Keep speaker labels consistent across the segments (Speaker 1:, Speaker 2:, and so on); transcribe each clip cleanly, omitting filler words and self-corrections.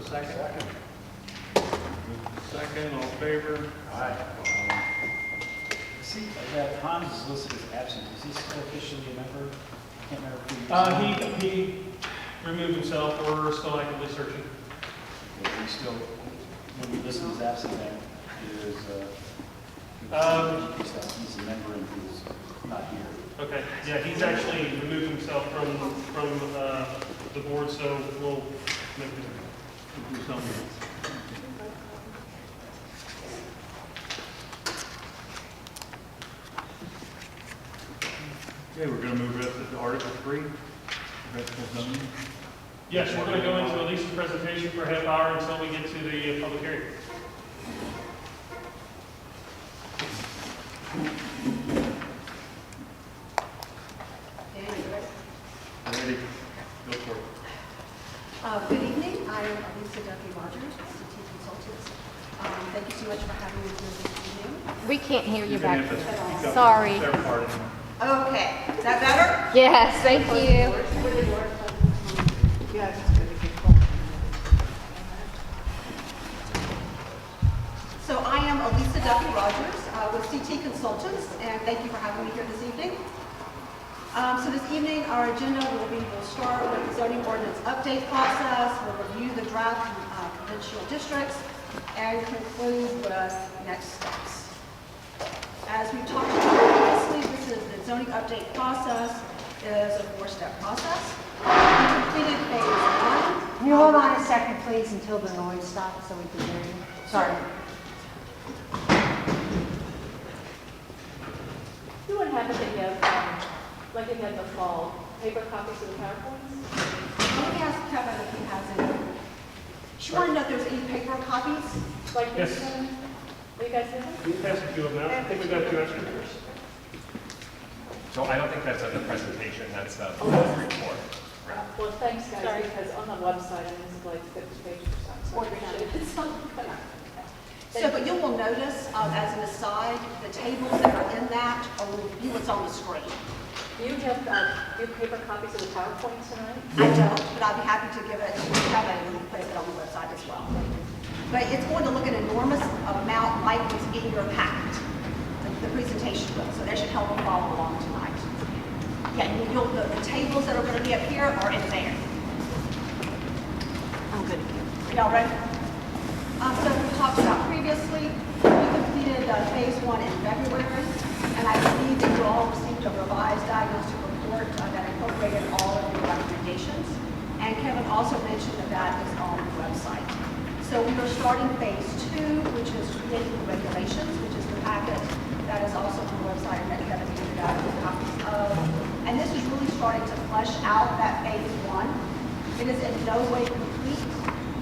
Speaker 1: a second? Second, all in favor?
Speaker 2: Aye. See, that Hans is listed as absent. Is he still officially a member? I can't remember if he was.
Speaker 1: He removed himself. We're still actively searching.
Speaker 2: He's still, when we listed as absent, then is, he's a member and he's not here.
Speaker 1: Okay, yeah, he's actually removed himself from the board, so we'll make him do something. Okay, we're going to move right to Article 3. Zoning. Yes, we're going to go into at least a presentation for a half hour until we get to the public hearing. Ready? Go for it.
Speaker 3: Good evening. I am Lisa Duffy Rogers, CT Consultants. Thank you so much for having me here this evening.
Speaker 4: We can't hear you back.
Speaker 1: Sorry.
Speaker 4: Sorry.
Speaker 3: Okay, is that better?
Speaker 4: Yes, thank you.
Speaker 3: Yes, it's good to get close. So I am Elisa Duffy Rogers with CT Consultants, and thank you for having me here this evening. So this evening, our agenda we'll start with the zoning ordinance update process. We'll review the draft provincial districts and conclude with next steps. As we talked about previously, this is the zoning update process is a 4-step process. We completed phase 1.
Speaker 5: Can you hold on a second, please, until the noise stops so we can hear you? Sorry.
Speaker 6: You would have it that you have, like you had the fall, paper copies of the PowerPoints?
Speaker 3: Let me ask Kevin if he has any. She wanted to know if there's any paper copies.
Speaker 6: Like this
Speaker 1: Yes.
Speaker 6: one? Are you guys have them?
Speaker 1: We passed a few of them out. I think we got 2 extra.
Speaker 7: So I don't think that's a presentation, that's a report.
Speaker 6: Well, thanks, guys, because on the website, I mean, it's like 50 pages or something, so I appreciate it.
Speaker 3: So, but you will notice, as an aside, the tables that are in that will be what's on the screen.
Speaker 6: Do you have paper copies of the PowerPoint tonight?
Speaker 3: I don't, but I'd be happy to give it to Kevin and we'll place it on the website as well. But it's going to look an enormous amount like what's in your packet, the presentation will, so that should help you follow along tonight. Yeah, the tables that are going to be up here are in there. I'm good again. Y'all ready? So we talked about previously, we completed phase 1 in February, and I believe that you all received a revised diagnostic report that incorporated all of the recommendations. And Kevin also mentioned that is on the website. So we are starting phase 2, which is creating the regulations, which is the packet that is also on the website and that Kevin handed out copies of. And this is really starting to flesh out that phase 1. It is in no way complete.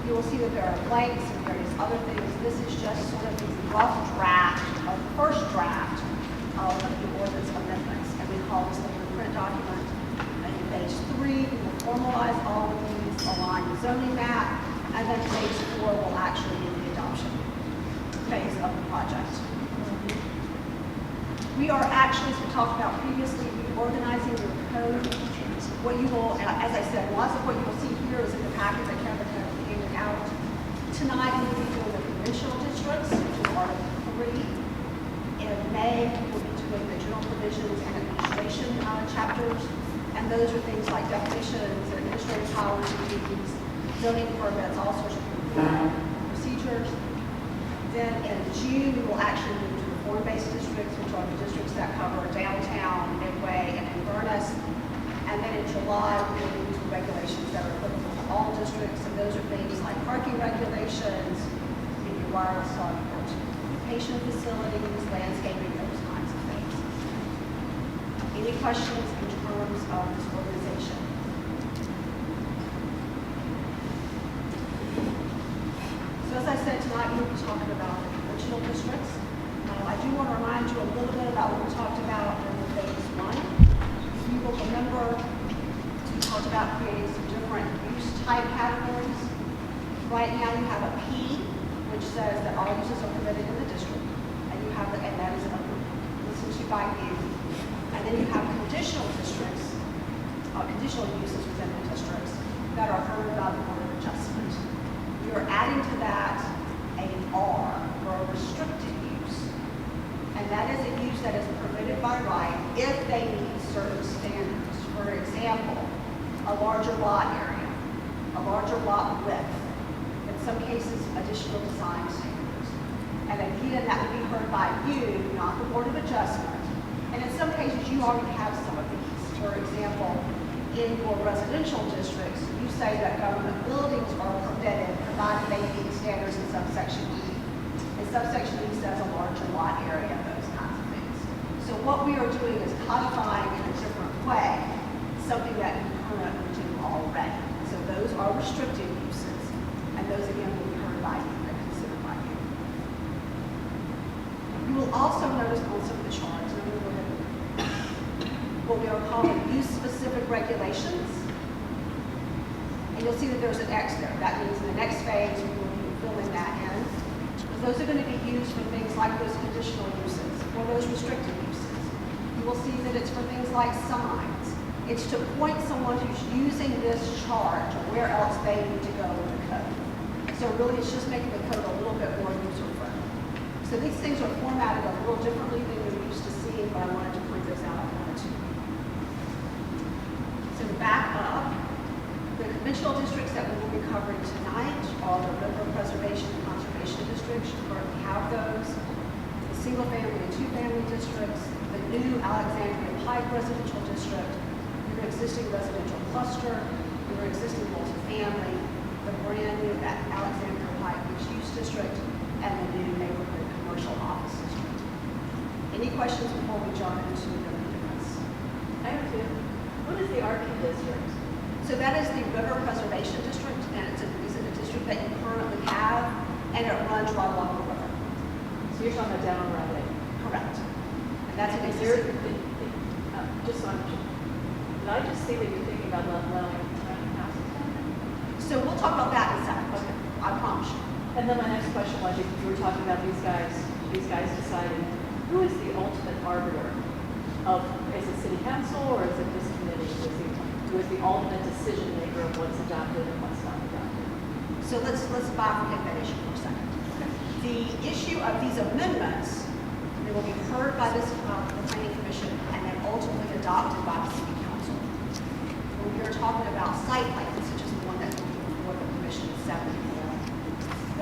Speaker 3: You will see that there are blanks and various other things. This is just sort of the rough draft, or first draft of the ordinance amendments. And we call this the blueprint document. And in phase 3, we will formalize all of these, align the zoning map, and then phase 4 will actually be the adoption phase of the project. We are actually, as we talked about previously, reorganizing your code. What you will, as I said, lots of what you will see here is in the packet that Kevin had handed out. Tonight, we will be doing the provincial districts, which is Article 3. In May, we will be doing the general provisions and administration chapters. And those are things like definitions, administrative powers and duties, zoning permits, all sorts of procedures. Then in June, we will actually move to the form-based districts, which are the districts that cover downtown, Midway, and Inverness. And then in July, we will move to regulations that are applicable to all districts, and those are things like parking regulations, maybe wireless communication facilities, landscaping, those kinds of things. Any questions in terms of this organization? So as I said tonight, we will be talking about the provincial districts. I do want to remind you a little bit about what we talked about in phase 1. You will remember we talked about creating some different use type categories. Right now you have a P, which says that all uses are permitted in the district, and you have and that is listened to by you. And then you have conditional districts, conditional uses within the districts that are heard by the Board of Adjustment. We we're adding to that a R, or a restricted use. And that is a use that is permitted by right if they meet certain standards. For example, a larger lot area, a larger lot width, in some cases, additional design standards. And again, that would be heard by you, not the Board of Adjustment. And in some cases, you already have some of these. For example, in your residential districts, you say that government buildings are permitted provided they meet standards in subsection E. And subsection E says a larger lot area, those kinds of things. So what we are doing is codifying in a different way something that you currently do already. So those are restricted uses, and those again will be heard by you and considered by you. You will also notice on some of the charts, and I'm going to go ahead and what we are calling use-specific regulations. And you'll see that there's an X there. That means in the next phase, we will be filling that in. But those are going to be used for things like those conditional uses or those restricted uses. You will see that it's for things like signs. It's to point someone who's using this chart to where else they need to go in the code. So really, it's just making the code a little bit more user-friendly. So these things are formatted a little differently than you're used to seeing, but I wanted to point this out. I wanted to. So to back up, the conventional districts that we will be covering tonight are the river preservation and conservation districts. You currently have those. The single-family and two-family districts, the new Alexandria Pike residential district, your existing residential cluster, your existing multifamily, the brand new Alexandria Pike mixed-use district, and the new neighborhood commercial office district. Any questions before we jump into the amendments?
Speaker 6: I have two. What is the RP district?
Speaker 3: So that is the river preservation district, and it's a district that you currently have, and it runs right along the river.
Speaker 6: So you're talking about down on Route 8?
Speaker 3: Correct. And that's an
Speaker 6: Is there,
Speaker 3: existing.
Speaker 6: just so I'm, did I just see that you're thinking about allowing tiny houses down there?
Speaker 3: So we'll talk about that in a second.
Speaker 6: Okay.
Speaker 3: I promise you.
Speaker 6: And then my next question was, you were talking about these guys deciding, who is the ultimate arbiter of, is it city council or is it this committee? Who is the ultimate decision maker of what's adopted and what's not adopted?
Speaker 3: So let's bifurcate that issue for a second. The issue of these amendments, they will be heard by this the planning commission and then ultimately adopted by the city council. When we are talking about site plans, such as the one that will be before the commission is 74,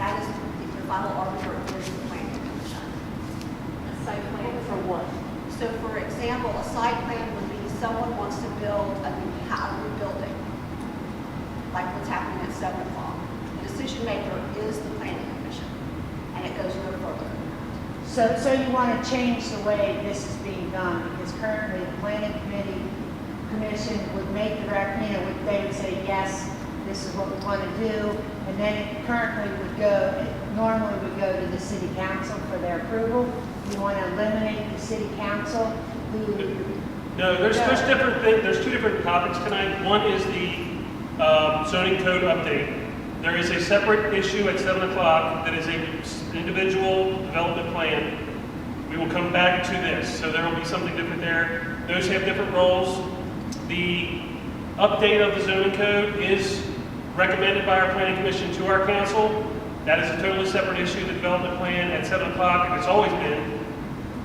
Speaker 3: that is the final arbiter is the planning commission.
Speaker 6: A site plan for what?
Speaker 3: So for example, a site plan would be someone wants to build a new building, like what's happening at 7 o'clock. The decision maker is the planning commission, and it goes no further.
Speaker 5: So you want to change the way this is being done, because currently the planning commission would make the recommendation, they would say, yes, this is what we want to do, and then it normally would go to the city council for their approval. You want to eliminate the city council who...
Speaker 1: No, there's different things. There's two different topics tonight. One is the zoning code update. There is a separate issue at 7 o'clock that is an individual development plan. We will come back to this, so there will be something different there. Those have different roles. The update of the zoning code is recommended by our planning commission to our council. That is a totally separate issue. The development plan at 7 o'clock, and it's always been,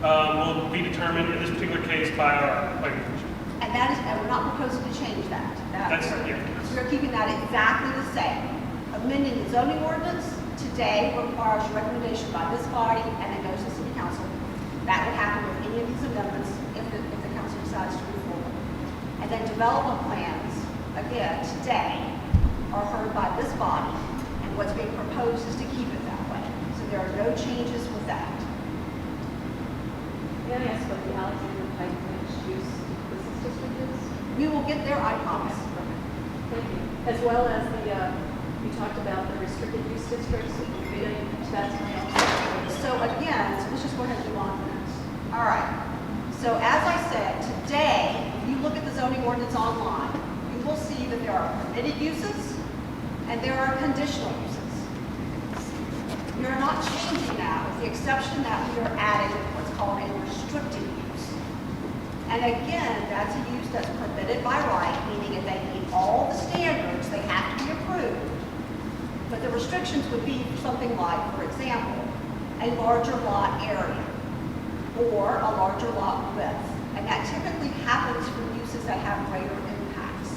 Speaker 1: will be determined in this particular case by our planning commission.
Speaker 3: And we're not proposing to change that. We're keeping that exactly the same. Amending the zoning ordinance today requires recommendation by this body and it goes to the city council. That would happen with any of these amendments if the council decides to move forward. And then development plans, again, today are heard by this body, and what's being proposed is to keep it that way. So there are no changes with that.
Speaker 6: Can I ask what the Alexander Pike mixed-use business district is?
Speaker 3: We will get there, I promise.
Speaker 6: Thank you. As well as you talked about the restricted use districts, that's my own.
Speaker 3: So again, let's just go ahead and move on to this. All right. So as I said, today, if you look at the zoning ordinance online, you will see that there are permitted uses and there are conditional uses. We are not changing that with the exception that we are adding what's called a restricted use. And again, that's a use that's permitted by right, meaning if they meet all the standards, they have to be approved. But the restrictions would be something like, for example, a larger lot area or a larger lot width. And that typically happens for uses that have greater impacts.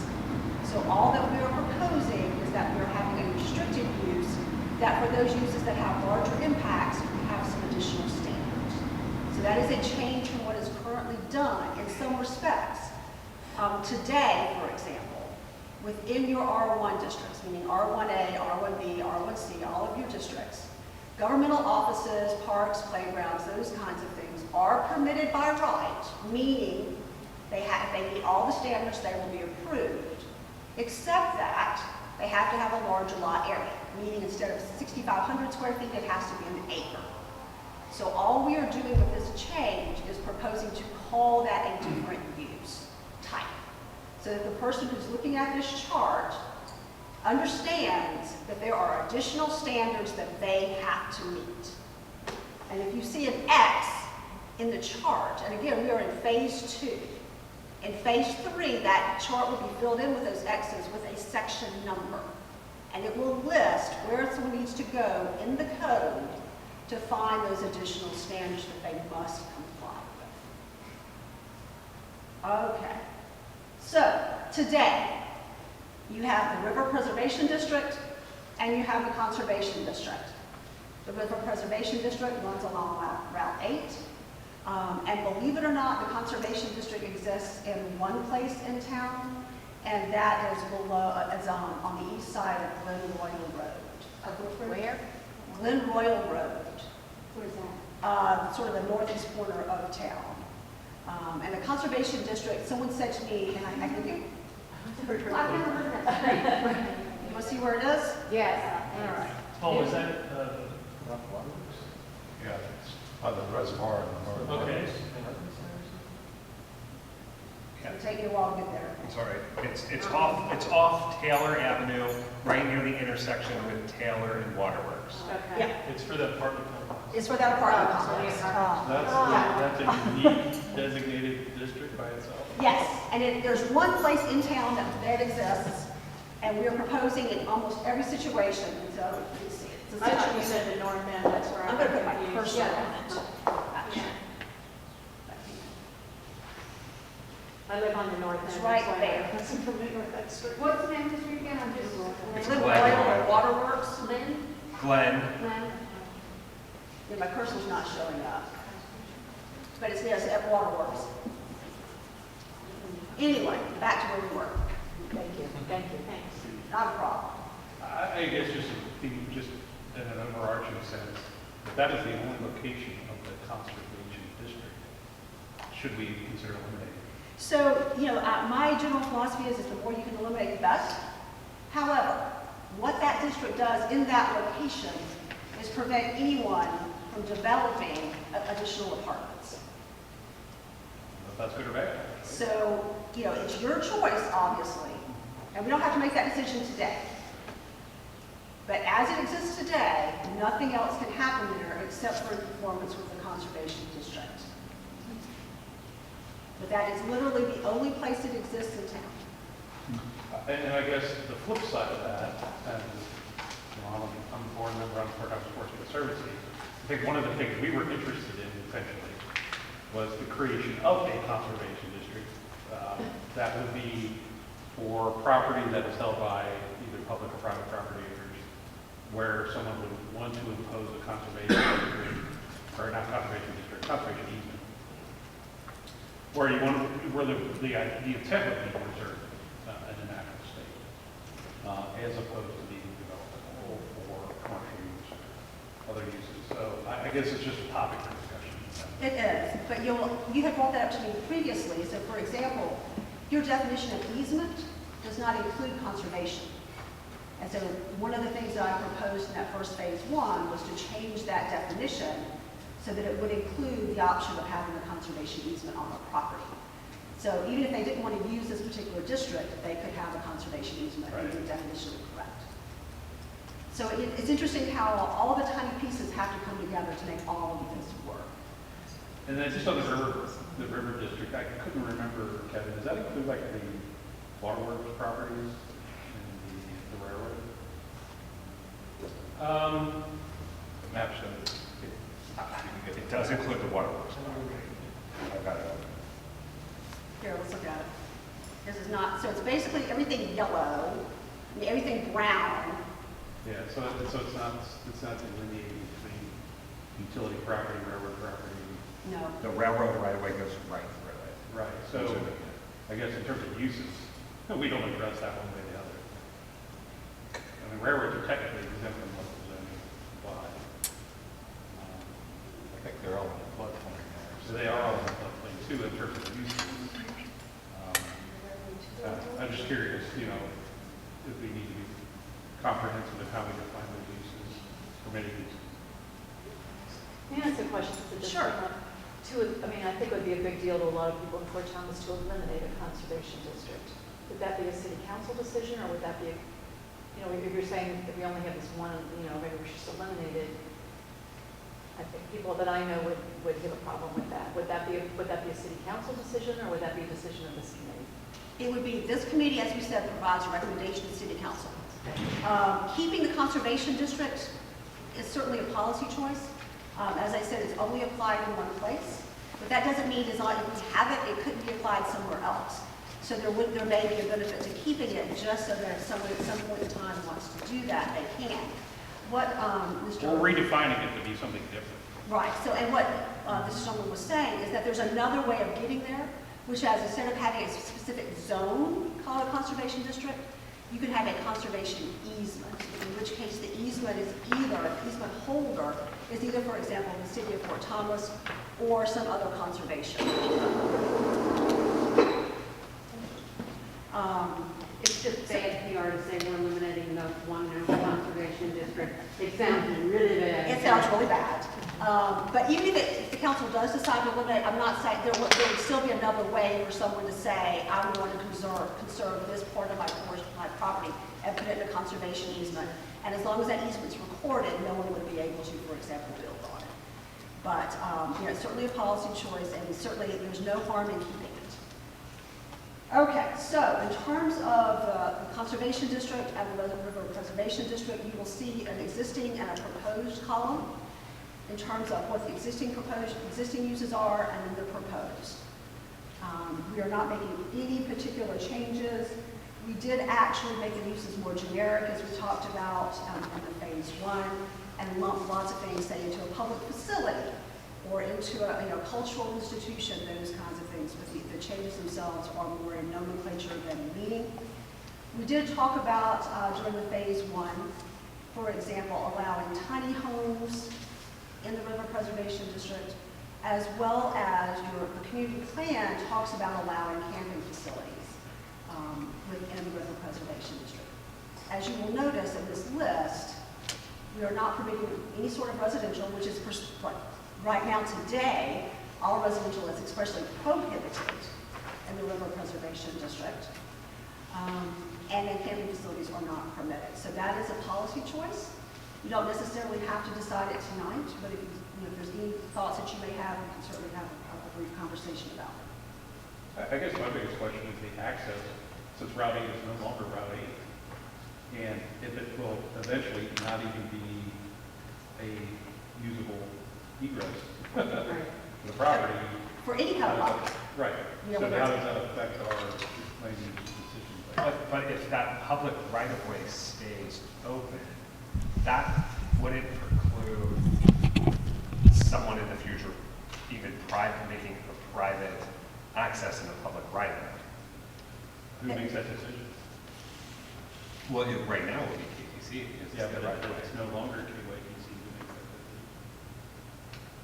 Speaker 3: So all that we are proposing is that we are having a restricted use, that for those uses that have larger impacts, we have some additional standards. So that is a change from what is currently done in some respects. Today, for example, within your R1 districts, meaning R1A, R1B, R1C, all of your districts, governmental offices, parks, playgrounds, those kinds of things are permitted by right, meaning if they meet all the standards, they will be approved, except that they have to have a larger lot area, meaning instead of 6,500 square feet, it has to be an acre. So all we are doing with this change is proposing to call that a different use type. So that the person who's looking at this chart understands that there are additional standards that they have to meet. And if you see an X in the chart, and again, we are in phase 2. In phase 3, that chart will be filled in with those X's with a section number. And it will list where someone needs to go in the code to find those additional standards that they must comply with. Okay. So, today, you have the River Preservation District and you have the Conservation District. The River Preservation District runs along Route 8. And believe it or not, the Conservation District exists in one place in town, and that is on the east side of Glen Royal Road.
Speaker 4: Where?
Speaker 3: Glen Royal Road,
Speaker 4: Where's that?
Speaker 3: sort of the northeast corner of town. And the Conservation District, someone said to me, and I think it, you want to see where it is?
Speaker 4: Yes.
Speaker 3: All right.
Speaker 1: Oh, is that,
Speaker 8: Yeah, it's on the reservoir in the north.
Speaker 1: okay.
Speaker 3: It'll take you a while to get there.
Speaker 7: It's all right. It's off Taylor Avenue, right near the intersection with Taylor and Waterworks.
Speaker 6: Okay.
Speaker 3: Yeah,
Speaker 1: It's for the apartment complex.
Speaker 3: it's for that apartment complex.
Speaker 9: That's a unique designated district by itself.
Speaker 3: Yes, and there's one place in town that exists, and we are proposing in almost every situation, and so you can see it. It's
Speaker 6: I thought you
Speaker 3: essentially-
Speaker 6: said the north end, that's where
Speaker 3: I'm going to put my
Speaker 6: confused.
Speaker 3: cursor on it.
Speaker 6: I live on the north end.
Speaker 3: It's
Speaker 6: that's
Speaker 3: right
Speaker 6: why
Speaker 3: there.
Speaker 6: I wasn't familiar with that street.
Speaker 4: What's the name of the street again? I'm just.
Speaker 7: It's
Speaker 3: Glen
Speaker 7: Glen
Speaker 3: Royal
Speaker 7: Royal.
Speaker 3: or Waterworks.
Speaker 4: Lynn?
Speaker 7: Glen,
Speaker 4: Glen?
Speaker 3: Yeah, my cursor's not showing up. But it's there, it's at Waterworks. Anyway, back to where we were.
Speaker 6: Thank you, thanks.
Speaker 3: Not a problem.
Speaker 9: I guess just in an overarching sense, if that is the only location of the conservation district, should we consider eliminating?
Speaker 3: So, my general philosophy is the more you can eliminate, the best. However, what that district does in that location is prevent anyone from developing additional apartments.
Speaker 9: If that's good or bad?
Speaker 3: So, it's your choice, obviously, and we don't have to make that decision today. But as it exists today, nothing else can happen there except for in conformance with the conservation district. But that is literally the only place it exists in town.
Speaker 9: And I guess the flip side of that, and I'm a board member on the Courthouse Sports Conservancy, I think one of the things we were interested in essentially was the creation of a conservation district that would be for property that is held by either public or private property owners, where someone would want to impose a conservation district, or not conservation district, conservation easement, where you want, where the intent would be to preserve in a natural state, as opposed to being developable for commercial use or other uses. So I guess it's just a topic for discussion.
Speaker 3: It is, but you had brought that up to me previously. So for example, your definition of easement does not include conservation. And so one of the things that I proposed in that first phase 1 was to change that definition so that it would include the option of having a conservation easement on the property. So even if they didn't want to use this particular district, they could have a conservation easement and the definition is correct. So it's interesting how all of the tiny pieces have to come together to make all of this work.
Speaker 9: And then just on the river district, I couldn't remember, Kevin, does that include like the waterworks properties and the railroad? The map shows.
Speaker 7: It does include the waterworks. I've got it.
Speaker 3: Here, let's look at it. This is not, so it's basically everything yellow, I mean, everything brown.
Speaker 9: Yeah, so it's not delineating between utility property, railroad property.
Speaker 3: No.
Speaker 7: The railroad right away goes right through it.
Speaker 9: Right, so I guess in terms of uses, we don't address that one way or the other. I mean, railroads are technically exempt from local zoning, but
Speaker 8: I think they're all in the floodplain there.
Speaker 9: so they are all in the floodplain too in terms of uses. I'm just curious, if we need to be comprehensive in how we define those uses, permitted uses.
Speaker 6: May I ask a question? It's a
Speaker 3: Sure.
Speaker 6: different one. I mean, I think it would be a big deal to a lot of people in Fort Thomas to eliminate a conservation district. Would that be a city council decision, or would that be, if you're saying if we only have this one, maybe we should just eliminate it? I think people that I know would have a problem with that. Would that be a city council decision, or would that be a decision of this committee?
Speaker 3: It would be, this committee, as we said, provides a recommendation to the city council. Keeping the conservation district is certainly a policy choice. As I said, it's only applied in one place, but that doesn't mean as long as we have it, it couldn't be applied somewhere else. So there may be a benefit to keeping it, just so that if someone at some point in time wants to do that, they can. What Mr.
Speaker 9: Or redefining it to be something different.
Speaker 3: Right, so, and what this gentleman was saying is that there's another way of getting there, which has, instead of having a specific zone called a conservation district, you could have a conservation easement, in which case the easement is either, easement holder is either, for example, the city of Fort Thomas or some other conservation.
Speaker 4: It's just bad PR to say we're eliminating the one conservation district. It sounds really bad.
Speaker 3: It sounds really bad. But even if the council does decide to eliminate, I'm not saying, there would still be another way for someone to say, I want to conserve this part of my property and put it in a conservation easement. And as long as that easement's recorded, no one would be able to, for example, build on it. But, it's certainly a policy choice, and certainly there's no harm in keeping it. Okay, so in terms of the conservation district and the river preservation district, you will see an existing and a proposed column in terms of what the existing uses are and then the proposed. We are not making any particular changes. We did actually make the uses more generic, as we talked about in the phase one, and lump lots of things, say, into a public facility or into a cultural institution, those kinds of things. But the changes themselves are more in nomenclature than meaning. We did talk about during the phase one, for example, allowing tiny homes in the river preservation district, as well as the community plan talks about allowing camping facilities within the river preservation district. As you will notice in this list, we are not permitting any sort of residential, which is right now today, all residential is expressly prohibited in the river preservation district. And then camping facilities are not permitted. So that is a policy choice. You don't necessarily have to decide it tonight, but if there's any thoughts that you may have, we can certainly have a brief conversation about it.
Speaker 9: I guess my biggest question is the access, since Route 8 is no longer Route 8, and if it will eventually not even be a usable egress for the property.
Speaker 3: For any kind of lot.
Speaker 9: Right.
Speaker 3: Yeah,
Speaker 9: So
Speaker 3: well,
Speaker 9: how does that affect our land use decisions?
Speaker 7: But if that public right-of-way stays open, that wouldn't preclude someone in the future even making a private access in the public right-of-way.
Speaker 9: Who makes that decision?
Speaker 7: Well, right now it would be KTC because
Speaker 9: Yeah,
Speaker 7: it's
Speaker 9: but
Speaker 7: the right-of-way.
Speaker 9: it's no longer KYTC who makes that decision.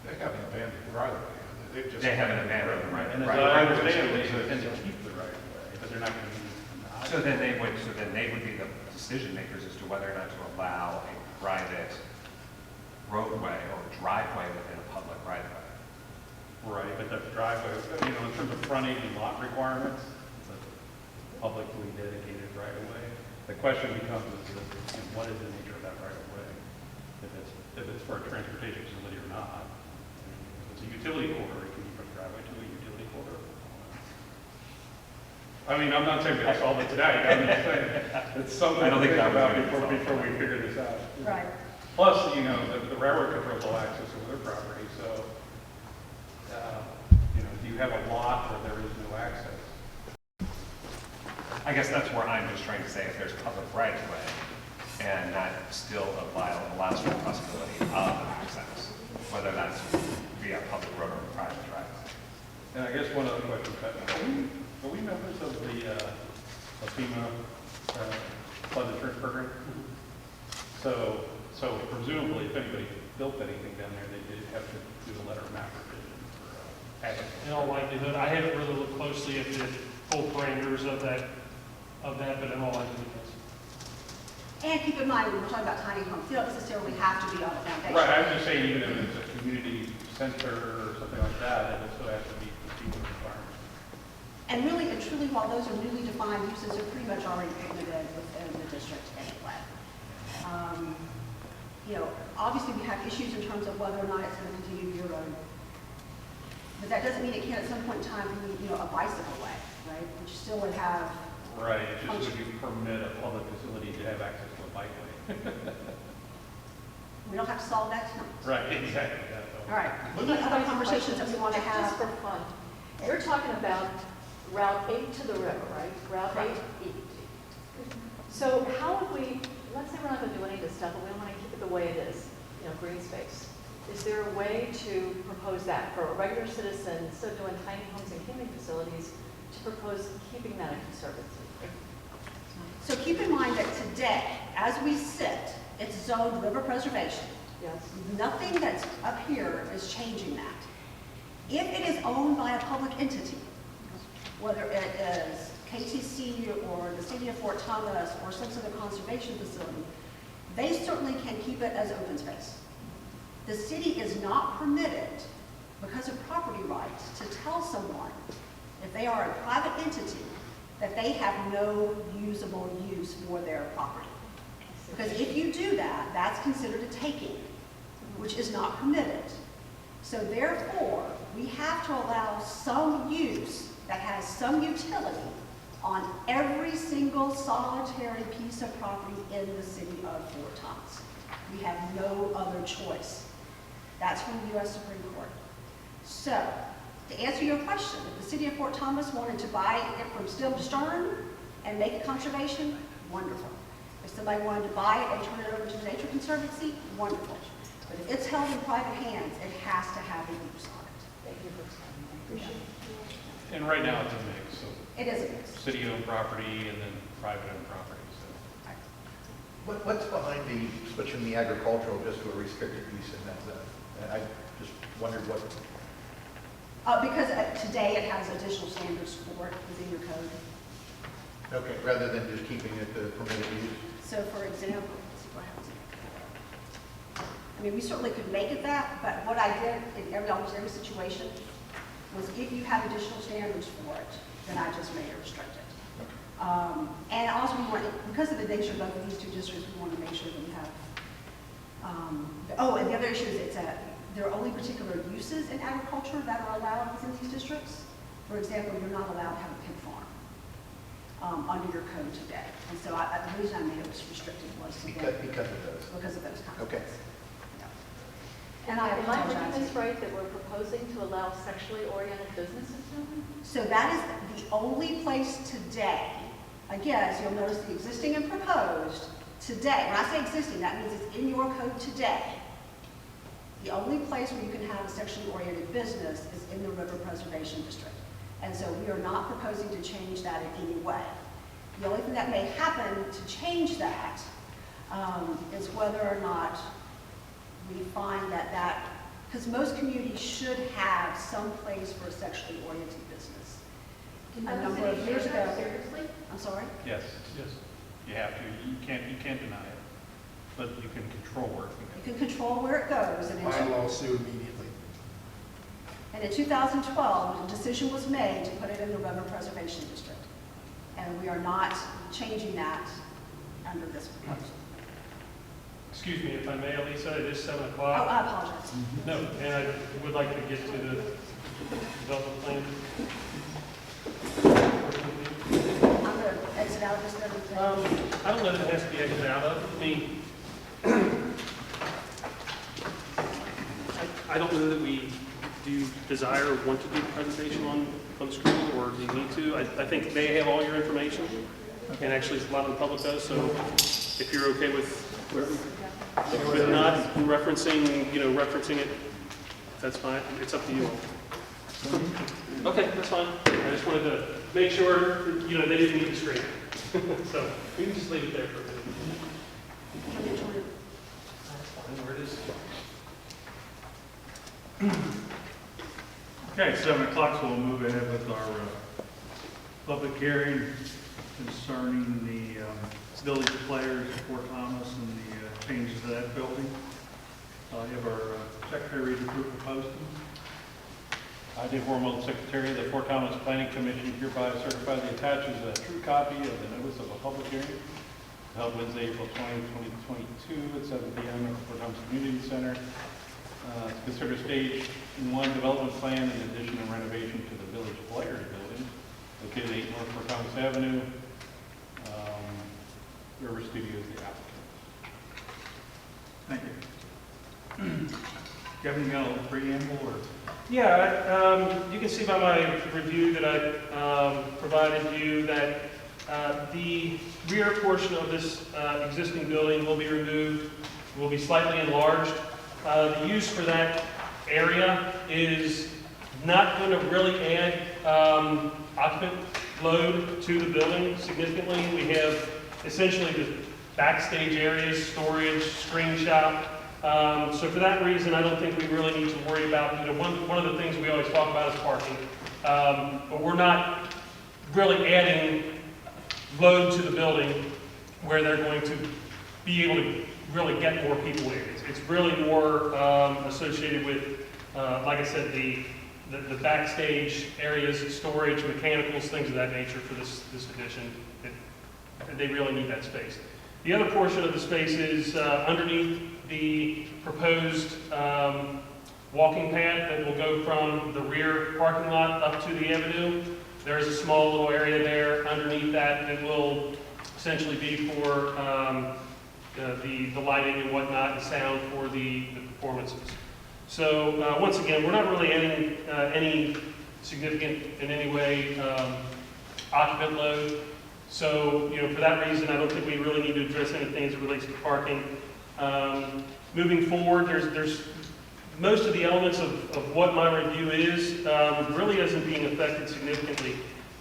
Speaker 8: They haven't abandoned the right of way. They've just.
Speaker 7: They haven't abandoned the
Speaker 9: And as
Speaker 7: right-of-way.
Speaker 9: I understand, they intend to keep the right of way, but they're not going to use it.
Speaker 7: So then they would be the decision makers as to whether or not to allow a private roadway or driveway within a public right-of-way.
Speaker 9: Right, but the driveway, in terms of frontage and lot requirements, it's a publicly dedicated right of way. The question becomes is what is the nature of that right of way? If it's for a transportation facility or not. I mean, if it's a utility corridor, can you put a driveway to a utility corridor? I mean, I'm not saying we solve it today, I'm just saying, it's something
Speaker 7: I
Speaker 9: to
Speaker 7: don't think
Speaker 9: think
Speaker 7: that was
Speaker 9: about
Speaker 7: gonna be
Speaker 9: before
Speaker 7: solved.
Speaker 9: we figure this out.
Speaker 3: Right.
Speaker 9: Plus, you know, the railroad controls all access to their property, so, you know, do you have a lot where there is no access?
Speaker 7: I guess that's where I'm just trying to say if there's public right of way, and that still allows for the possibility of access, whether that's via public road or private driveway.
Speaker 9: And I guess one other question, Pat, are we members of the FEMA flood insurance program? So presumably, if anybody built anything down there, they did have to do a letter of map revision for having.
Speaker 1: In all likelihood, I haven't really looked closely at the full parameters of that, but in all likelihood, yes.
Speaker 3: And keep in mind, when we're talking about tiny homes, they don't necessarily have to be on a foundation.
Speaker 9: Right, I was just saying, even if it's a community center or something like that, it still has to be FEMA requirements.
Speaker 3: And really and truly, while those are newly defined uses, they're pretty much already permitted within the district anyway. You know, obviously we have issues in terms of whether or not it's going to continue to be a road. But that doesn't mean it can't at some point in time be, you know, a bicycle way, right? Which still would have,
Speaker 9: Right, it's just would you permit a public facility to have access to a bikeway?
Speaker 3: we don't have to solve that tonight.
Speaker 9: Right, exactly. That's
Speaker 3: All right, any other conversations that we want to
Speaker 6: Just for
Speaker 3: have?
Speaker 6: fun. You're talking about Route 8 to the river, right? Route 8 east. So how would we, let's say we're not going to do any of this stuff, but we want to keep it the way it is, you know, green space. Is there a way to propose that for a regular citizen, instead of doing tiny homes and camping facilities, to propose keeping that a conservancy?
Speaker 3: So keep in mind that today, as we sit, it's zoned river preservation.
Speaker 6: Yes.
Speaker 3: Nothing that's up here is changing that. If it is owned by a public entity, whether it is KTC or the city of Fort Thomas or some sort of conservation facility, they certainly can keep it as open space. The city is not permitted, because of property rights, to tell someone, if they are a private entity, that they have no usable use for their property. Because if you do that, that's considered a taking, which is not permitted. So therefore, we have to allow some use that has some utility on every single solitary piece of property in the city of Fort Thomas. We have no other choice. That's from the U.S. Supreme Court. So, to answer your question, if the city of Fort Thomas wanted to buy it from stem to stern and make it conservation, wonderful. If somebody wanted to buy it and turn it over to the Nature Conservancy, wonderful. But if it's held in private hands, it has to have a use on it.
Speaker 6: Thank you for explaining. Appreciate it.
Speaker 9: And right now it's a mix, so
Speaker 3: It is a mix.
Speaker 9: city-owned property and then private-owned property, so.
Speaker 8: What's behind the switching the agricultural just to a restricted use in that zone? And I just wondered what,
Speaker 3: Because today it has additional standards for it within your code.
Speaker 8: okay, rather than just keeping it the permitted use?
Speaker 3: So for example, let's see what happens. I mean, we certainly could make it that, but what I did in almost every situation was if you have additional standards for it, then I just made it restricted. And also we want, because of the nature of both of these two districts, we want to make sure that we have, and the other issue is there are only particular uses in agriculture that are allowed within these districts. For example, you're not allowed to have a pig farm under your code today. And so the reason I made it was restricted was to
Speaker 8: Because of those?
Speaker 3: because of those conflicts.
Speaker 8: Okay.
Speaker 3: Yeah. And I
Speaker 6: Am I reading
Speaker 3: apologize.
Speaker 6: this right, that we're proposing to allow sexually oriented businesses to open?
Speaker 3: So that is the only place today, again, as you'll notice the existing and proposed, today, when I say existing, that means it's in your code today. The only place where you can have a sexually oriented business is in the River Preservation District. And so we are not proposing to change that in any way. The only thing that may happen to change that is whether or not we find that, because most communities should have some place for a sexually oriented business. A number of years ago.
Speaker 6: Seriously?
Speaker 3: I'm sorry?
Speaker 9: Yes. Yes. You have to, you can't deny it, but you can control where it can go.
Speaker 3: You can control where it goes. And
Speaker 8: File lawsuit immediately.
Speaker 3: in 2012, a decision was made to put it in the River Preservation District. And we are not changing that under this proposal.
Speaker 1: Excuse me, if I may, Elisa, it is 7
Speaker 3: Oh,
Speaker 1: o'clock.
Speaker 3: I apologize.
Speaker 1: No, and I would like to get to the development plan.
Speaker 3: out of this and everything?
Speaker 1: I don't know that it has to be exited out of. I mean, I don't know that we do desire or want to do the presentation on the screen, or do you need to? I think they have all your information, and actually a lot of the public does, so if you're okay with not referencing, referencing it, that's fine. It's up to you all. Okay, that's fine. I just wanted to make sure, they didn't need the screen. So we can just leave it there for a minute. Where it is.
Speaker 10: Okay, 7 o'clock, so we'll move ahead with our public hearing concerning the village players at Fort Thomas and the changes to that building. I have our secretary read the group proposed.
Speaker 9: I, Dave Wormel, Secretary of the Fort Thomas Planning Commission, hereby certify the attaches a true copy of the notice of a public hearing held Wednesday, April 20, 2022 at 7 p.m. at the Fort Thomas Community Center. To consider stage 1 development plan in addition and renovation to the Village Players building located at 8 North Fort Thomas Avenue. River Studio is the applicant.
Speaker 10: Thank you. Do you have anything else, preamble or?
Speaker 1: Yeah, you can see by my review that I provided you that the rear portion of this existing building will be removed, will be slightly enlarged. The use for that area is not going to really add occupant load to the building significantly. We have essentially the backstage areas, storage, screen shop. So for that reason, I don't think we really need to worry about, one of the things we always talk about is parking. But we're not really adding load to the building where they're going to be able to really get more people in. It's really more associated with, like I said, the backstage areas, storage, mechanicals, things of that nature for this addition. They really need that space. The other portion of the space is underneath the proposed walking path that will go from the rear parking lot up to the avenue. There is a small little area there underneath that will essentially be for the lighting and whatnot, and sound for the performances. So once again, we're not really adding any significant, in any way, occupant load. So, for that reason, I don't think we really need to address anything as it relates to parking. Moving forward, there's most of the elements of what my review is really isn't being affected significantly.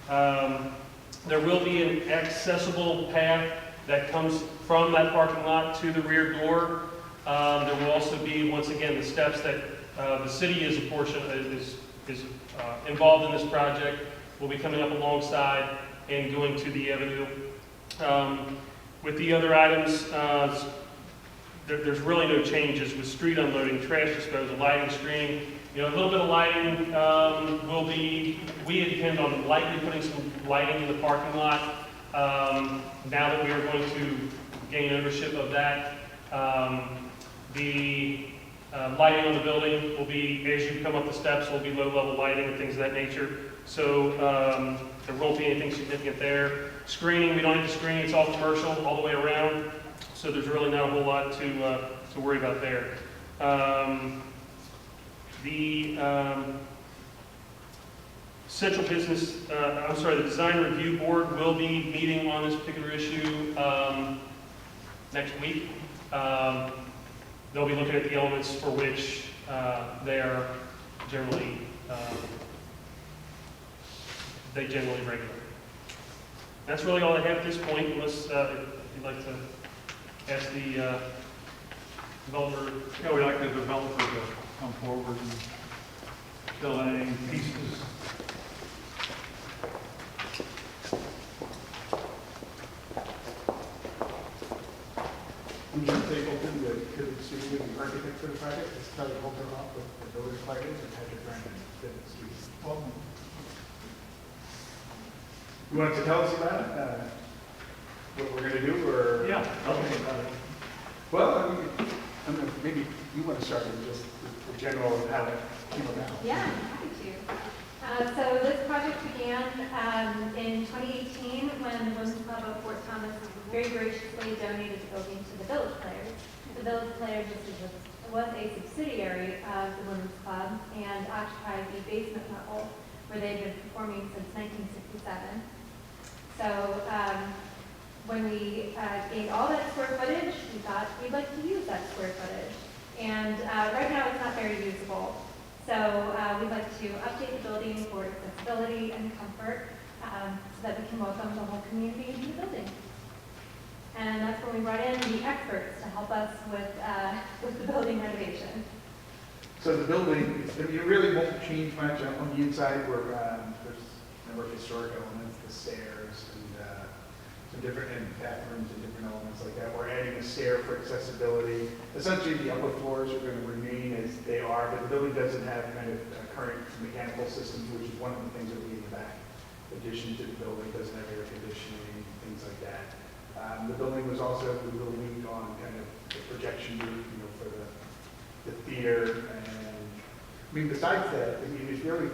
Speaker 1: There will be an accessible path that comes from that parking lot to the rear door. There will also be, once again, the steps that the city is a portion is involved in this project. Will be coming up alongside and going to the avenue. With the other items, there's really no changes with street unloading, trash disposal, lighting, screening. A little bit of lighting will be, we intend on likely putting some lighting in the parking lot now that we are going to gain ownership of that. The lighting on the building will be, as you come up the steps, will be low-level lighting and things of that nature. So there won't be anything significant there. Screening, we don't need to screen, it's all commercial all the way around. So there's really not a whole lot to worry about there. The central business, the design review board will be meeting on this particular issue next week. They'll be looking at the elements for which they are generally regulate. That's really all I have at this point, unless you'd like to ask the developer.
Speaker 10: Yeah, we'd like the developer to come forward and fill in any pieces.
Speaker 2: We should take open to see the architect for the project, just try to open up with the village players and have it granted to the streets. Well, you want to tell us about it? What we're going to do, or?
Speaker 1: Yeah.
Speaker 2: Okay. Well, maybe you want to start with just the general of how it came about.
Speaker 4: Yeah, I'm happy to.
Speaker 11: So this project began in 2018 when the Women's Club of Fort Thomas very graciously donated the building to the Village Players. The Village Players was a subsidiary of the Women's Club and occupied the basement level where they've been performing since 1967. So when we gained all that square footage, we thought we'd like to use that square footage. And right now it's not very usable. So we'd like to update the building for accessibility and comfort so that we can welcome the whole community into the building. And that's when we brought in the experts to help us with the building renovation.
Speaker 2: So the building, it really won't change much on the inside where there's a number of historic elements, the stairs and some different and bathrooms and different elements like that. We're adding a stair for accessibility. Essentially, the upper floors are going to remain as they are, but the building doesn't have kind of current mechanical systems, which is one of the things that will be in the back. Addition to the building, doesn't have air conditioning, things like that. The building was also a little weak on kind of the projection roof, for the theater. And I mean, besides that, I mean, it's really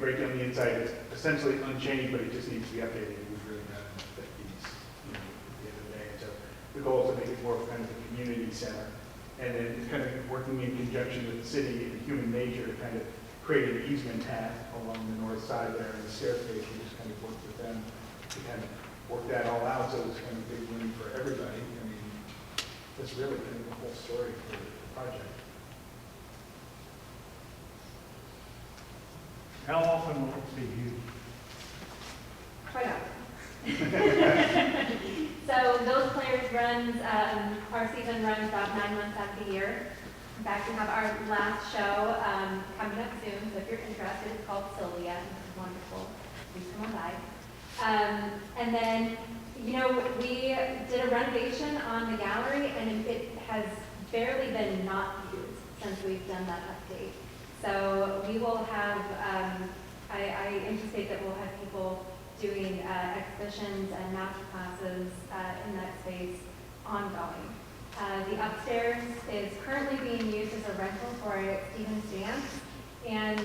Speaker 2: great on the inside. It's essentially unchanged, but it just needs to be updated. It was really done in the 50s, at the end of the day. And so the goal is to make it more of kind of a community center. And then it's kind of working in conjunction with the city and human nature to kind of create an easement path along the north side there and the staircase. We just kind of worked with them to kind of work that all out so it's kind of a big win for everybody. I mean, that's really kind of the whole story for the project.
Speaker 10: How often will it be used?
Speaker 11: Quite often. So those players runs, our season runs about 9 months out of the year. In fact, we have our last show coming up soon, so if you're interested, it's called Sylvia. It's wonderful. Please come on by. And then, we did a renovation on the gallery, and it has barely been not used since we've done that update. So we will have, I anticipate that we'll have people doing exhibitions and master classes in that space ongoing. The upstairs is currently being used as a rental for Stevens Dance, and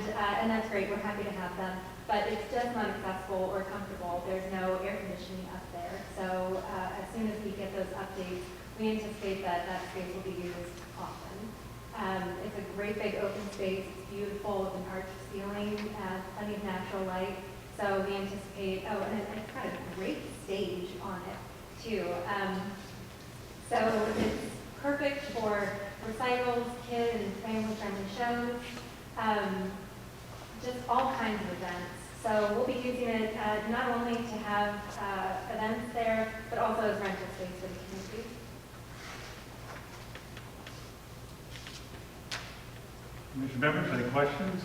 Speaker 11: that's great. We're happy to have them, but it's just not accessible or comfortable. There's no air conditioning up there. So as soon as we get those updates, we anticipate that that space will be used often. It's a great big open space. It's beautiful with an arched ceiling, plenty of natural light. So we anticipate, and it's got a great stage on it too. So it's perfect for recitals, kid and family-friendly shows, just all kinds of events. So we'll be using it not only to have events there, but also as rental space for the community.
Speaker 10: Commissioner members, any questions?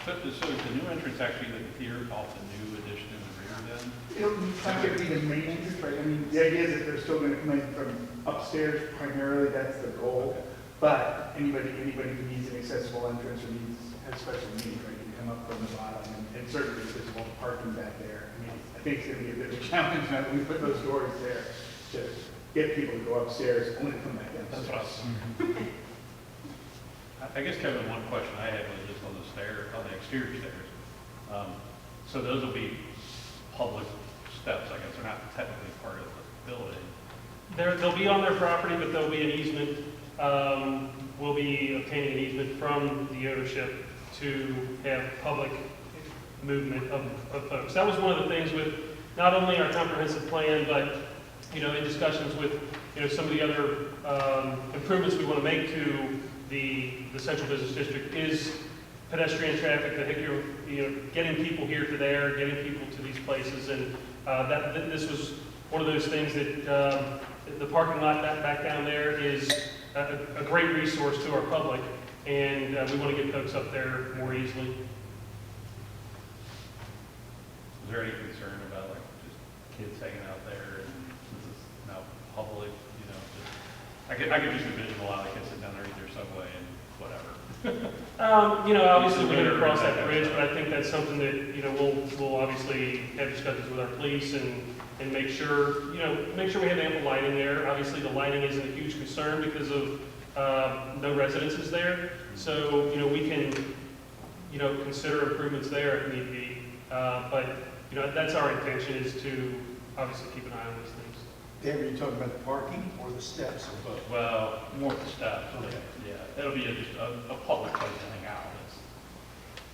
Speaker 9: So is the new entrance actually the theater off the new addition in the rear then?
Speaker 2: It'll not going to be the main entrance, right? I mean, the idea is that they're still going to come in from upstairs primarily, that's the goal. But anybody who needs an accessible entrance or has special needs, right, can come up from the bottom and certainly visible parking back there. I mean, I think it's going to be a bit of a challenge now that we put those doors there to get people to go upstairs, only to come back down.
Speaker 9: That's what I was. I guess, Kevin, one question I had was just on the exterior stairs. So those will be public steps, I guess. They're not technically part of the building.
Speaker 1: They'll be on their property, but there'll be an easement. We'll be obtaining an easement from the ownership to have public movement of folks. That was one of the things with not only our comprehensive plan, but in discussions with some of the other improvements we want to make to the central business district is pedestrian traffic, vehicular, getting people here to there, getting people to these places, and this was one of those things that the parking lot back down there is a great resource to our public, and we want to get folks up there more easily.
Speaker 9: Is there any concern about just kids hanging out there and this is now public, I could just envision a lot of kids sitting down there, eat their Subway and whatever.
Speaker 1: Obviously we're going to cross that bridge, but I think that's something that, we'll obviously have discussions with our police and make sure we have ample lighting there. Obviously the lighting isn't a huge concern because of no residences there. So, we can, you know, consider improvements there if need be. But, you know, that's our intention, is to obviously keep an eye on these things.
Speaker 12: Dave, are you talking about the parking or the steps or both?
Speaker 9: Well, more of the steps.
Speaker 12: Okay.
Speaker 9: Yeah, it'll be just a public place to hang out.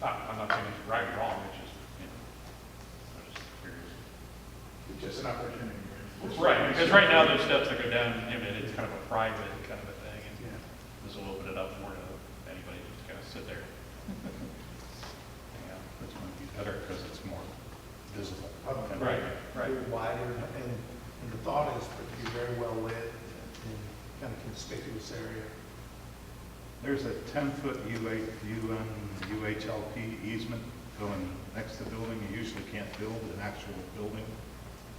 Speaker 9: I'm not saying it's right or wrong, it's just, you know, I'm just curious.
Speaker 2: It's just an opportunity.
Speaker 9: Right, because right now there's steps that go down, I mean, it's kind of a private kind of a thing, and
Speaker 2: Yeah.
Speaker 9: this will open it up more to anybody to just kind of sit there. Yeah,
Speaker 12: Which might be better because it's more visible.
Speaker 9: right, right.
Speaker 12: Wider, and the thought is for it to be very well lit and kind of conspicuous area.
Speaker 13: There's a 10-foot UHLP easement going next to the building. You usually can't build an actual building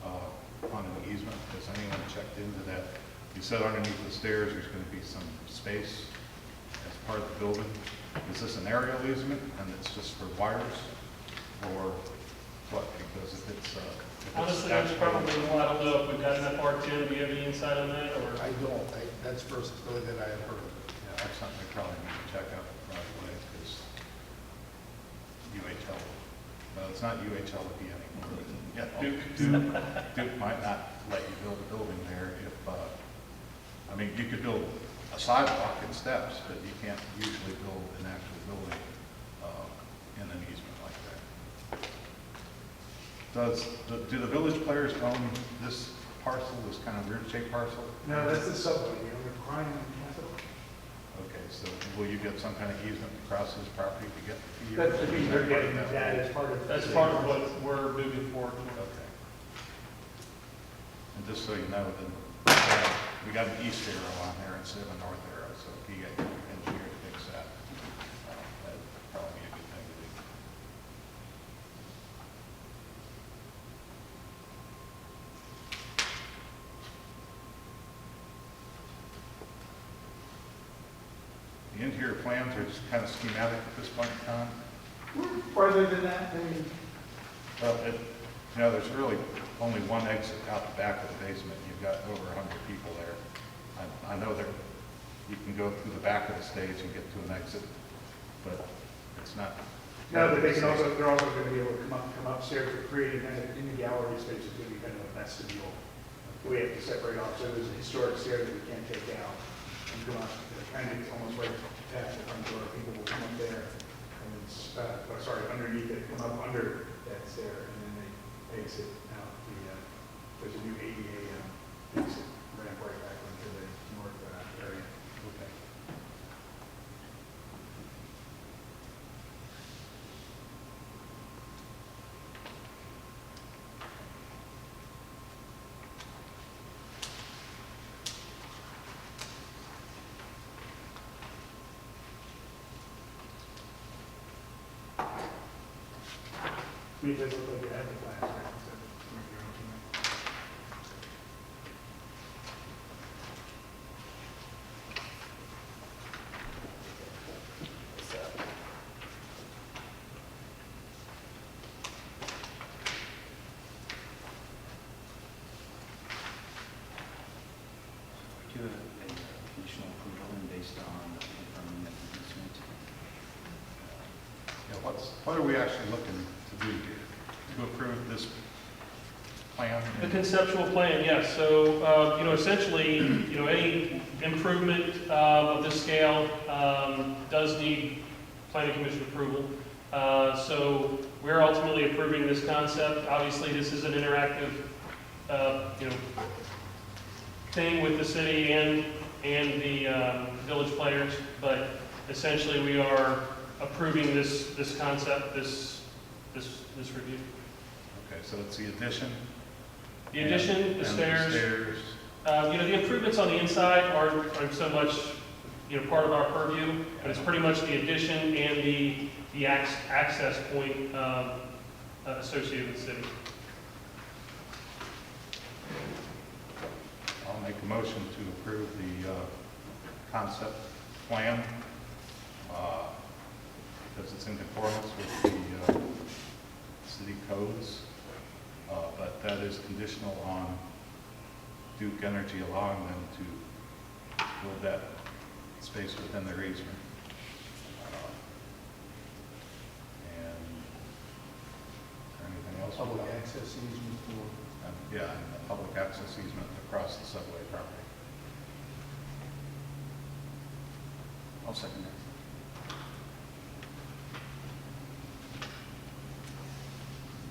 Speaker 13: on an easement. Has anyone checked into that? You said underneath the stairs there's going to be some space as part of the building. Is this an aerial easement and it's just for wires, or what? Because if it's
Speaker 1: Honestly, that's probably more, I don't know if we've gotten that far, Tim, do you have any insight on that, or?
Speaker 12: I don't, that's first really that I have heard.
Speaker 13: Yeah, that's something we probably need to check out right away, because UHL, well, it's not UHLP anymore. Yeah, Duke might not let you build a building there if, I mean, you could build a sidewalk and steps, but you can't usually build an actual building in an easement like that. Do the village players own this parcel, this kind of weird shaped parcel?
Speaker 2: No, that's the subway, you know, the crime capital.
Speaker 13: Okay, so will you get some kind of easement across his property to get to you?
Speaker 2: That's, I mean, they're getting that as part of.
Speaker 1: That's part of what we're moving forward with.
Speaker 13: Okay. And just so you know, then, we got an east arrow on there instead of a north arrow, so if you get your engineer to fix that, that'd probably be a good thing to do. The interior plans are just kind of schematic at this point in time.
Speaker 2: Farther than that, I mean,
Speaker 13: Well, you know, there's really only one exit out the back of the basement. You've got over 100 people there. I know that you can go through the back of the stage and get to an exit, but it's not.
Speaker 2: no, but they can also, they're also gonna be able to come upstairs to create kind of in the gallery space, it's gonna be kind of a vestibule. We have to separate off, so there's a historic stair that we can't take out. And come up, kind of almost right past the front door, people will come up there, and it's, underneath it, come up under that stair, and then they exit out there's a new ADA exit ramp right back into the north area.
Speaker 13: Okay.
Speaker 2: I mean, it does look like you have the plans, right? So, make your own tonight.
Speaker 14: Do a conditional approval and based on confirming that the easement.
Speaker 13: Yeah, what are we actually looking to do here? To approve this plan?
Speaker 1: The conceptual plan, yes. So, you know, essentially, you know, any improvement of this scale does need planning commission approval. So we're ultimately approving this concept. Obviously, this is an interactive, you know, thing with the city and the village players, but essentially we are approving this concept, this review.
Speaker 13: Okay, so it's the addition?
Speaker 1: The addition,
Speaker 13: and
Speaker 1: the stairs.
Speaker 13: stairs.
Speaker 1: You know, the improvements on the inside aren't so much, you know, part of our purview, but it's pretty much the addition and the access point associated with the city.
Speaker 13: I'll make a motion to approve the concept plan because it's in conformance with the city codes, but that is conditional on Duke Energy allowing them to build that space within their easement. us
Speaker 12: Public
Speaker 13: about.
Speaker 12: access easement for,
Speaker 13: Yeah, and a public access easement across the subway property.
Speaker 14: I'll second that.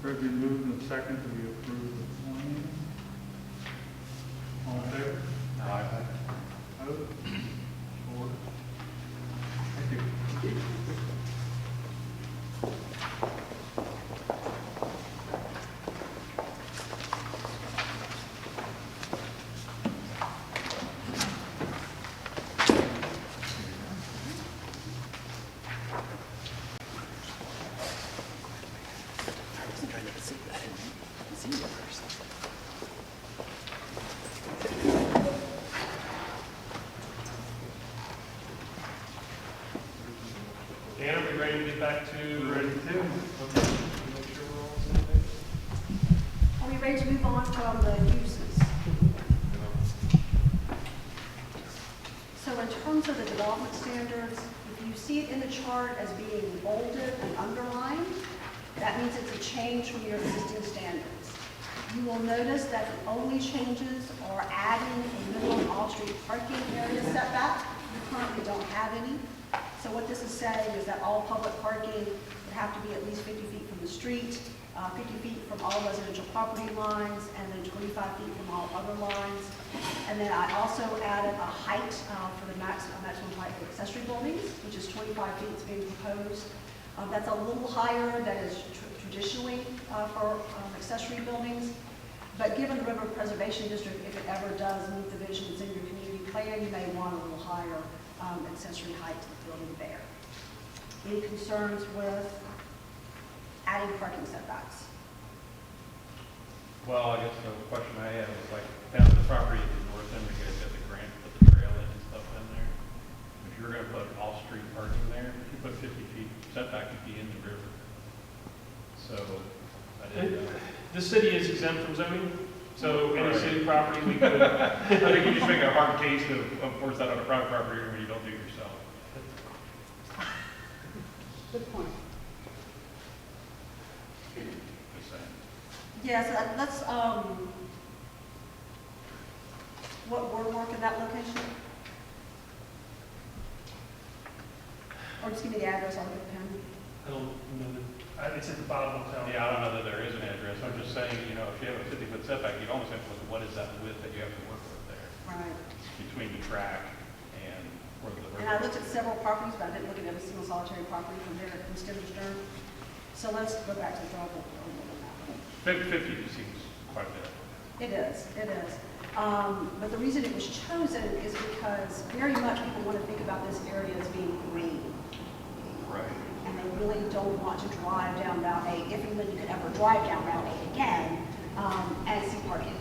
Speaker 10: Heard been moved and second that we approve the plan. All in favor?
Speaker 13: Aye.
Speaker 10: Opposed? Order. Thank you.
Speaker 1: Dan, are we ready to get back to?
Speaker 10: Ready to.
Speaker 1: Make sure we're all on the same page.
Speaker 3: Are we ready to move on from the uses? So in terms of the development standards, if you see it in the chart as being bolded and underlined, that means it's a change from your existing standards. You will notice that the only changes are adding a minimum off-street parking area setback. You currently don't have any. So what this is saying is that all public parking would have to be at least 50 feet from the street, 50 feet from all residential property lines, and then 25 feet from all other lines. And then I also added a height for the maximum height for accessory buildings, which is 25 feet is being proposed. That's a little higher than is traditionally for accessory buildings. But given the River Preservation District, if it ever does meet the visions in your community plan, you may want a little higher accessory height to the building there. Any concerns with adding parking setbacks?
Speaker 9: Well, I guess the question I have is like, down the property at the north end, you guys got the grant, put the trail in and stuff in there. If you were gonna put off-street parking there, if you put 50 feet setback, you'd be in the river. So, I didn't know.
Speaker 1: The city is exempt from zoning, so any city property we could.
Speaker 9: I think you just make a hard case to enforce that on a private property when you don't do it yourself.
Speaker 3: Good point.
Speaker 9: Just saying.
Speaker 3: Yes, let's, what word work in that location? Or just give me the address, I'll look at the pen.
Speaker 1: I don't know, it's at the bottom of town.
Speaker 9: Yeah, I don't know that there is an address. I'm just saying, you know, if you have a 50-foot setback, you'd almost have to look at what is that width that you have to work with there
Speaker 3: Right.
Speaker 9: between the track and where the river.
Speaker 3: And I looked at several properties, but I didn't look at every single solitary property from there from stem to stern. So let's go back to the drawing board.
Speaker 9: 50 just seems quite a bit.
Speaker 3: It is, it is. But the reason it was chosen is because very much people want to think about this area as being green.
Speaker 9: Right.
Speaker 3: And they really don't want to drive down Route 8, if and when you could ever drive down Route 8 again, and see parking.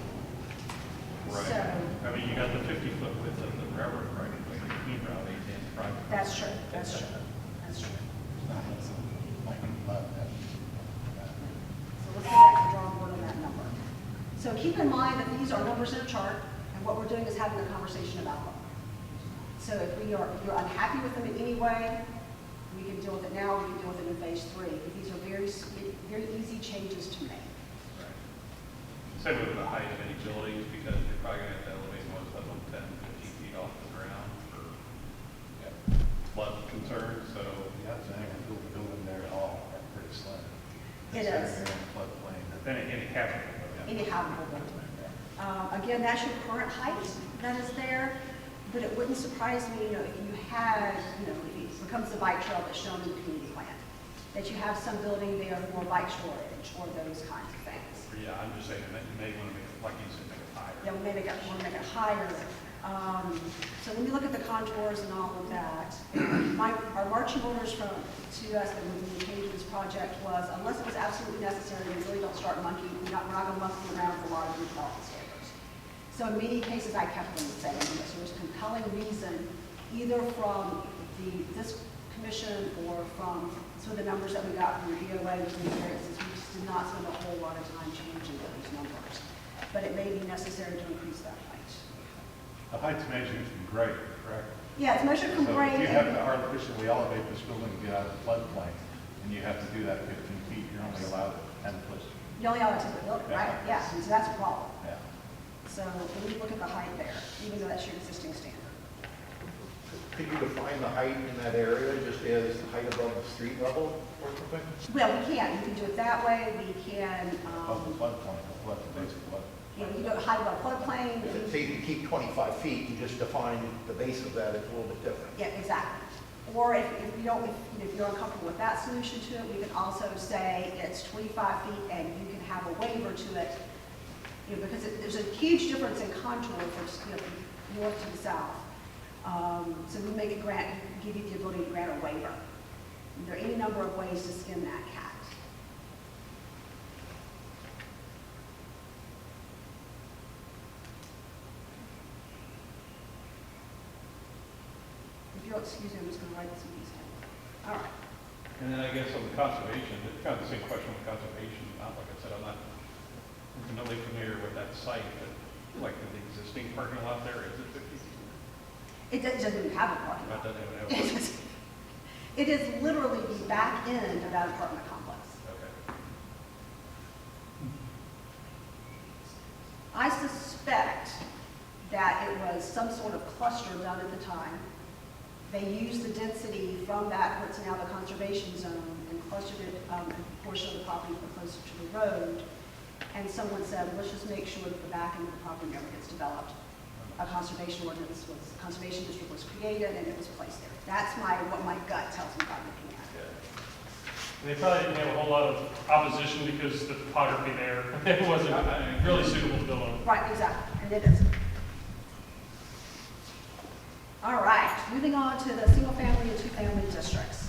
Speaker 9: Right.
Speaker 3: So,
Speaker 9: I mean, you got the 50-foot width of the railroad right away between Route 8 and private.
Speaker 3: that's true, that's true, that's true. So let's go back to the drawing board on that number. So keep in mind that these are numbers in a chart, and what we're doing is having a conversation about them. So if you're unhappy with them in any way, we can deal with it now, we can deal with it in phase 3. These are very easy changes to make.
Speaker 9: Right. Same with the height of any buildings, because you're probably going to have to elevate most of them 10, 15 feet off the ground for flood concerns, so.
Speaker 13: Yeah, it's not a building there at all, that's pretty slim.
Speaker 3: It
Speaker 13: It's
Speaker 3: is.
Speaker 13: in the floodplain.
Speaker 9: Any habitable.
Speaker 3: Any habitable building. Again, that's your current height that is there, but it wouldn't surprise me, if you had, if it becomes the bike trail that's shown in the community plan, that you have some building there for bike storage or those kinds of things.
Speaker 9: Yeah, I'm just saying that you may want to make, like you said, make it higher.
Speaker 3: Yeah, we may want to make it higher. So when we look at the contours and all of that, our marching orders to us that we indicated this project was, unless it was absolutely necessary, we really don't start monkeying. We're not going to monkey around with a lot of new development standards. So in many cases, I kept them the same, unless there was compelling reason, either from this commission or from some of the numbers that we got from the DOA with the variances. We just did not spend a whole lot of time changing those numbers. But it may be necessary to increase that height.
Speaker 13: The height's measured from grade, correct?
Speaker 3: Yeah, it's measured from
Speaker 13: So
Speaker 3: grade.
Speaker 13: if you have to artificially elevate this building to get out of the floodplain, and you have to do that 15 feet, you're only allowed 10 foot
Speaker 3: You only have a 10-foot building, right? Yeah, and so that's a problem.
Speaker 8: Yeah.
Speaker 3: So when you look at the height there, even though that's your existing standard.
Speaker 8: Could you define the height in that area just as the height above the street level or something?
Speaker 3: Well, we can. You can do it that way. We can,
Speaker 13: Above the floodplain, what the basic flood.
Speaker 3: you know, you go height above floodplain.
Speaker 8: Say if you keep 25 feet, you just define the base of that, it's a little bit different.
Speaker 3: Yeah, exactly. Or if you don't, if you're uncomfortable with that solution to it, we can also say it's 25 feet and you can have a waiver to it. You know, because there's a huge difference in contour from, you know, from north to the south. So we make a grant, give you the ability to grant a waiver. There are any number of ways to skin that cat. If you'll excuse me, I'm just going to write some of these down. All right.
Speaker 9: And then I guess on the conservation, it's kind of the same question with conservation. Like I said, I'm not intimately familiar with that site, but like the existing parking lot there, is it 50 feet?
Speaker 3: It doesn't even have a parking lot.
Speaker 9: That doesn't even have a
Speaker 3: It is literally the back end of that apartment complex.
Speaker 9: Okay.
Speaker 3: I suspect that it was some sort of cluster done at the time. They used the density from that, what's now the conservation zone, and clustered it, a portion of the property closer to the road. And someone said, let's just make sure that the back end of the property never gets developed. A conservation ordinance was, conservation district was created and it was placed there. That's what my gut tells me by looking at it.
Speaker 1: And they probably didn't have a whole lot of opposition because the topography there, it wasn't really suitable to build on.
Speaker 3: Right, exactly, and it is. All right, moving on to the single-family and two-family districts.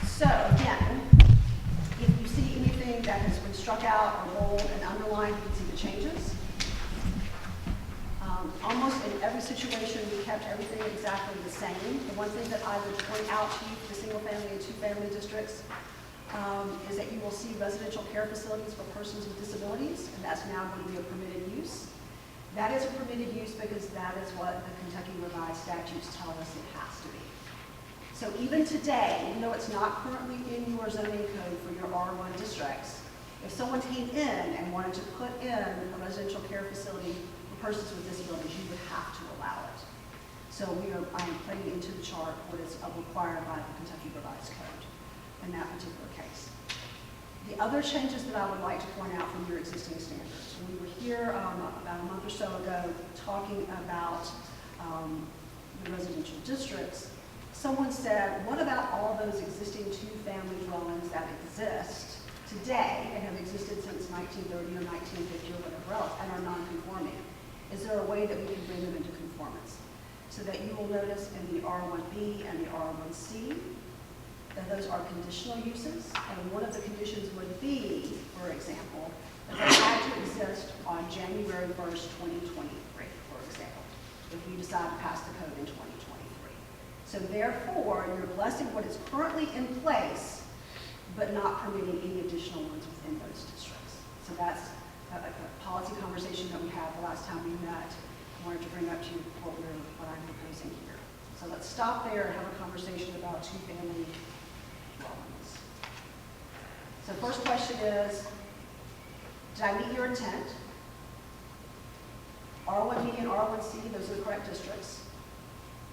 Speaker 3: So again, if you see anything that has been struck out or bold and underlined, you can see the changes. Almost in every situation, we kept everything exactly the same. The one thing that I would point out to you for the single-family and two-family districts is that you will see residential care facilities for persons with disabilities, and that's now going to be a permitted use. That is a permitted use because that is what the Kentucky revised statutes tell us it has to be. So even today, even though it's not currently in your zoning code for your R1 districts, if someone came in and wanted to put in a residential care facility for persons with disabilities, you would have to allow it. So I am putting into the chart what is required by the Kentucky revised code in that particular case. The other changes that I would like to point out from your existing standards. We were here about a month or so ago talking about the residential districts. Someone said, what about all those existing two-family dwellings that exist today and have existed since 1930 or 1950 or whatever else and are non-conforming? Is there a way that we can bring them into conformance? So that you will notice in the R1B and the R1C that those are conditional uses, and one of the conditions would be, for example, that they had to exist on January 1st, 2023, for example, if we decide to pass the code in 2023. So therefore, you're blessing what is currently in place, but not permitting any additional ones within those districts. So that's a policy conversation that we had the last time we met. I wanted to bring up to you what I'm proposing here. So let's stop there and have a conversation about two-family dwellings. So first question is, did I meet your intent? R1B and R1C, those are the correct districts.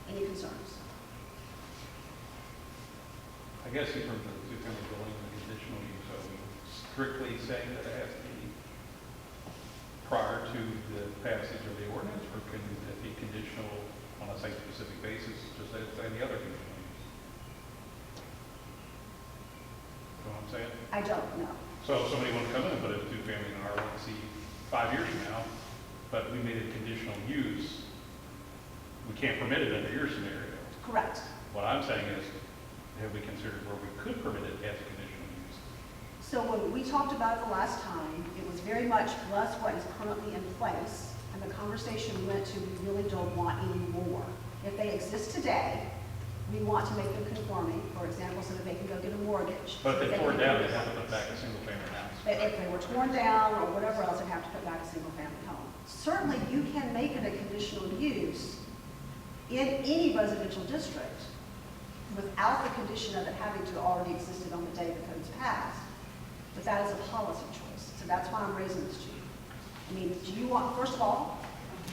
Speaker 3: Any concerns?
Speaker 9: I guess in terms of the two-family dwelling and conditional use, are we strictly saying that it has to be prior to the passage of the ordinance, or can it be conditional on a site-specific basis, just as any other conditional use? You know what I'm saying?
Speaker 3: I don't know.
Speaker 9: So if somebody wanted to come in and put a two-family in R1C 5 years from now, but we made it conditional use, we can't permit it under your scenario.
Speaker 3: Correct.
Speaker 9: What I'm saying is, have we considered where we could permit it as a conditional use?
Speaker 3: So when we talked about it the last time, it was very much bless what is currently in place, and the conversation went to we really don't want any more. If they exist today, we want to make them conforming, for example, so that they can go get a mortgage.
Speaker 9: But if
Speaker 3: So
Speaker 9: they tore
Speaker 3: can
Speaker 9: down,
Speaker 3: go-
Speaker 9: they'd have to put back a single-family house.
Speaker 3: If they were torn down or whatever else, they'd have to put back a single-family home. Certainly, you can make it a conditional use in any residential district without the condition of it having to already existed on the day the code's passed. but that is a policy choice. So that's why I'm raising this to you. I mean, do you want, first of all,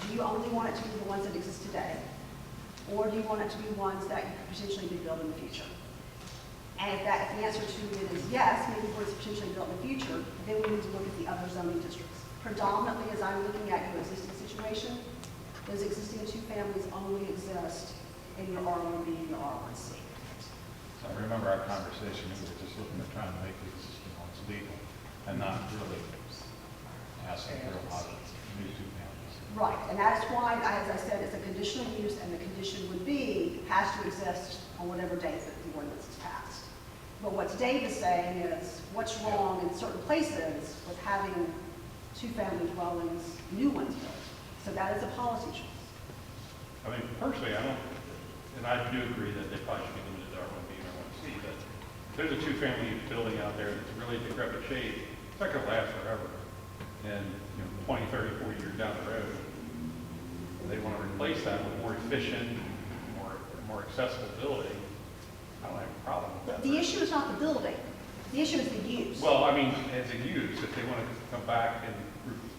Speaker 3: do you only want it to be the ones that exist today? Or do you want it to be ones that you could potentially be built in the future? And if the answer to it is yes, maybe ones potentially built in the future, then we need to look at the other zoning districts. Predominantly, as I'm looking at your existing situation, those existing two families only exist in your R1B and your R1C.
Speaker 13: So I remember our conversation, we were just looking at trying to make the existing ones legal and not really asking for a lot of new two families.
Speaker 3: Right, and that's why, as I said, it's a conditional use, and the condition would be, has to exist on whatever date that the ordinance is passed. But what Dave is saying is, what's wrong in certain places with having two-family dwellings, new ones built? So that is a policy choice.
Speaker 9: I mean, personally, I don't, and I do agree that they probably should be limited to R1B and R1C, but if there's a two-family building out there that's really decrepit shape, it's not gonna last forever. And, 20, 30, 40 years down the road, they want to replace that with more efficient, more accessible building, I don't have a problem with that.
Speaker 3: The issue is not the building, the issue is the use.
Speaker 9: Well, I mean, as a use, if they want to come back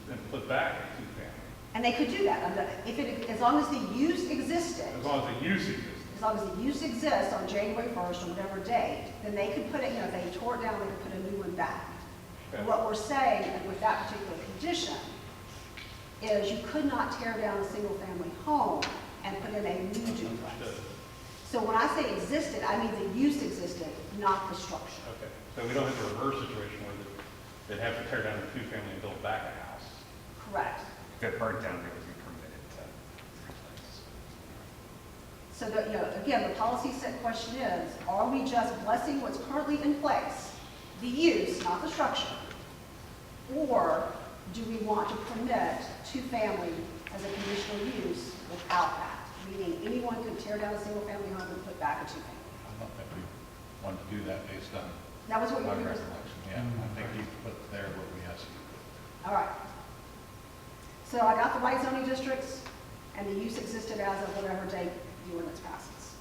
Speaker 9: and put back a two-family,
Speaker 3: And they could do that, as long as the use existed.
Speaker 9: as long as the use exists.
Speaker 3: As long as the use exists on January 1st or whatever date, then they could put it, if they tore it down, they could put a new one back.
Speaker 9: Okay.
Speaker 3: And what we're saying with that particular condition is you could not tear down a single-family home and put in a new duplex.
Speaker 9: Understood.
Speaker 3: So when I say existed, I mean the use existed, not the structure.
Speaker 9: Okay, so we don't have a reverse situation where they'd have to tear down a two-family and build back a house.
Speaker 3: Correct.
Speaker 7: If it burnt down, they would be permitted to replace.
Speaker 3: So that, again, the policy set question is, are we just blessing what's currently in place, the use, not the structure? Or do we want to permit two-family as a conditional use without that? Meaning anyone could tear down a single-family home and put back a two-family.
Speaker 13: I don't think we want to do that based on
Speaker 3: That was what
Speaker 13: my
Speaker 3: you were.
Speaker 13: recollection. Yeah, I think he put there what we asked you.
Speaker 3: All right. So I got the right zoning districts, and the use existed as of whatever date the ordinance passes.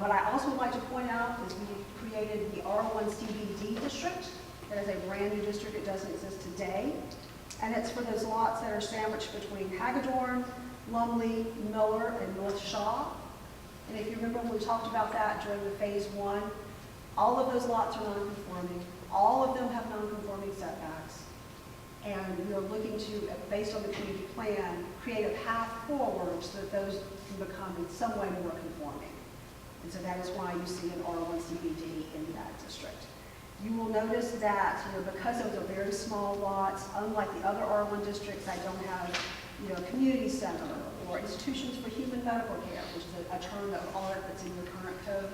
Speaker 3: What I also would like to point out is we created the R1 CBD district. That is a brand new district. It doesn't exist today. And it's for those lots that are sandwiched between Hagedorn, Lumley, Miller, and North Shaw. And if you remember, when we talked about that during the phase 1, all of those lots are non-conforming. All of them have non-conforming setbacks. And we are looking to, based on the community plan, create a path forward so that those can become in some way more conforming. And so that is why you see an R1 CBD in that district. You will notice that, because those are very small lots, unlike the other R1 districts, I don't have, a community center or institutions for human medical care, which is a term of art that's in your current code.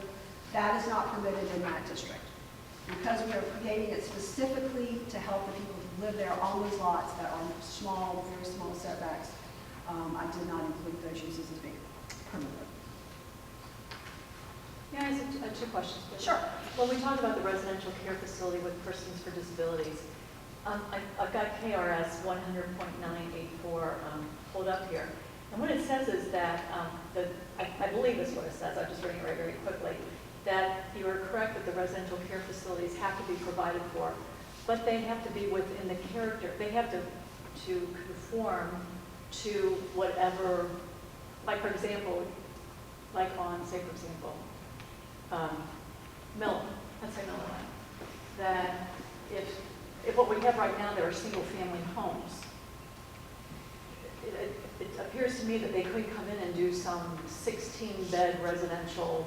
Speaker 3: That is not permitted in that district. Because we are creating it specifically to help the people who live there on those lots that are small, very small setbacks, I did not include those uses as being permitted.
Speaker 6: Yeah, I have two questions. Please.
Speaker 3: Sure.
Speaker 6: When we talk about the residential care facility with persons for disabilities, I've got KRS 100.984 pulled up here. And what it says is that, I believe is what it says, I'm just reading it very, very quickly, that you are correct that the residential care facilities have to be provided for, but they have to be within the character, they have to conform to whatever, like for example, like on, say for example, Miller, let's say Miller Lane, that if what we have right now, there are single-family homes, it appears to me that they could come in and do some 16-bed residential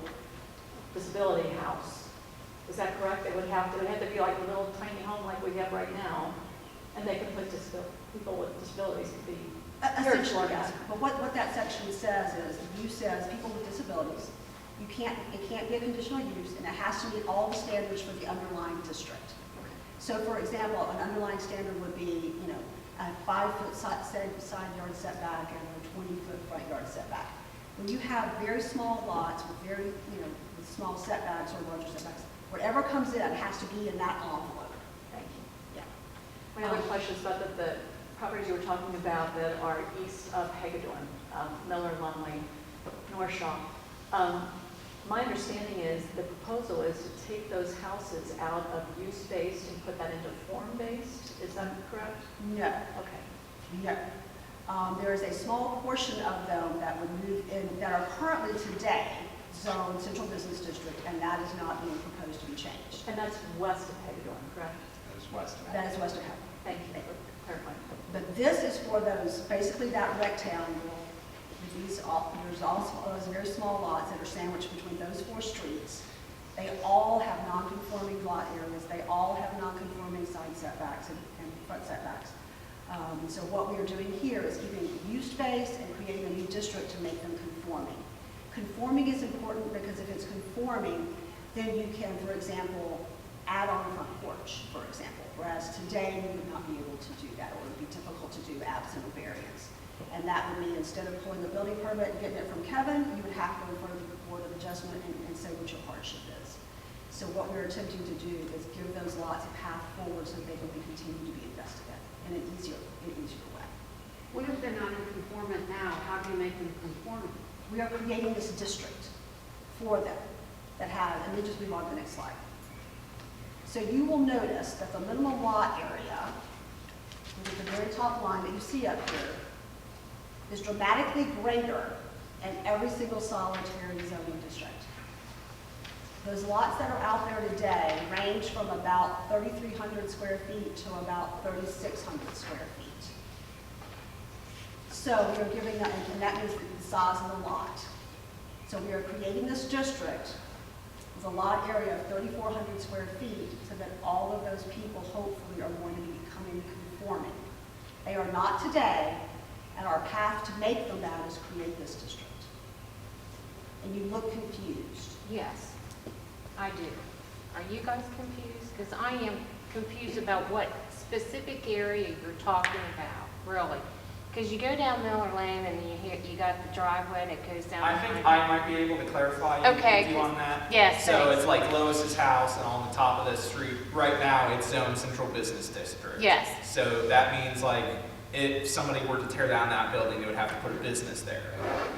Speaker 6: disability house. Is that correct? It would have to be like a little tiny home like we have right now, and they can put people with disabilities could be
Speaker 3: Essentially, yes. But what that section says is, the use says people with disabilities. It can't be a conditional use, and it has to meet all the standards for the underlying district. So, for example, an underlying standard would be, a 5-foot side yard setback and a 20-foot front yard setback. When you have very small lots with very, with small setbacks or larger setbacks, whatever comes in has to be in that envelope.
Speaker 6: Thank you.
Speaker 3: Yeah.
Speaker 6: My other question is about the properties you were talking about that are east of Hagedorn, Miller, Lumley, North Shaw. My understanding is the proposal is to take those houses out of use-based and put that into form-based. Is that correct?
Speaker 3: No,
Speaker 6: Okay.
Speaker 3: no. There is a small portion of them that would move in, that are currently today zoned Central Business District, and that is not being proposed to be changed.
Speaker 6: And that's west of Hagedorn, correct?
Speaker 7: That is west of
Speaker 3: That is west of Howard.
Speaker 6: Thank you for clarifying.
Speaker 3: But this is for those, basically that rectangle. There's also those very small lots that are sandwiched between those 4 streets. They all have non-conforming lot areas. They all have non-conforming side setbacks and front setbacks. So what we are doing here is giving use space and creating a new district to make them conforming. Conforming is important because if it's conforming, then you can, for example, add on a front porch, for example, whereas today you would not be able to do that, or it would be difficult to do absent a variance. And that would mean instead of pulling the building permit and getting it from Kevin, you would have to go in front of the Board of Adjustment and say what your hardship is. So what we're attempting to do is give those lots a path forward so that they can continue to be invested in an easier way.
Speaker 4: What if they're not in conformance now? How do you make them conforming?
Speaker 3: We are creating this district for them that has, and then just move on to the next slide. So you will notice that the minimum lot area, which is the very top line that you see up here, is dramatically greater in every single solitary zoning district. Those lots that are out there today range from about 3,300 square feet to about 3,600 square feet. So we are giving that, and that means the size of the lot. So we are creating this district with a lot area of 3,400 square feet so that all of those people hopefully are going to be becoming conforming. They are not today, and our path to make them that is create this district. And you look confused.
Speaker 15: Yes, I do. Are you guys confused? Because I am confused about what specific area you're talking about, really. Because you go down Miller Lane and you got the driveway that goes down.
Speaker 16: I think I might be able to clarify
Speaker 15: Okay,
Speaker 16: with you on that.
Speaker 15: yes,
Speaker 16: So
Speaker 15: thanks.
Speaker 16: it's like Lois's house, and on the top of the street, right now, it's zoned Central Business District.
Speaker 15: Yes.
Speaker 16: So that means like, if somebody were to tear down that building, they would have to put a business there.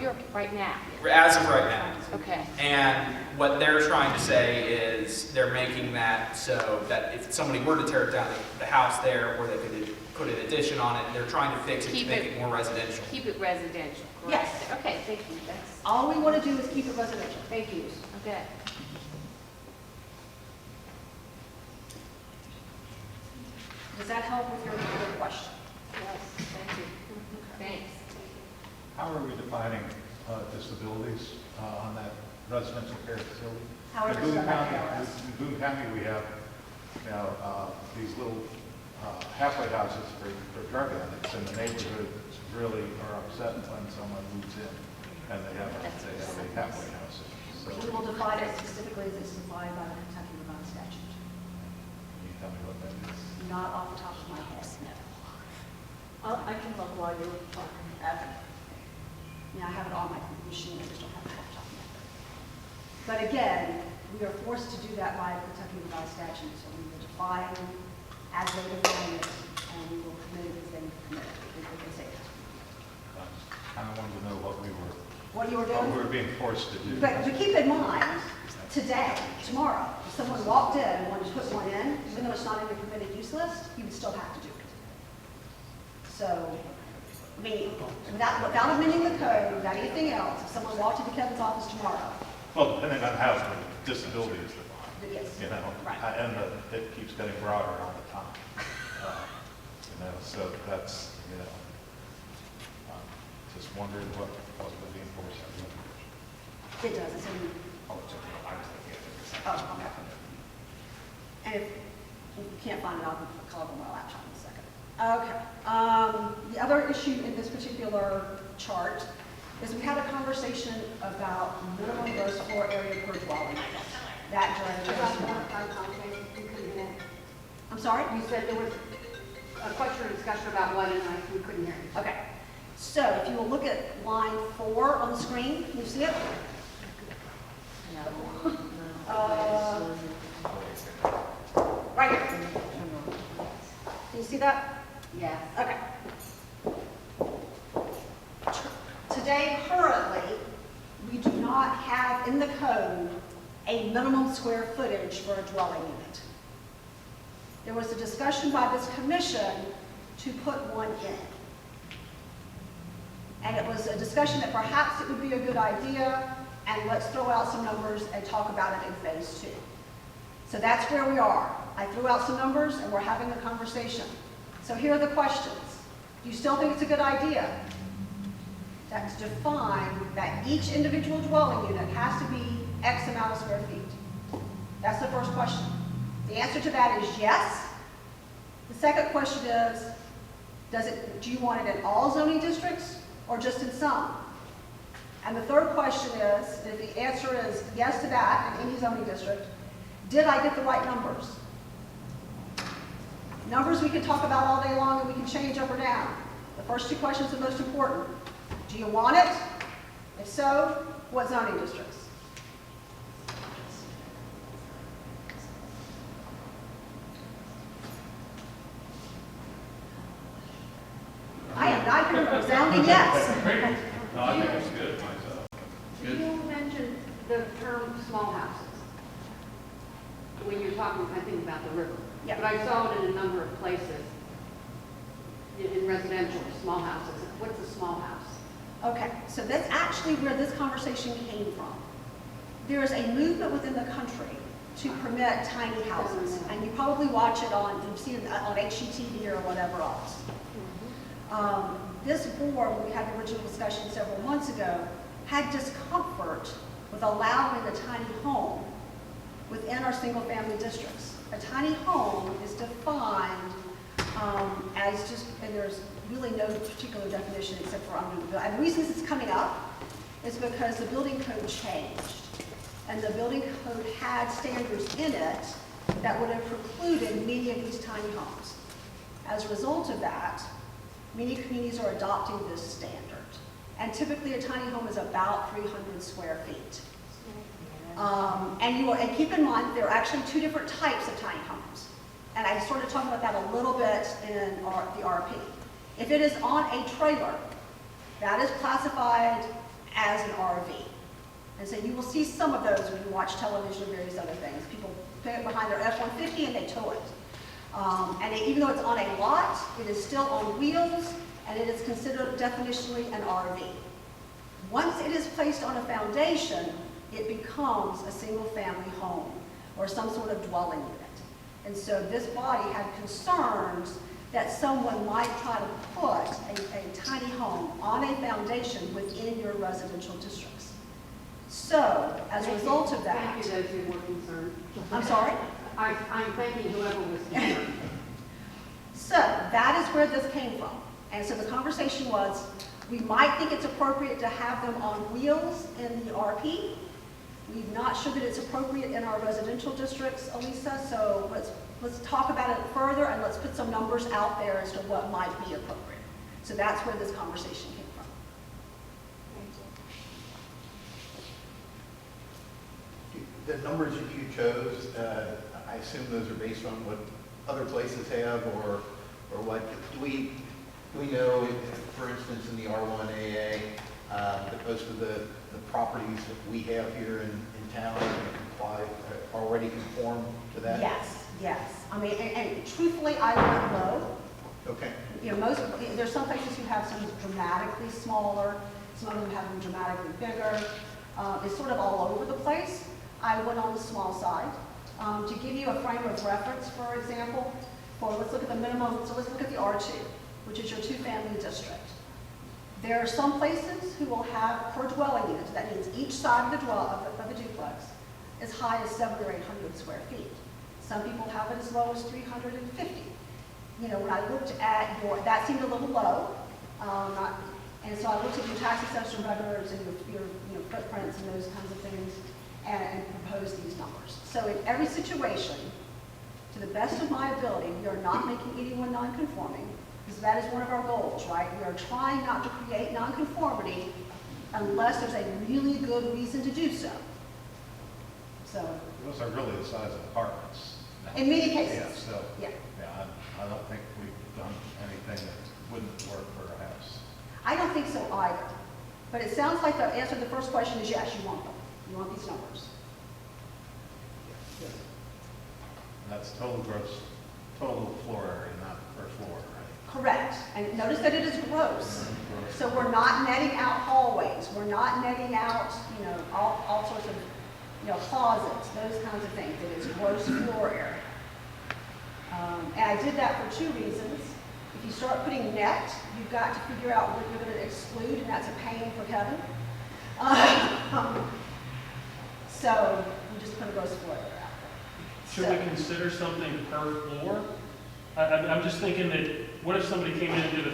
Speaker 15: You're right now.
Speaker 16: As of right now.
Speaker 15: Okay.
Speaker 16: And what they're trying to say is they're making that so that if somebody were to tear down the house there, or they could put an addition on it, they're trying to fix it to make it more residential.
Speaker 15: Keep it residential. Correct.
Speaker 3: Yes.
Speaker 15: Okay, thank you. That's,
Speaker 3: All we want to do is keep it residential.
Speaker 15: thank you. Okay.
Speaker 3: Does that help with your question?
Speaker 15: Yes, thank you. Thanks.
Speaker 13: How are we defining disabilities on that residential care facility?
Speaker 3: However,
Speaker 13: In Boone
Speaker 3: it's done by
Speaker 13: County,
Speaker 3: KRS.
Speaker 13: in Boone County, we have, these little halfway houses for drug addicts, and the neighborhood really are upset when someone moves in and they have a halfway house. So,
Speaker 3: We will define it specifically as it's defined by the Kentucky Revised Statute.
Speaker 13: can you tell me what that is?
Speaker 3: Not off the top of my head, no.
Speaker 6: I can look while you're talking.
Speaker 3: Okay. Yeah, I have it on my machine, I just don't have it off the top of my head. But again, we are forced to do that by the Kentucky Revised Statute, so we will define as they define it, and we will commit it as they commit it, as they say it.
Speaker 13: I wanted to know what we were
Speaker 3: What you were doing?
Speaker 13: What we're being forced to do.
Speaker 3: But keep in mind, today, tomorrow, if someone walked in and wanted to put one in, even though it's not in your permitted use list, you would still have to do it. So, I mean, without amending the code, without anything else, if someone walked into Kevin's office tomorrow,
Speaker 13: Well, depending on how the disability is defined,
Speaker 3: yes,
Speaker 13: you know,
Speaker 3: right.
Speaker 13: and it keeps getting broader all the time. So that's, just wondering what would be enforced.
Speaker 3: It does, it's in,
Speaker 7: Oh, it's okay. I was looking at it.
Speaker 3: oh, okay. And if you can't find it, I'll call it on my laptop in a second. Okay, the other issue in this particular chart is we had a conversation about minimum gross floor area per dwelling. That I'm sorry?
Speaker 4: You said there was a question or discussion about what, and we couldn't hear you.
Speaker 3: Okay, so if you will look at line 4 on the screen, can you see it? Right here. Can you see that?
Speaker 4: Yes.
Speaker 3: Okay. Today, currently, we do not have in the code a minimum square footage for a dwelling unit. There was a discussion by this commission to put one in. And it was a discussion that perhaps it would be a good idea, and let's throw out some numbers and talk about it in phase 2. So that's where we are. I threw out some numbers and we're having a conversation. So here are the questions. Do you still think it's a good idea? That's define that each individual dwelling unit has to be X amount of square feet. That's the first question. The answer to that is yes. The second question is, do you want it in all zoning districts or just in some? And the third question is, if the answer is yes to that in any zoning district, did I get the right numbers? Numbers we can talk about all day long and we can change up or down. The first two questions are the most important. Do you want it? If so, what zoning districts? I am not hearing a resounding yes.
Speaker 9: No, I think it's good myself.
Speaker 4: You mentioned the term small houses. When you're talking, I think about the river.
Speaker 3: Yeah.
Speaker 4: But I saw it in a number of places, in residential, small houses. What's a small house?
Speaker 3: Okay, so that's actually where this conversation came from. There is a movement within the country to permit tiny houses, and you probably watch it on, you've seen it on HGTV or whatever else. This board, when we had the original discussion several months ago, had discomfort with allowing a tiny home within our single-family districts. A tiny home is defined as just, and there's really no particular definition except for under the bill. And the reason this is coming up is because the building code changed. And the building code had standards in it that would have precluded many of these tiny homes. As a result of that, many communities are adopting this standard. And typically a tiny home is about 300 square feet. And keep in mind, there are actually two different types of tiny homes. And I sort of talked about that a little bit in the RP. If it is on a trailer, that is classified as an RV. And so you will see some of those when you watch television and various other things. People put it behind their F-150 and they tow it. Even though it's on a lot, it is still on wheels, and it is considered definitionally an RV. Once it is placed on a foundation, it becomes a single-family home or some sort of dwelling unit. And so this body had concerns that someone might try to put a tiny home on a foundation within your residential districts. So, as a result of that...
Speaker 4: Thank you, those who were concerned.
Speaker 3: I'm sorry?
Speaker 4: I'm thanking whoever was concerned.
Speaker 3: So, that is where this came from. And so the conversation was, we might think it's appropriate to have them on wheels in the RP. We're not sure that it's appropriate in our residential districts, Elisa, so let's talk about it further and let's put some numbers out there as to what might be appropriate. So that's where this conversation came from.
Speaker 8: The numbers that you chose, I assume those are based on what other places have, or what? Do we know, for instance, in the R1AA, that most of the properties that we have here in town already conform to that?
Speaker 3: Yes. I mean, and truthfully, I don't know.
Speaker 8: Okay.
Speaker 3: You know, there's some places who have some dramatically smaller, some of them have them dramatically bigger. It's sort of all over the place. I went on the small side. To give you a frame of reference, for example, let's look at the minimum, so let's look at the R2, which is your two-family district. There are some places who will have per dwelling unit, that means each side of the duplex, as high as 700 or 800 square feet. Some people have it as low as 350. You know, when I looked at that seemed a little low, and so I looked at your tax assessor records and your footprints and those kinds of things, and proposed these numbers. So in every situation, to the best of my ability, we are not making anyone non-conforming, because that is one of our goals, right? We are trying not to create non-conformity unless there's a really good reason to do so. So
Speaker 13: Those are really the size of apartments.
Speaker 3: in many cases,
Speaker 13: Yeah, I don't think we've done anything that wouldn't work for a house.
Speaker 3: I don't think so either. But it sounds like the answer to the first question is yes, you want them. You want these numbers.
Speaker 13: That's total floor area, not per floor, right?
Speaker 3: Correct. And notice that it is gross. So we're not netting out hallways. We're not netting out, all sorts of, closets, those kinds of things. It is gross floor area. And I did that for 2 reasons. If you start putting net, you've got to figure out what you're going to exclude, and that's a pain for Kevin. So we just put a gross floor area out there.
Speaker 1: Should we consider something per floor? I'm just thinking that, what if somebody came in and did a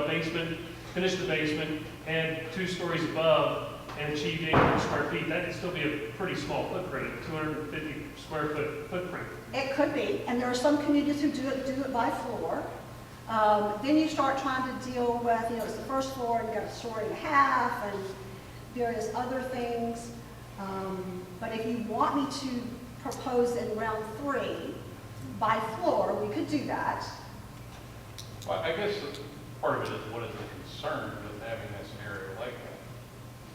Speaker 1: basement, finished the basement, had 2 stories above, and achieved 800 square feet? That could still be a pretty small footprint, 250 square foot footprint.
Speaker 3: It could be, and there are some communities who do it by floor. Then you start trying to deal with, it's the first floor, and you've got a story and a half, and various other things. But if you want me to propose in round 3 by floor, we could do that.
Speaker 9: Well, I guess part of it is what is the concern with having a scenario like that?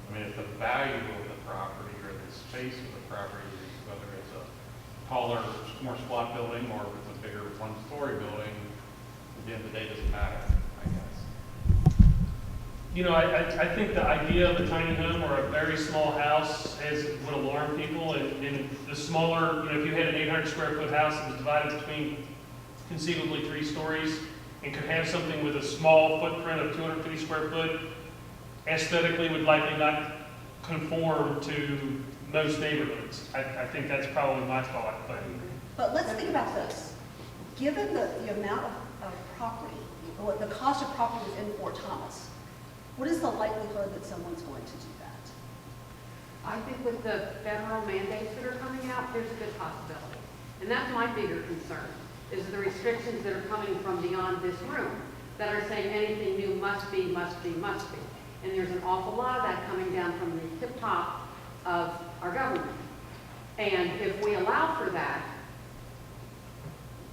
Speaker 9: I mean, if the value of the property or the space of the property is, whether it's a taller, more squat building or if it's a bigger 1-story building, at the end of the day, it doesn't matter, I guess.
Speaker 1: I think the idea of a tiny home or a very small house would alarm people, and the smaller, if you had an 800 square foot house that was divided between conceivably 3 stories and could have something with a small footprint of 250 square foot, aesthetically would likely not conform to most neighborhoods. I think that's probably my thought,
Speaker 3: But let's think about this. Given the amount of property, or the cost of property in Fort Thomas, what is the likelihood that someone's going to do that?
Speaker 4: I think with the federal mandates that are coming out, there's a good possibility. And that's my bigger concern, is the restrictions that are coming from beyond this room that are saying anything new must be, must be, must be. And there's an awful lot of that coming down from the tip top of our government. And if we allow for that,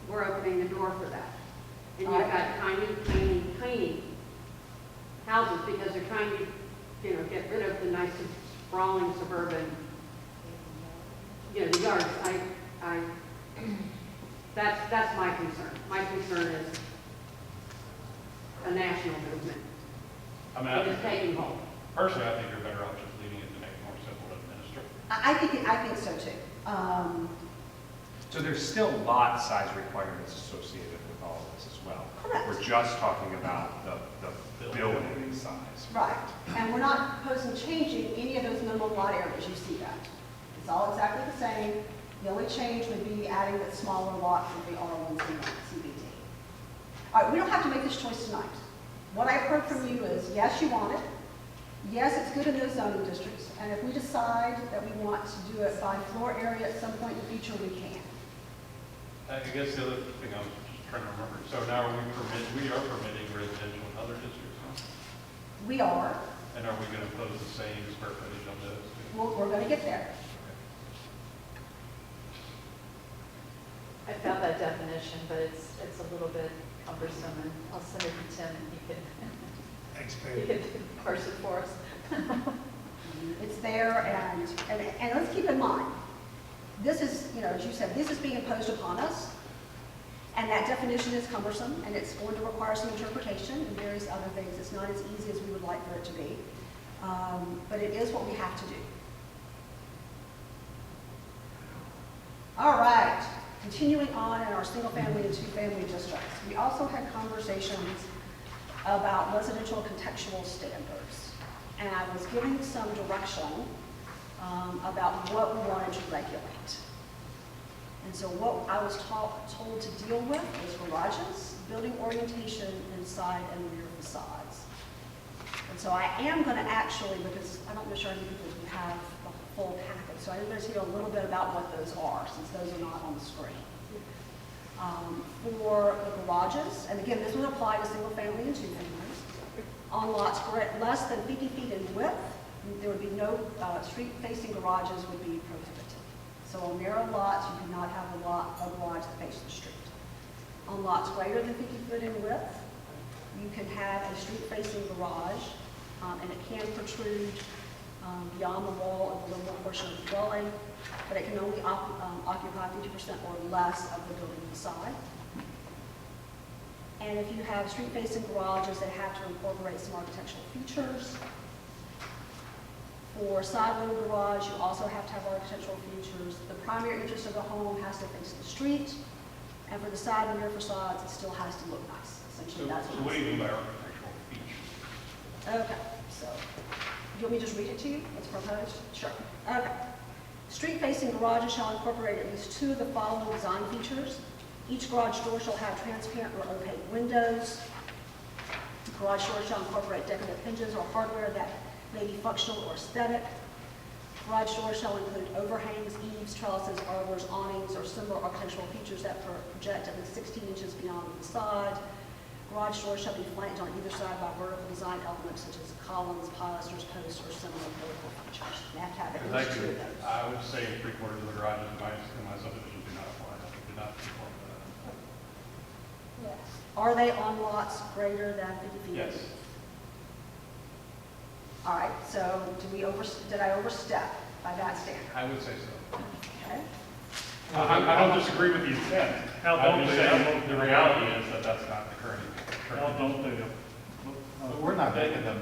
Speaker 4: we're opening the door for that. And you've got tiny, tiny, tiny houses because they're trying to, get rid of the nice sprawling suburban, the yards. That's my concern. My concern is a national movement. It is taking hold.
Speaker 9: Personally, I think you're better off just leaving it to make it more simple to administer.
Speaker 3: I think so too.
Speaker 7: So there's still lot size requirements associated with all of this as well.
Speaker 3: Correct.
Speaker 7: We're just talking about the building size.
Speaker 3: Right. And we're not proposing changing any of those minimum lot areas. You see that. It's all exactly the same. The only change would be adding that smaller lot for the R1 CBD. All right, we don't have to make this choice tonight. What I've heard from you is, yes, you want it. Yes, it's good in those zoning districts. And if we decide that we want to do it by floor area at some point in the future, we can.
Speaker 9: I guess the other thing I was just trying to remember, so now we are permitting residential in other districts, huh?
Speaker 3: We are.
Speaker 9: And are we going to impose the same square footage on those?
Speaker 3: We're going to get there.
Speaker 6: I found that definition, but it's a little bit cumbersome, and I'll send it to Tim, and he can parse it for us.
Speaker 3: It's there, and let's keep in mind, this is, as you said, this is being imposed upon us, and that definition is cumbersome, and it's going to require some interpretation and various other things. It's not as easy as we would like for it to be, but it is what we have to do. All right, continuing on in our single-family and two-family districts, we also had conversations about residential contextual standards, and I was giving some direction about what we wanted to regulate. And so what I was told to deal with was garages, building orientation, inside and rear facades. And so I am going to actually, because I'm not sure people who have the full packet, so I'm going to tell you a little bit about what those are, since those are not on the screen. For the garages, and again, this would apply to single family and two families, on lots less than 50 feet in width, there would be no street-facing garages would be prohibited. So on narrow lots, you cannot have a garage that faces the street. On lots greater than 50 foot in width, you can have a street-facing garage, and it can protrude beyond the wall of the livable portion of the dwelling, but it can only occupy 50% or less of the building facade. And if you have street-facing garages, they have to incorporate some architectural features. For side-load garage, you also have to have architectural features. The primary interest of the home has to face the street, and for the side and rear facades, it still has to look nice. Essentially, that's
Speaker 9: So what do you mean by architectural features?
Speaker 3: Okay, so, do you want me to just read it to you, what's proposed? Sure. Okay. Street-facing garages shall incorporate at least 2 of the following design features. Each garage door shall have transparent or opaque windows. Garage doors shall incorporate decorative hinges or hardware that may be functional or aesthetic. Garage doors shall include overhangs, eaves, trellises, arbors, awnings, or similar architectural features that project at least 16 inches beyond the facade. Garage doors shall be flanked on either side by vertical design elements such as columns, pilasters, posts, or similar vertical features. They have to have at least 2 of those.
Speaker 9: I would say 3/4 of the garages in my subdivision do not apply, do not conform to that.
Speaker 3: Yes. Are they on lots greater than 50 feet?
Speaker 9: Yes.
Speaker 3: All right, so did I overstep by that standard?
Speaker 9: I would say so.
Speaker 3: Okay.
Speaker 9: I don't disagree with the intent.
Speaker 10: How
Speaker 9: I'm
Speaker 10: don't
Speaker 9: just
Speaker 10: they?
Speaker 9: saying, the reality is that that's not the current.
Speaker 10: How don't they?
Speaker 13: But we're not making them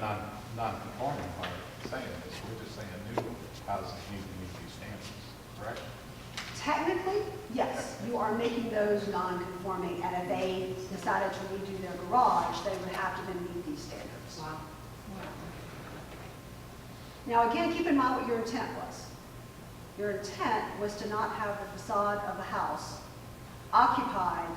Speaker 13: non-conforming by saying this, we're just saying new houses need to meet these standards, correct?
Speaker 3: Technically, yes, you are making those non-conforming, and if they decided to redo their garage, they would have to then meet these standards.
Speaker 4: Wow.
Speaker 3: Now, again, keep in mind what your intent was. Your intent was to not have the facade of the house occupied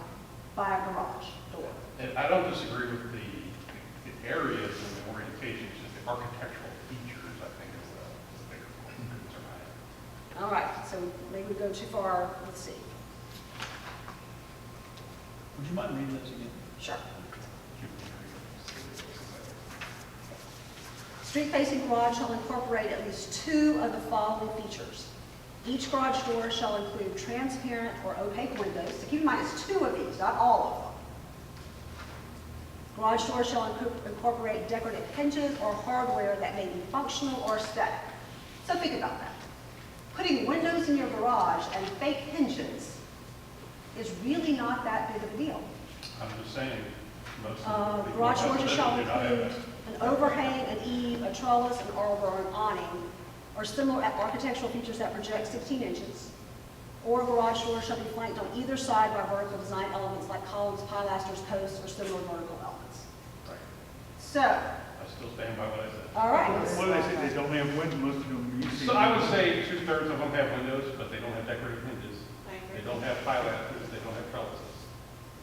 Speaker 3: by a garage door.
Speaker 9: And I don't disagree with the areas and the orientation, it's just the architectural features, I think, is the bigger concern I have.
Speaker 3: All right, so maybe we go too far. Let's see.
Speaker 14: Would you mind reading those again?
Speaker 3: Sure. Street-facing garage shall incorporate at least 2 of the following features. Each garage door shall include transparent or opaque windows. So keep in mind, it's 2 of these, not all of them. Garage doors shall incorporate decorative hinges or hardware that may be functional or aesthetic. So think about that. Putting windows in your garage and fake hinges is really not that big of a deal.
Speaker 9: I'm just saying, most of the
Speaker 3: Garage doors
Speaker 9: subdivisions
Speaker 3: shall
Speaker 9: do not have
Speaker 3: include
Speaker 9: that.
Speaker 3: an overhang, an eave, a trellis, an arbor, or an awning, or similar architectural features that project 16 inches. Or garage doors shall be flanked on either side by vertical design elements like columns, pilasters, posts, or similar vertical elements.
Speaker 9: Right.
Speaker 3: So,
Speaker 9: I still stand by what I said.
Speaker 3: all right.
Speaker 10: What do they say? They don't have windows, most of them. You see-
Speaker 9: So I would say 2/3 of them have windows, but they don't have decorative hinges. They don't have pilasters, they don't have trellises.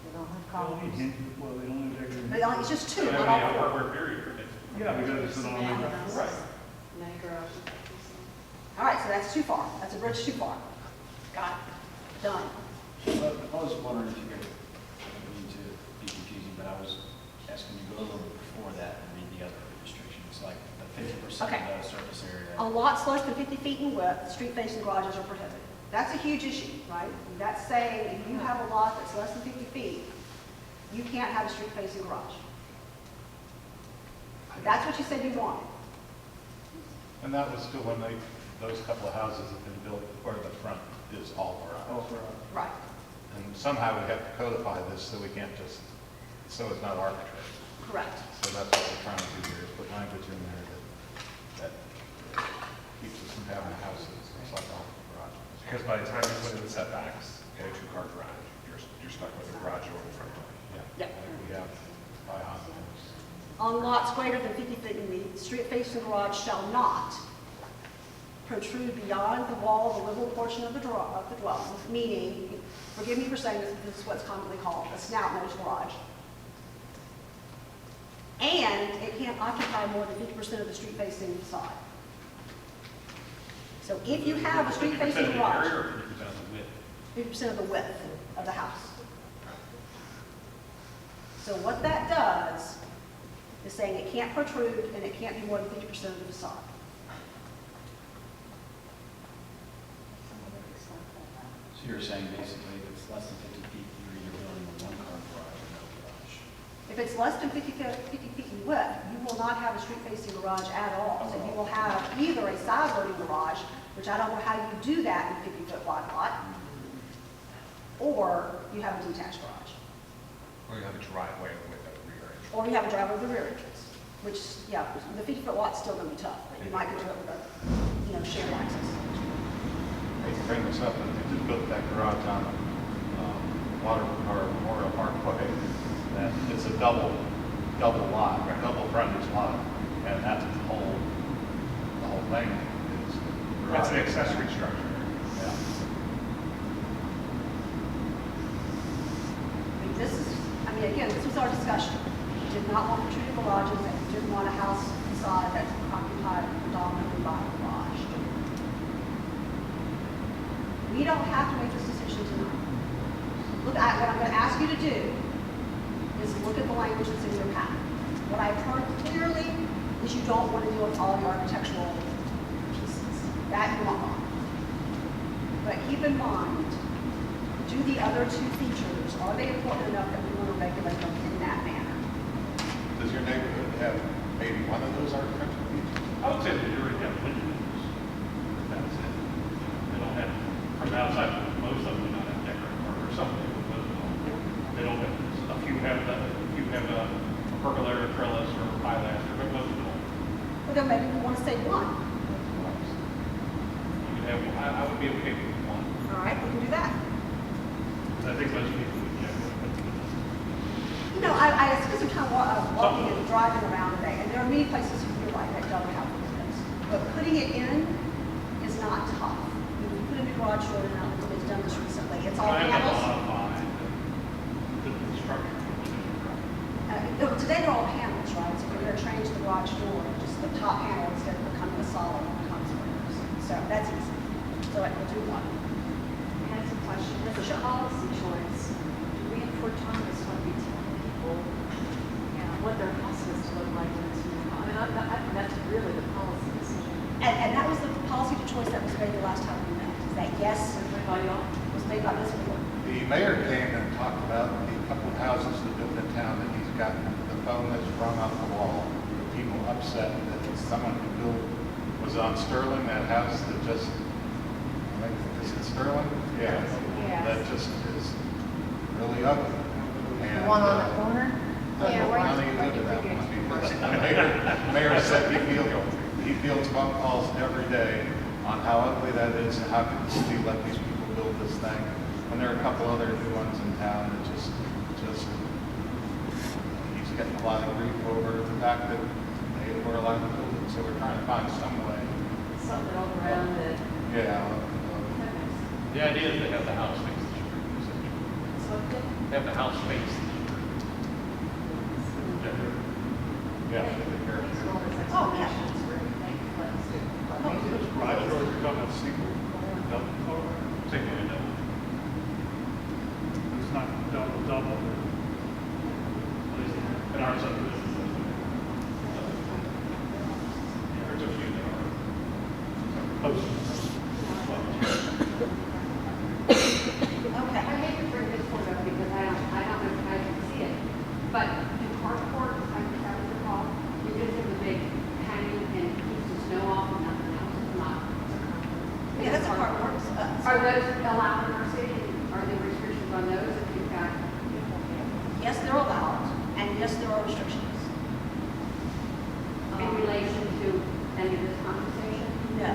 Speaker 5: They don't have
Speaker 10: Well,
Speaker 5: columns.
Speaker 10: well, they don't have decorative.
Speaker 3: But it's just 2,
Speaker 9: They
Speaker 3: not
Speaker 9: don't have
Speaker 3: all 4.
Speaker 9: hardware period.
Speaker 10: Yeah, because it's an on.
Speaker 9: Right.
Speaker 4: Many garages.
Speaker 3: All right, so that's too far. That's a bridge too far. Got it. Done.
Speaker 14: I was wondering if you could, I don't mean to be confusing, but I was asking you to go a little bit before that and read the other restrictions, like the 50%
Speaker 3: Okay.
Speaker 14: of the surface area.
Speaker 3: On lots less than 50 feet in width, street-facing garages are prohibited. That's a huge issue, right? That's saying if you have a lot that's less than 50 feet, you can't have a street-facing garage. That's what you said you wanted.
Speaker 13: And that was still when those couple of houses have been built where the front is all garage.
Speaker 3: Right.
Speaker 13: And somehow we have to codify this so we can't just, so it's not arbitrary.
Speaker 3: Correct.
Speaker 13: So that's what we're trying to do here, is put language in there that keeps us from having houses, it's like all garages.
Speaker 7: Because by the time you put in the setbacks in a 2-car garage, you're stuck with a garage door in the front door.
Speaker 3: Yep.
Speaker 13: Like we have by hospitals.
Speaker 3: On lots greater than 50 feet in width, street-facing garage shall not protrude beyond the wall of the livable portion of the dwelling, meaning, forgive me for saying this, this is what's commonly called a snout nose garage. And it can't occupy more than 50% of the street-facing facade. So if you have a
Speaker 9: 50%
Speaker 3: street-facing
Speaker 9: of the
Speaker 3: garage,
Speaker 9: area or 50% of the width?
Speaker 3: 50% of the width of the house. So what that does is saying it can't protrude and it can't be more than 50% of the facade.
Speaker 14: So you're saying basically if it's less than 50 feet, you're either building a 1-car garage or no garage.
Speaker 3: If it's less than 50 feet in width, you will not have a street-facing garage at all. So you will have either a side-loading garage, which I don't know how you do that in a 50-foot wide lot, or you have a detached garage.
Speaker 7: Or you have a driveway with a rear entrance.
Speaker 3: Or you have a driveway with a rear entrance, which, yeah, the 50-foot lot's still gonna be tough, but you might could do it with a, shared access.
Speaker 13: I hate to bring this up, but they just built that garage on Memorial Parkway. And it's a double lot, double frontage lot, and that's the whole thing. Is
Speaker 7: That's an
Speaker 13: garage.
Speaker 7: accessory structure.
Speaker 13: Yeah.
Speaker 3: Again, this was our discussion. We did not want protruding garages, and we didn't want a house facade that's occupied predominantly by a garage. We don't have to make this decision tonight. What I'm going to ask you to do is look at the language that's in your packet. What I've heard clearly is you don't want to deal with all the architectural pieces. That you want on. But keep in mind, do the other two features, are they important enough that we want to regulate them in that manner?
Speaker 13: Does your neighborhood have maybe one of those architectural features?
Speaker 9: I would say that you already have windows. That's it. They don't have, from the outside, most of them do not have decorative or something. They don't have, a few have a pergola or trellis or pilaster, but most don't.
Speaker 3: Well, then maybe we want to say one.
Speaker 9: You could have, I would be okay with one.
Speaker 3: All right, we can do that.
Speaker 9: I think most people would, yeah.
Speaker 3: I spent some time walking and driving around today, and there are many places, you're right, that don't have windows. But putting it in is not tough. When you put in a garage door, and it's done this recently, it's all
Speaker 9: I have to
Speaker 3: panels.
Speaker 9: modify the structure.
Speaker 3: Today they're all panels, right? So you're going to change the garage door, just the top panel instead of becoming a solid, it becomes windows. So that's easy. So I will do one.
Speaker 6: I had some questions. As a policy choice, do we in Fort Thomas want to be telling people what their house is to look like when it's moved on? I mean, that's really the policy decision.
Speaker 3: And that was the policy choice that was made the last time we met. Is that yes,
Speaker 6: Everybody else?
Speaker 3: was made by this board.
Speaker 13: The mayor came and talked about the couple of houses that built in town that he's got the phone that's rung off the wall. People upset that someone who built, was on Sterling, that house that just, is it Sterling? Yeah.
Speaker 5: Yes.
Speaker 13: That just is really ugly.
Speaker 5: The one on the corner?
Speaker 15: Yeah,
Speaker 13: Why don't you live in that one? Because the mayor said he fields phone calls every day on how ugly that is and how can the city let these people build this thing. And there are a couple other new ones in town that just he's getting a lot of grief over the fact that they were allowed to build it. So we're trying to find some way.
Speaker 6: Something all around that.
Speaker 13: Yeah.
Speaker 9: The idea is to have the house face the street, essentially.
Speaker 6: Something.
Speaker 9: Have the house face the street.
Speaker 13: Yeah.
Speaker 3: Oh, yeah.
Speaker 10: Garage doors are coming single, double door.
Speaker 9: Single window.
Speaker 10: It's not double.
Speaker 9: In our subdivision. There's a few that are posted.
Speaker 3: Okay.
Speaker 4: I hate to bring this point up because I don't know if I can see it, but in carport, I think that was the call, you just have a big hanging and keeps the snow off and nothing else is not.
Speaker 3: Yeah, that's a carport.
Speaker 4: Are those allowed in our city? Are there restrictions on those if you've got?
Speaker 3: Yes, they're allowed, and yes, there are restrictions.
Speaker 4: In relation to any of this conversation?
Speaker 3: No,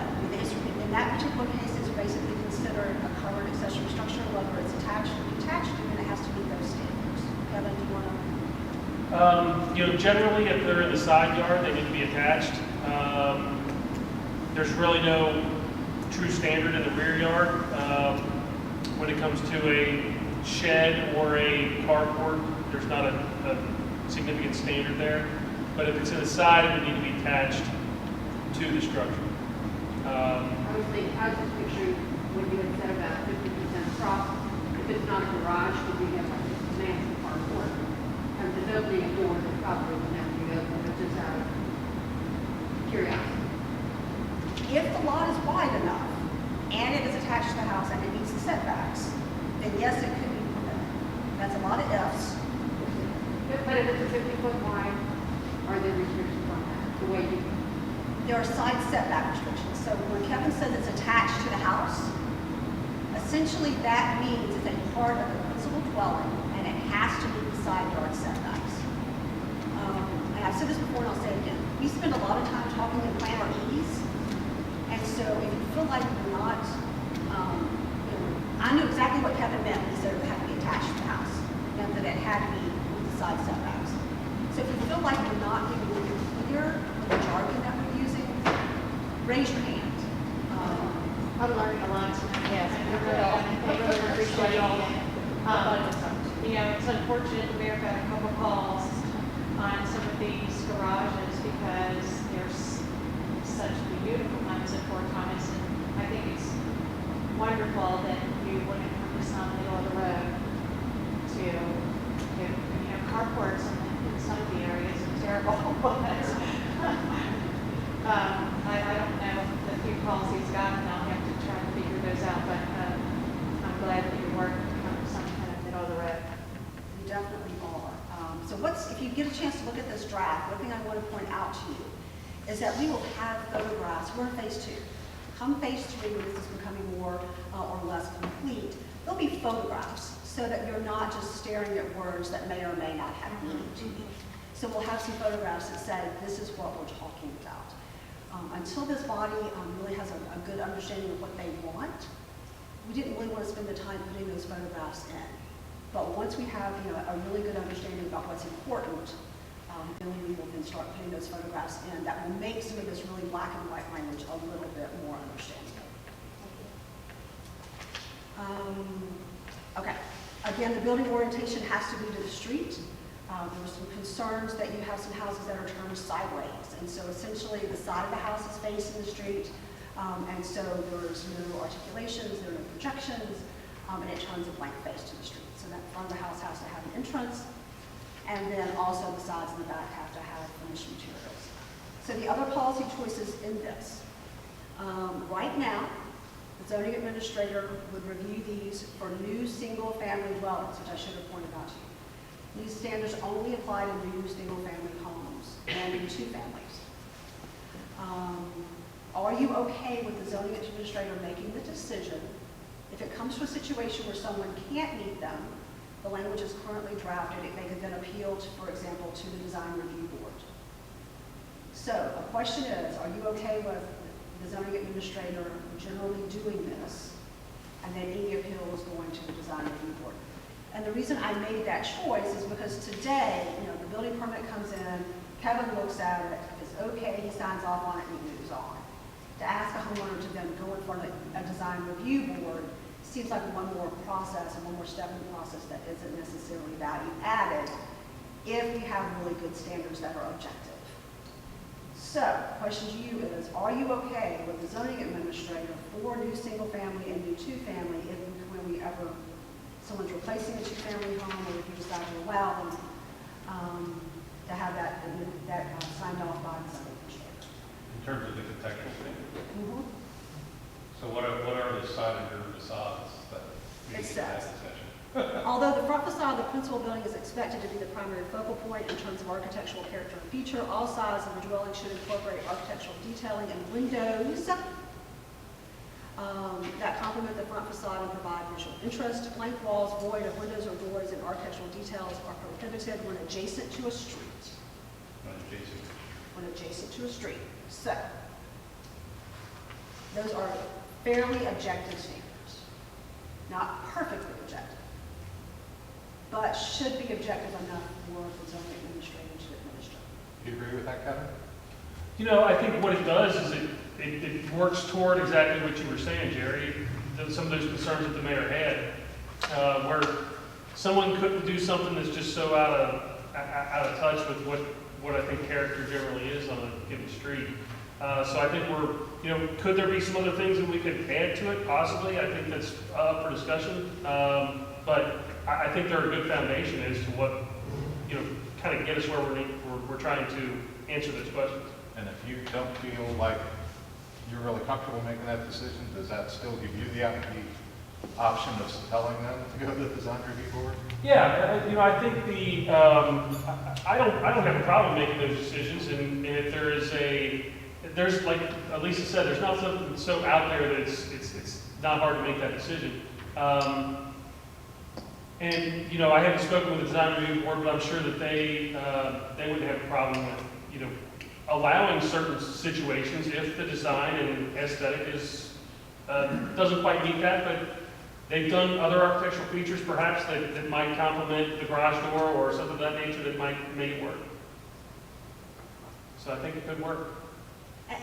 Speaker 3: in that particular case, it's basically considered a covered accessory structure, whether it's attached or detached, and it has to meet those standards. Kevin, do you want to?
Speaker 1: Generally, if they're in the side yard, they need to be attached. There's really no true standard in the rear yard. When it comes to a shed or a carport, there's not a significant standard there. But if it's in the side, it would need to be attached to the structure.
Speaker 4: I was just picturing when you had said about 50% across, if it's not a garage, because we have like this massive carport. And just opening a door that probably wouldn't have to be open, but just out of curiosity.
Speaker 3: If the lot is wide enough, and it is attached to the house and it meets the setbacks, then yes, it could be permitted. That's a lot of ifs.
Speaker 4: But if it's a
Speaker 3: there are side setback restrictions. So when Kevin says it's attached to the house, essentially that means it's a part of the principal dwelling and it has to meet the side yard setbacks. And I've said this before and I'll say it again. We spend a lot of time talking in plannerese, and so if you feel like you're not, I knew exactly what Kevin meant when he said it had to be attached to the house. It meant that it had to be with the side setbacks. So if you feel like you're not getting really clear with the jargon that we're using, raise your hand.
Speaker 5: I'm learning a lot tonight. Yes, I really appreciate all.
Speaker 6: You know, it's unfortunate, the mayor got a couple calls on some of these garages because there's such beautiful homes at Fort Thomas, and I think it's wonderful that you wouldn't put this on the middle of the road to, you know, carports in some of the areas are terrible. I don't know the few calls he's gotten, I'll have to try to figure those out, but I'm glad that you're working on some kind of middle of the road.
Speaker 3: You definitely are. So if you get a chance to look at this draft, one thing I want to point out to you is that we will have photographs. We're in phase 2. Come phase 3, when this is becoming more or less complete, there'll be photographs so that you're not just staring at words that may or may not have meaning to you. So we'll have some photographs that say, this is what we're talking about. Until this body really has a good understanding of what they want, we didn't really want to spend the time putting those photographs in. But once we have a really good understanding about what's important, then we will then start putting those photographs in that will make some of this really black and white language a little bit more understandable. Okay. Again, the building orientation has to be to the street. There were some concerns that you have some houses that are turned sideways. And so essentially the side of the house is facing the street. And so there's no articulations, there are no projections, and it turns a blank face to the street. So that front of the house has to have an entrance. And then also the sides and the back have to have finished materials. So the other policy choices in this. Right now, the zoning administrator would review these for new single-family dwellings, which I should have pointed out to you. These standards only apply to new single-family homes and in 2 families. Are you okay with the zoning administrator making the decision if it comes to a situation where someone can't meet them? The language is currently drafted. They could then appeal, for example, to the design review board. So the question is, are you okay with the zoning administrator generally doing this, and then any appeal is going to the design review board? And the reason I made that choice is because today, the building permit comes in, Kevin looks at it, if it's okay, he signs off on it, and he moves on. To ask a homeowner to then go in front of a design review board seems like one more process and one more step in the process that isn't necessarily value added if we have really good standards that are objective. So, question to you is, are you okay with the zoning administrator for new single family and new 2-family someone's replacing a 2-family home, or if you decide to allow them to have that signed off by the zoning administrator?
Speaker 9: In terms of the contextual standards? So what are the side and rear facades that we need to have discussion?
Speaker 3: Although the front facade of the principal building is expected to be the primary focal point in terms of architectural character and feature, all sides of the dwelling should incorporate architectural detailing and windows that complement the front facade and provide visual interest. Blank walls void of windows or doors and architectural details are prohibited when adjacent to a street. When adjacent to a street. So, those are fairly objective standards. Not perfectly objective, but should be objective enough for the zoning administrator to administer.
Speaker 13: Do you agree with that, Kevin?
Speaker 1: I think what it does is it works toward exactly what you were saying, Jerry. Some of those concerns that the mayor had, where someone couldn't do something that's just so out of touch with what I think character generally is on a given street. So I think could there be some other things that we could add to it? Possibly. I think that's up for discussion. But I think they're a good foundation as to what, kind of get us where we're trying to answer those questions.
Speaker 13: And if you don't feel like you're really comfortable making that decision, does that still give you the option of telling them to go to the design review board?
Speaker 1: Yeah, I think I don't have a problem making those decisions, and if there is there's, like Lisa said, there's not something so out there that it's not hard to make that decision. And, you know, I haven't spoken with the design review board, but I'm sure that they wouldn't have a problem with, you know, allowing certain situations if the design and aesthetic is, doesn't quite meet that, but they've done other architectural features perhaps that might complement the garage door or something of that nature that might make it work. So I think it could work.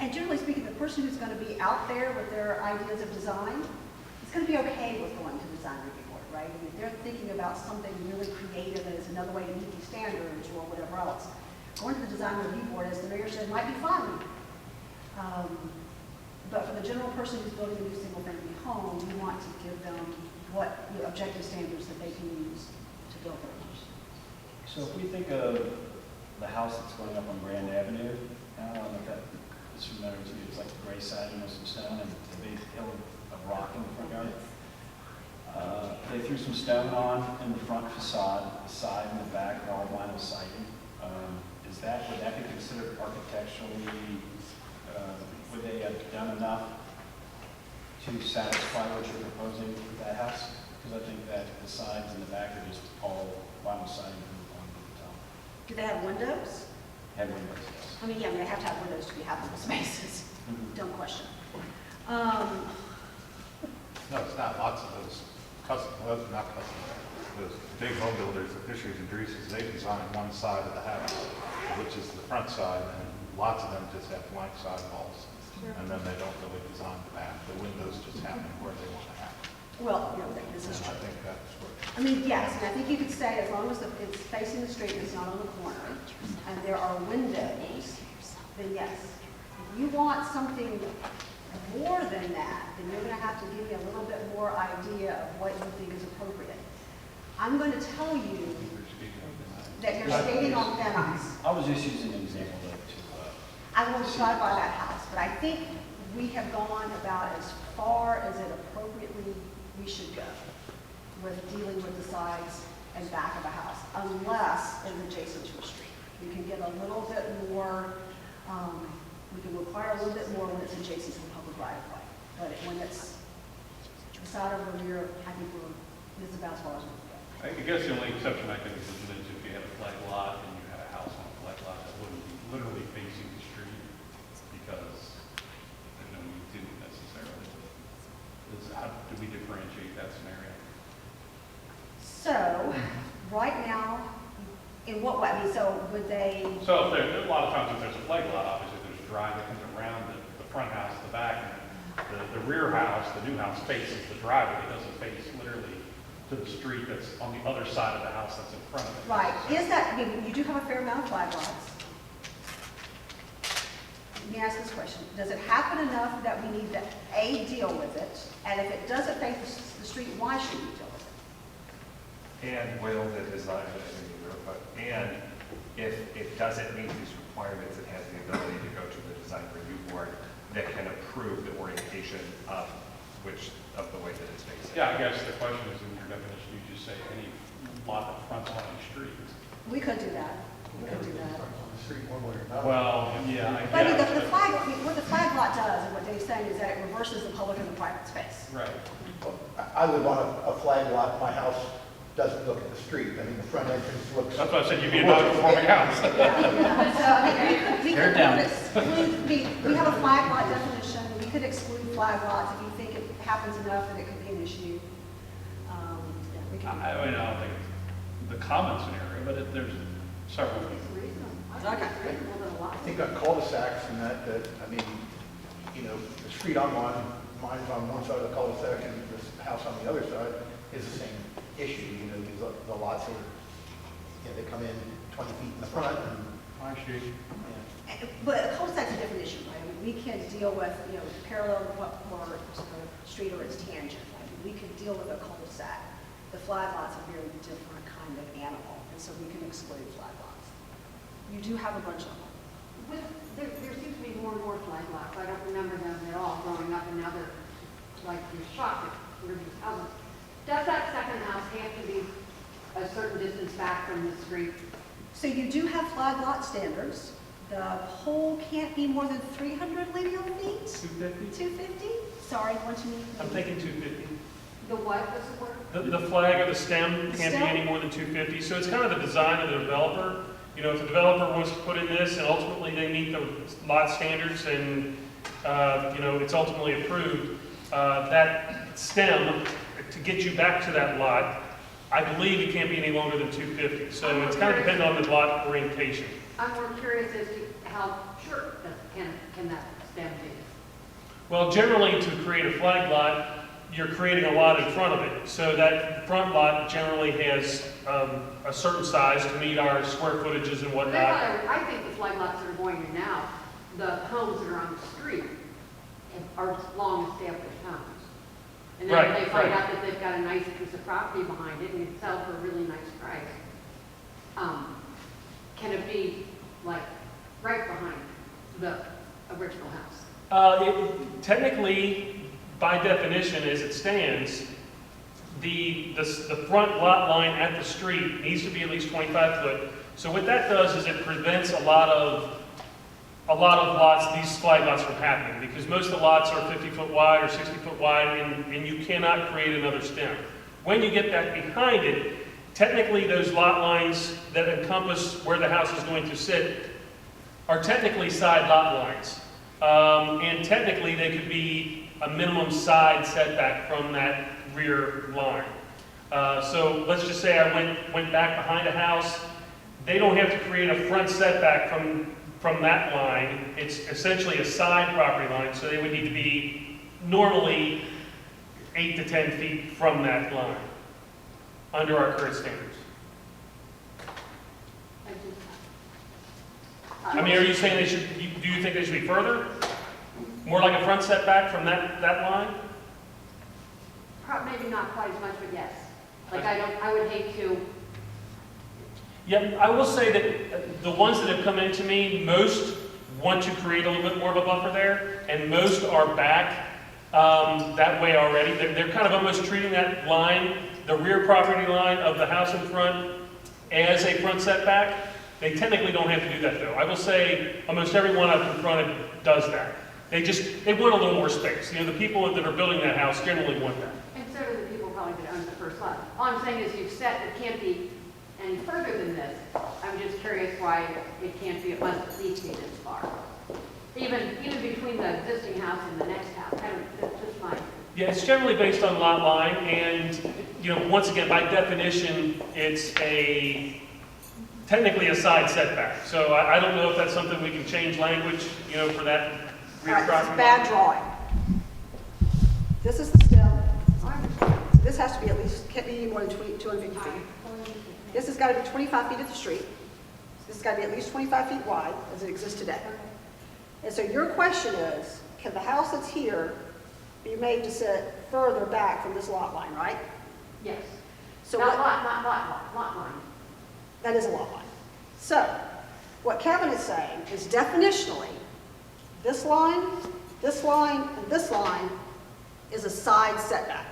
Speaker 3: And generally speaking, the person who's going to be out there with their ideas of design is going to be okay with going to the design review board, right? I mean, if they're thinking about something really creative and it's another way to meet these standards or whatever else, going to the design review board, as the mayor said, might be fun. But for the general person who's building a new single-family home, you want to give them what the objective standards that they can use to build their homes.
Speaker 14: So if we think of the house that's going up on Grand Avenue, I don't know if that is familiar to you, it's like a gray siding with some stone and a big hill of rock in the front yard. They threw some stone on in the front facade, the side and the back are all vinyl siding. Would that be considered architecturally, would they have done enough to satisfy what you're proposing with that house? Because I think that the sides and the back are just all vinyl siding on the top.
Speaker 3: Do they have windows?
Speaker 14: Have windows, yes.
Speaker 3: I mean, yeah, they have to have windows to be habitable spaces. Don't question.
Speaker 13: No, it's not. Lots of those custom, well, not custom, those big home builders, the Fishers and Dreeses, they design one side of the house, which is the front side, and lots of them just have blank side walls. And then they don't really design the back. The windows just happen where they want to happen.
Speaker 3: Well, no, this is
Speaker 13: And
Speaker 3: true.
Speaker 13: I think that's what.
Speaker 3: I mean, yes, and I think you could say as long as it's facing the street and it's not on the corner, and there are windows, then yes. If you want something more than that, then you're going to have to give me a little bit more idea of what you think is appropriate. I'm going to tell you that you're skating on thin ice.
Speaker 14: I was just using an example to
Speaker 3: I won't drive by that house, but I think we have gone about as far as it appropriately we should go with dealing with the sides and back of a house, unless it's adjacent to a street. We can get a little bit more, we can require a little bit more when it's adjacent to the public right of way. But when it's the side over the rear, I think this is about as far as we can go.
Speaker 9: I guess the only exception I can envision is if you had a flag lot and you had a house on a flag lot that wouldn't be literally facing the street because there's no need to necessarily. How do we differentiate that scenario?
Speaker 3: So, right now, in what way? I mean, so would they?
Speaker 9: So if there, a lot of times if there's a flag lot, obviously there's a drive that comes around the front house, the back, and the rear house, the new house faces the driveway. It doesn't face literally to the street that's on the other side of the house that's in front of it.
Speaker 3: Right. Is that, I mean, you do have a fair amount of flag lots. Let me ask this question. Does it happen enough that we need to, A, deal with it? And if it doesn't face the street, why should we deal with it?
Speaker 7: And will the design, and if it doesn't meet these requirements, it has the ability to go to the design review board that can approve the orientation of the way that it's facing.
Speaker 9: Yeah, I guess the question is in your definition, you just say any lot that fronts on a street.
Speaker 3: We could do that. We could do that.
Speaker 12: On the street one way or another.
Speaker 9: Well, yeah, I
Speaker 3: But I mean,
Speaker 9: guess.
Speaker 3: the flag, I mean, what the flag lot does, and what Dave's saying, is that it reverses the public and the private space.
Speaker 9: Right.
Speaker 8: I live on a flag lot, my house doesn't look at the street, I mean, the front entrance looks.
Speaker 9: That's why I said you'd be a non-conforming house.
Speaker 3: So, I mean, we
Speaker 14: They're
Speaker 3: could
Speaker 14: down.
Speaker 3: exclude, we have a flag lot definition, we could exclude flag lots if you think it happens enough that it could be an issue. Yeah, we can.
Speaker 9: I mean, I don't think it's the common scenario, but there's several.
Speaker 3: Okay.
Speaker 8: I think on cul-de-sacs and that, I mean, you know, the street I'm on, mine's on one side of the cul-de-sac and the house on the other side is the same issue, you know, the lots are, you know, they come in 20 feet in the front and.
Speaker 9: I see.
Speaker 3: But a cul-de-sac's a different issue, right? I mean, we can deal with, you know, parallel or street or its tangent. I mean, we can deal with a cul-de-sac. The flag lot's a very different kind of animal, and so we can exclude flag lots. You do have a bunch of them.
Speaker 4: There seems to be more and more flag lots. I don't remember them at all growing up, and now they're like, you're shocked at where these houses. Does that second house have to be a certain distance back from the street?
Speaker 3: So you do have flag lot standards The pole can't be more than 300 lineal feet?
Speaker 1: 250?
Speaker 3: 250? Sorry, what you mean?
Speaker 1: I'm thinking 250.
Speaker 4: The what was the word?
Speaker 1: The flag or the stem can't be
Speaker 3: Stem?
Speaker 1: any more than 250, so it's kind of the design of the developer. You know, if the developer wants to put in this and ultimately they meet the lot standards and, you know, it's ultimately approved, that stem, to get you back to that lot, I believe it can't be any longer than 250. So it's kind of dependent on the lot orientation.
Speaker 4: I'm more curious as to how short can that stem be?
Speaker 1: Well, generally, to create a flag lot, you're creating a lot in front of it. So that front lot generally has a certain size to meet our square footages and whatnot.
Speaker 4: I think the flag lots that are going in now, the homes that are on the street are long established homes. And then
Speaker 1: Right,
Speaker 4: they find
Speaker 1: right.
Speaker 4: out that they've got a nice piece of property behind it and it sells for a really nice price. Can it be like right behind the original house?
Speaker 1: Technically, by definition, as it stands, the front lot line at the street needs to be at least 25 foot. So what that does is it prevents a lot of lots, these flag lots from happening, because most of the lots are 50 foot wide or 60 foot wide, and you cannot create another stem. When you get that behind it, technically those lot lines that encompass where the house is going to sit are technically side lot lines. And technically they could be a minimum side setback from that rear line. So let's just say I went back behind a house. They don't have to create a front setback from that line. It's essentially a side property line, so they would need to be normally 8 to 10 feet from that line under our current standards. I mean, are you saying they should, do you think they should be further? More like a front setback from that line?
Speaker 4: Maybe not quite as much, but yes. Like I would hate to.
Speaker 1: Yeah, I will say that the ones that have come into me, most want to create a little bit more of a buffer there, and most are back that way already. They're kind of almost treating that line, the rear property line of the house in front, as a front setback. They technically don't have to do that, though. I will say almost everyone I've confronted does that. They want a little more space. You know, the people that are building that house generally want that.
Speaker 4: And so do the people probably that own the first lot. All I'm saying is you've set, it can't be any further than this. I'm just curious why it can't be, it must at least be this far. Even between the existing house and the next house. That's just my.
Speaker 1: Yeah, it's generally based on lot line, and, you know, once again, by definition, it's technically a side setback. So I don't know if that's something we can change language, you know, for that rear
Speaker 3: All right, this
Speaker 1: property
Speaker 3: is bad
Speaker 1: line.
Speaker 3: drawing. This is the stem. So this has to be at least, can't be any more than 250 feet. This has got to be 25 feet at the street. This has got to be at least 25 feet wide as it exists today. And so your question is, can the house that's here be made to sit further back from this lot line, right?
Speaker 4: Yes.
Speaker 3: So
Speaker 4: Not
Speaker 3: what,
Speaker 4: lot line.
Speaker 3: that is a lot line. So what Kevin is saying is definitionally, this line, and this line is a side setback.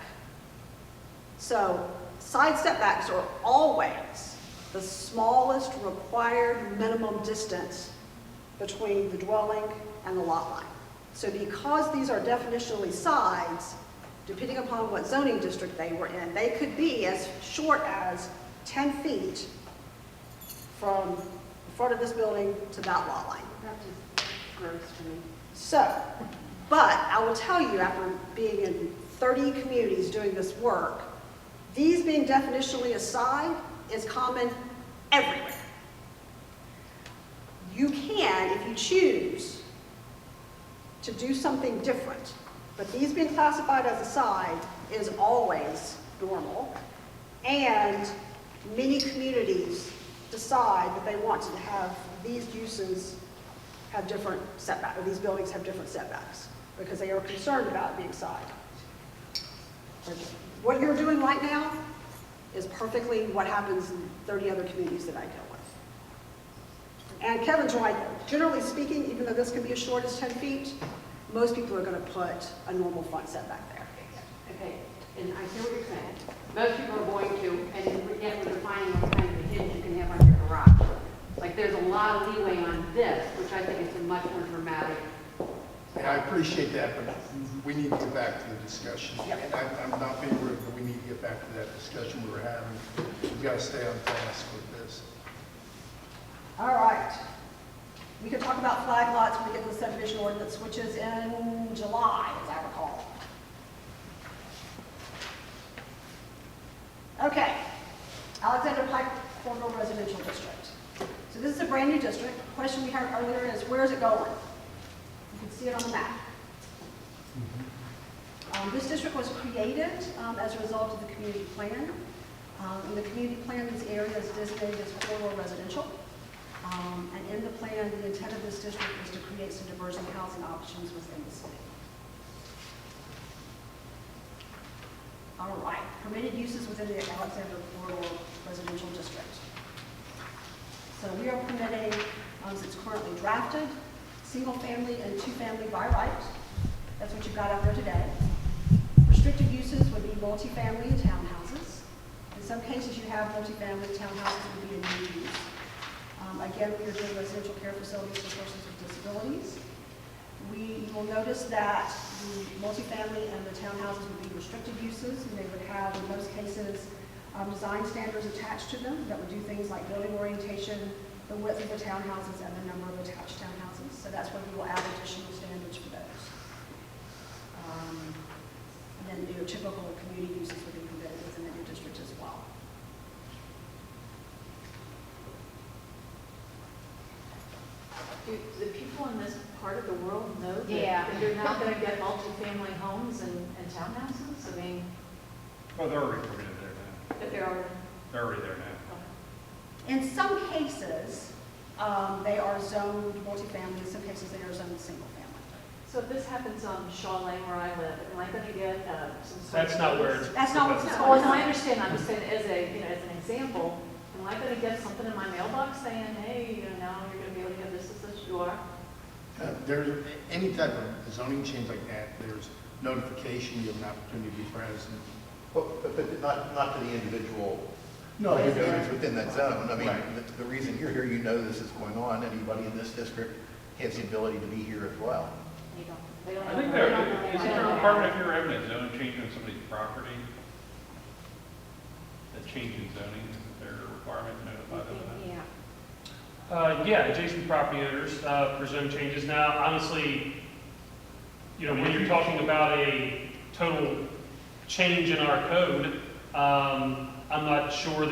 Speaker 3: So side setbacks are always the smallest required minimum distance between the dwelling and the lot line. So because these are definitionally sides, depending upon what zoning district they were in, they could be as short as 10 feet from the front of this building to that lot line.
Speaker 4: That's just gross to me.
Speaker 3: So, but I will tell you, after being in 30 communities doing this work, these being definitionally a side is common everywhere. You can, if you choose, to do something different, but these being classified as a side is always normal, and many communities decide that they want to have these uses have different setbacks, or these buildings have different setbacks, because they are concerned about it being side. What you're doing right now is perfectly what happens in 30 other communities that I deal with. And Kevin's right, generally speaking, even though this can be as short as 10 feet, most people are going to put a normal front setback there.
Speaker 4: Okay, and I see what you're saying. Most people are going to, and again, we're defining what kind of a hinge you can have on your garage. Like there's a lot of leeway on this, which which I think is a much more dramatic.
Speaker 12: And I appreciate that, but we need to get back to the discussion.
Speaker 3: Yep.
Speaker 12: And I'm not being rude, but we need to get back to that discussion we were having. We've got to stay on task with this.
Speaker 3: All right. We can talk about flag lots when we get to the subdivision ordinance, which is in July, as I recall. Okay. Alexander Pike Corridor Residential District. So this is a brand new district. The question we had earlier is, where is it going? You can see it on the map. This district was created as a result of the community plan. In the community plan, this area is designated as corridor residential. And in the plan, the intent of this district is to create some diversion housing options within the city. All right, permitted uses within the Alexander Corridor Residential District. So we are permitting, as it's currently drafted, single family and two family by right. That's what you've got out there today. Restricted uses would be multifamily and townhouses. In some cases, you have multifamily townhouses would be a new use. Again, we are doing residential care facilities for persons with disabilities. You will notice that the multifamily and the townhouses would be restricted uses, and they would have, in most cases, design standards attached to them that would do things like building orientation, the width of the townhouses, and the number of attached townhouses. So that's where we will add additional standards for those. And then your typical community uses would be permitted within the new district as well.
Speaker 6: Do the people in this part of the world know that
Speaker 15: Yeah.
Speaker 6: they're now going to get multifamily homes and townhouses? I mean,
Speaker 9: Well, they're already permitted there now.
Speaker 6: that they're already,
Speaker 9: They're already there now.
Speaker 3: In some cases, they are zoned multifamily. In some cases, they are zoned single family.
Speaker 6: so if this happens on Shaw Lane where I live, am I going to get some sort
Speaker 1: That's
Speaker 6: of
Speaker 1: not where
Speaker 6: notice?
Speaker 1: it's.
Speaker 3: That's not what's
Speaker 6: Oh, no, I understand. I'm just saying as an example, am I going to get something in my mailbox saying, hey, now you're going to be able to get this as you are?
Speaker 12: There's any type of zoning change like that, there's notification, you have an opportunity to be present.
Speaker 8: But not to the individual
Speaker 12: No, you're doing
Speaker 8: owners within that zone. I mean,
Speaker 12: Right.
Speaker 8: the reason you're here, you know this is going on. Anybody in this district has the ability to be here as well.
Speaker 6: You don't, they don't
Speaker 9: I
Speaker 6: know.
Speaker 9: think
Speaker 6: they
Speaker 9: there,
Speaker 6: don't know.
Speaker 9: isn't there a requirement if you're having a zone change on somebody's property? A change in zoning, isn't there a requirement to notify them of that?
Speaker 15: Yeah.
Speaker 1: Yeah, adjacent property owners for zone changes. Now, honestly, when you're talking about a total change in our code, I'm not sure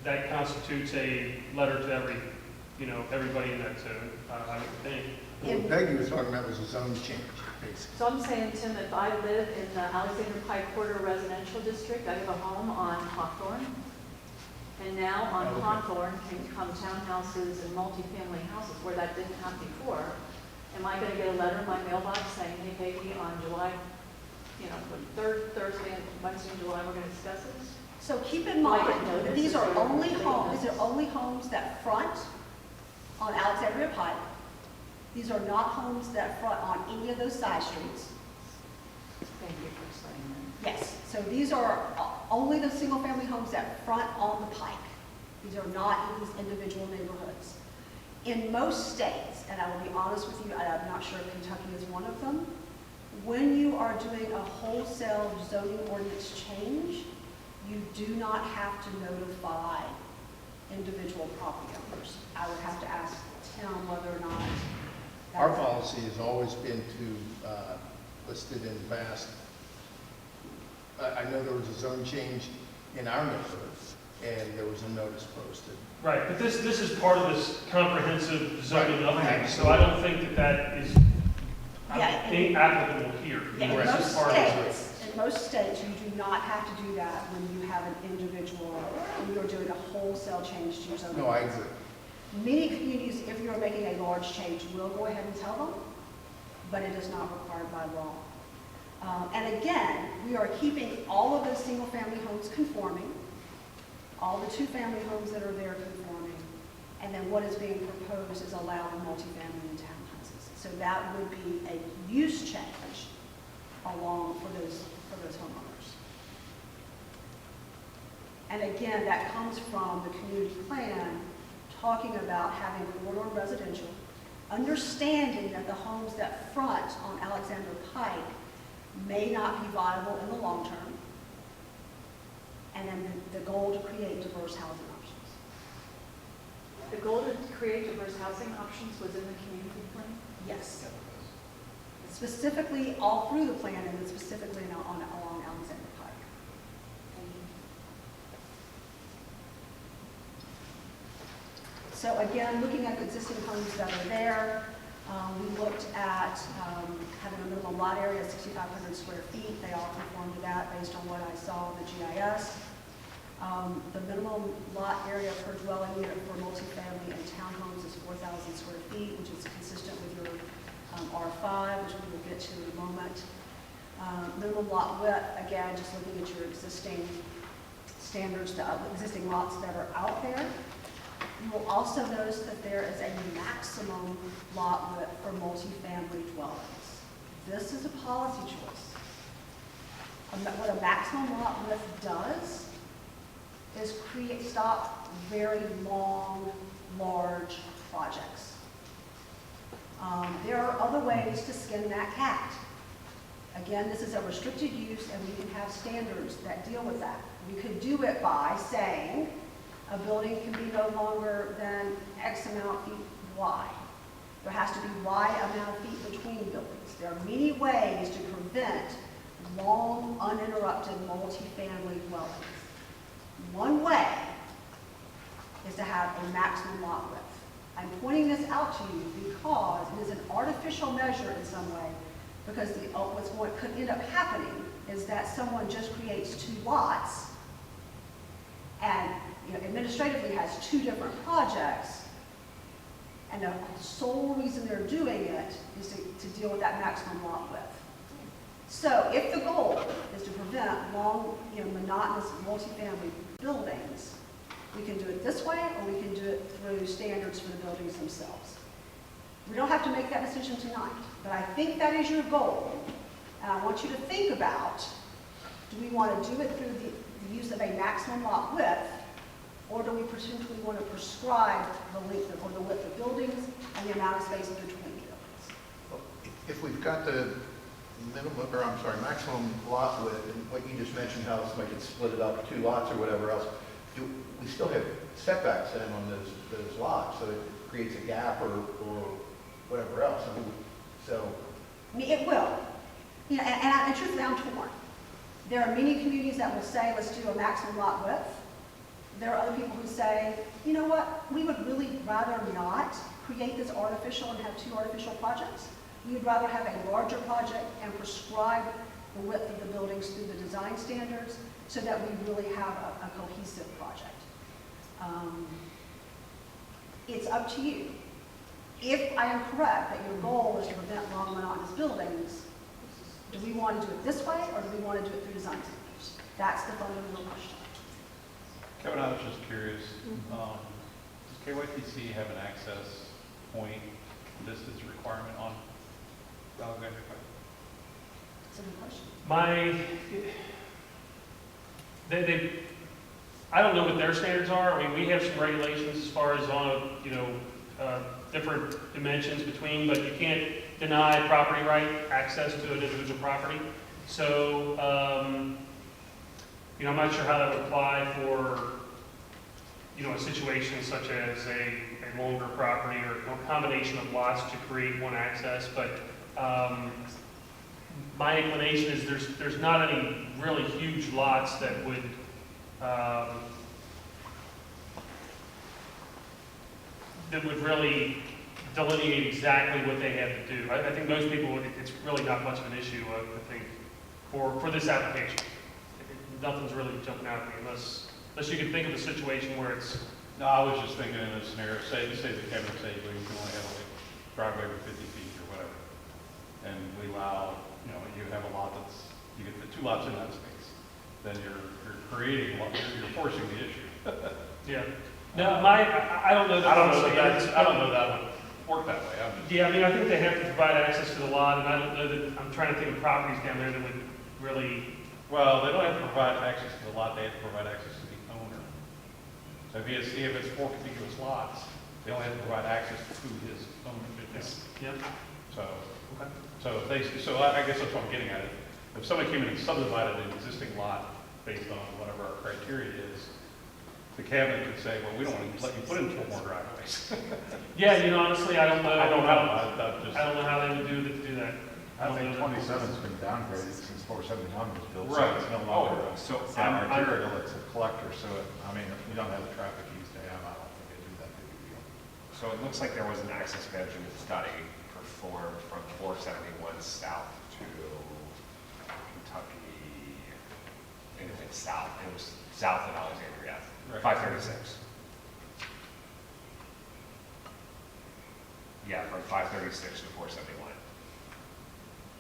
Speaker 1: that constitutes a letter to everybody in that zone, I would think.
Speaker 12: What Peggy was talking about was a zone change, basically.
Speaker 6: So I'm saying, Tim, if I live in the Alexander Pike Corridor Residential District, I have a home on Hawthorne, and now on
Speaker 12: Okay.
Speaker 6: Hawthorne can come townhouses and multifamily houses where that didn't have before. Am I gonna get a letter in my mailbox saying, hey, baby, on July, third Thursday and Wednesday in July, we're gonna discuss this?
Speaker 3: So keep in
Speaker 6: Like
Speaker 3: mind,
Speaker 6: a notice
Speaker 3: these are
Speaker 6: or
Speaker 3: only
Speaker 6: something
Speaker 3: homes,
Speaker 6: like
Speaker 3: these are only homes that front on Alexandria Pike. These are not homes that front on any of those side streets.
Speaker 6: Thank you for explaining
Speaker 3: Yes, so these are only the single-family homes that front on the pike. These are not in these individual neighborhoods. In most states, and I will be honest with you, I'm not sure if Kentucky is one of them, when you are doing a wholesale zoning ordinance change, you do not have to notify individual property owners. I would have to ask Tim whether or not.
Speaker 12: Our policy has always been to, listed in the past. I know there was a zone change in our neighborhood, and there was a notice posted.
Speaker 1: Right, but this is part of this comprehensive zoning
Speaker 12: Right.
Speaker 1: update, so I don't think that is
Speaker 3: Yeah,
Speaker 1: applicable here.
Speaker 3: Yeah,
Speaker 1: This is part of it.
Speaker 3: in most states, you do not have to do that when you have an individual, when you're doing a wholesale change to your zoning.
Speaker 12: No, I agree.
Speaker 3: Many communities, if you're making a large change, will go ahead and tell them, but it is not required by law. And again, we are keeping all of those single-family homes conforming, all the two-family homes that are there conforming, and then what is being proposed is allowing multifamily and townhouses. So that would be a use change along for those homeowners. And again, that comes from the community plan talking about having corridor residential understanding that the homes that front on Alexander Pike may not be viable in the long term, and then the goal to create diverse housing options.
Speaker 6: The goal to create diverse housing options was in the community plan?
Speaker 3: Yes. Specifically all through the plan and then specifically along Alexander Pike. So again, looking at the existing homes that are there, we looked at having a minimum lot area of 6,500 square feet. They all conform to that based on what I saw in the GIS. The minimum lot area per dwelling unit for multifamily and townhomes is 4,000 square feet, which is consistent with your R5, which we will get to in a moment. Minimum lot width, again, just looking at your existing standards, the existing lots that are out there. You will also notice that there is a maximum lot width for multifamily dwellings. This is a policy choice. What a maximum lot width does is stop very long, large projects. There are other ways to skin that cat. Again, this is a restricted use and we can have standards that deal with that. We could do it by saying a building can be no longer than X amount feet wide. There has to be Y amount of feet between buildings. There are many ways to prevent long, uninterrupted multifamily dwellings. One way is to have a maximum lot width. I'm pointing this out to you because it is an artificial measure in some way, because what could end up happening is that someone just creates 2 lots and administratively has 2 different projects, and the sole reason they're doing it is to deal with that maximum lot width. So if the goal is to prevent long, monotonous multifamily buildings, we can do it this way, or we can do it through standards for the buildings themselves. We don't have to make that decision tonight, but I think that is your goal. And I want you to think about, do we want to do it through the use of a maximum lot width, or do we potentially want to prescribe the length or the width of buildings and the amount of space between buildings?
Speaker 8: Well, if we've got the maximum lot width, and what you just mentioned, how somebody could split it up 2 lots or whatever else, do we still have setbacks then on those lots, so it creates a gap or whatever else?
Speaker 3: It will. And truthfully, I'm torn. There are many communities that will say, let's do a maximum lot width. There are other people who say, you know what, we would really rather not create this artificial and have 2 artificial projects. We would rather have a larger project and prescribe the width of the buildings through the design standards so that we really have a cohesive project. It's up to you. If I am correct that your goal is to prevent long, monotonous buildings, do we want to do it this way or do we want to do it through design standards? That's the fundamental question.
Speaker 9: Kevin, I was just curious, does KYTC have an access point distance requirement on Alexander Pike?
Speaker 3: That's a good question.
Speaker 1: I don't know what their standards are. I mean, we have some regulations as far as on, different dimensions between, but you can't deny property right access to an individual property. So, I'm not sure how that would apply for, a situation such as a longer property or a combination of lots to create one access, but my inclination is there's not any really huge lots that would really delineate exactly what they have to do. I think most people, it's really not much of an issue, I think, for this application. Nothing's really jumping out at me unless you can think of a situation where it's...
Speaker 9: No, I was just thinking in a scenario, say that Kevin said you can only have a driveway over 50 feet or whatever. And we allow, you have a lot you get the 2 lots in that space. Then you're creating, you're forcing the issue.
Speaker 1: Yeah. No, I don't know that.
Speaker 9: I don't know that would work that way.
Speaker 1: Yeah, I think they have to provide access to the lot, and I don't know that, I'm trying to think of properties down there that would really...
Speaker 9: Well, they don't have to provide access to the lot, they have to provide access to the owner. So if it's 4 contiguous lots, They only have to provide access to his own business.
Speaker 1: Yep.
Speaker 9: So,
Speaker 1: Okay.
Speaker 9: I guess that's what I'm getting at. If somebody came in and subdivided an existing lot based on whatever our criteria is, the cabinet could say, well, we don't want to let you put in 4 more driveways.
Speaker 1: Yeah, you know, honestly, I don't know.
Speaker 9: I don't know.
Speaker 1: I don't know how they would do that.
Speaker 13: I
Speaker 1: don't
Speaker 13: think
Speaker 1: know that.
Speaker 13: 27's been downgraded since 471 was built. So
Speaker 9: Right.
Speaker 13: it's no
Speaker 9: Oh,
Speaker 13: longer
Speaker 7: so
Speaker 13: an arterial, it's a collector, so, I mean, if we don't have the traffic he used to have, I don't think it'd do that big a deal.
Speaker 7: So it looks like there was an access management study performed from 471 south to Kentucky. I think it's south. It was south of Alexandria,
Speaker 9: Right.
Speaker 7: 536. Yeah, from 536 to 471,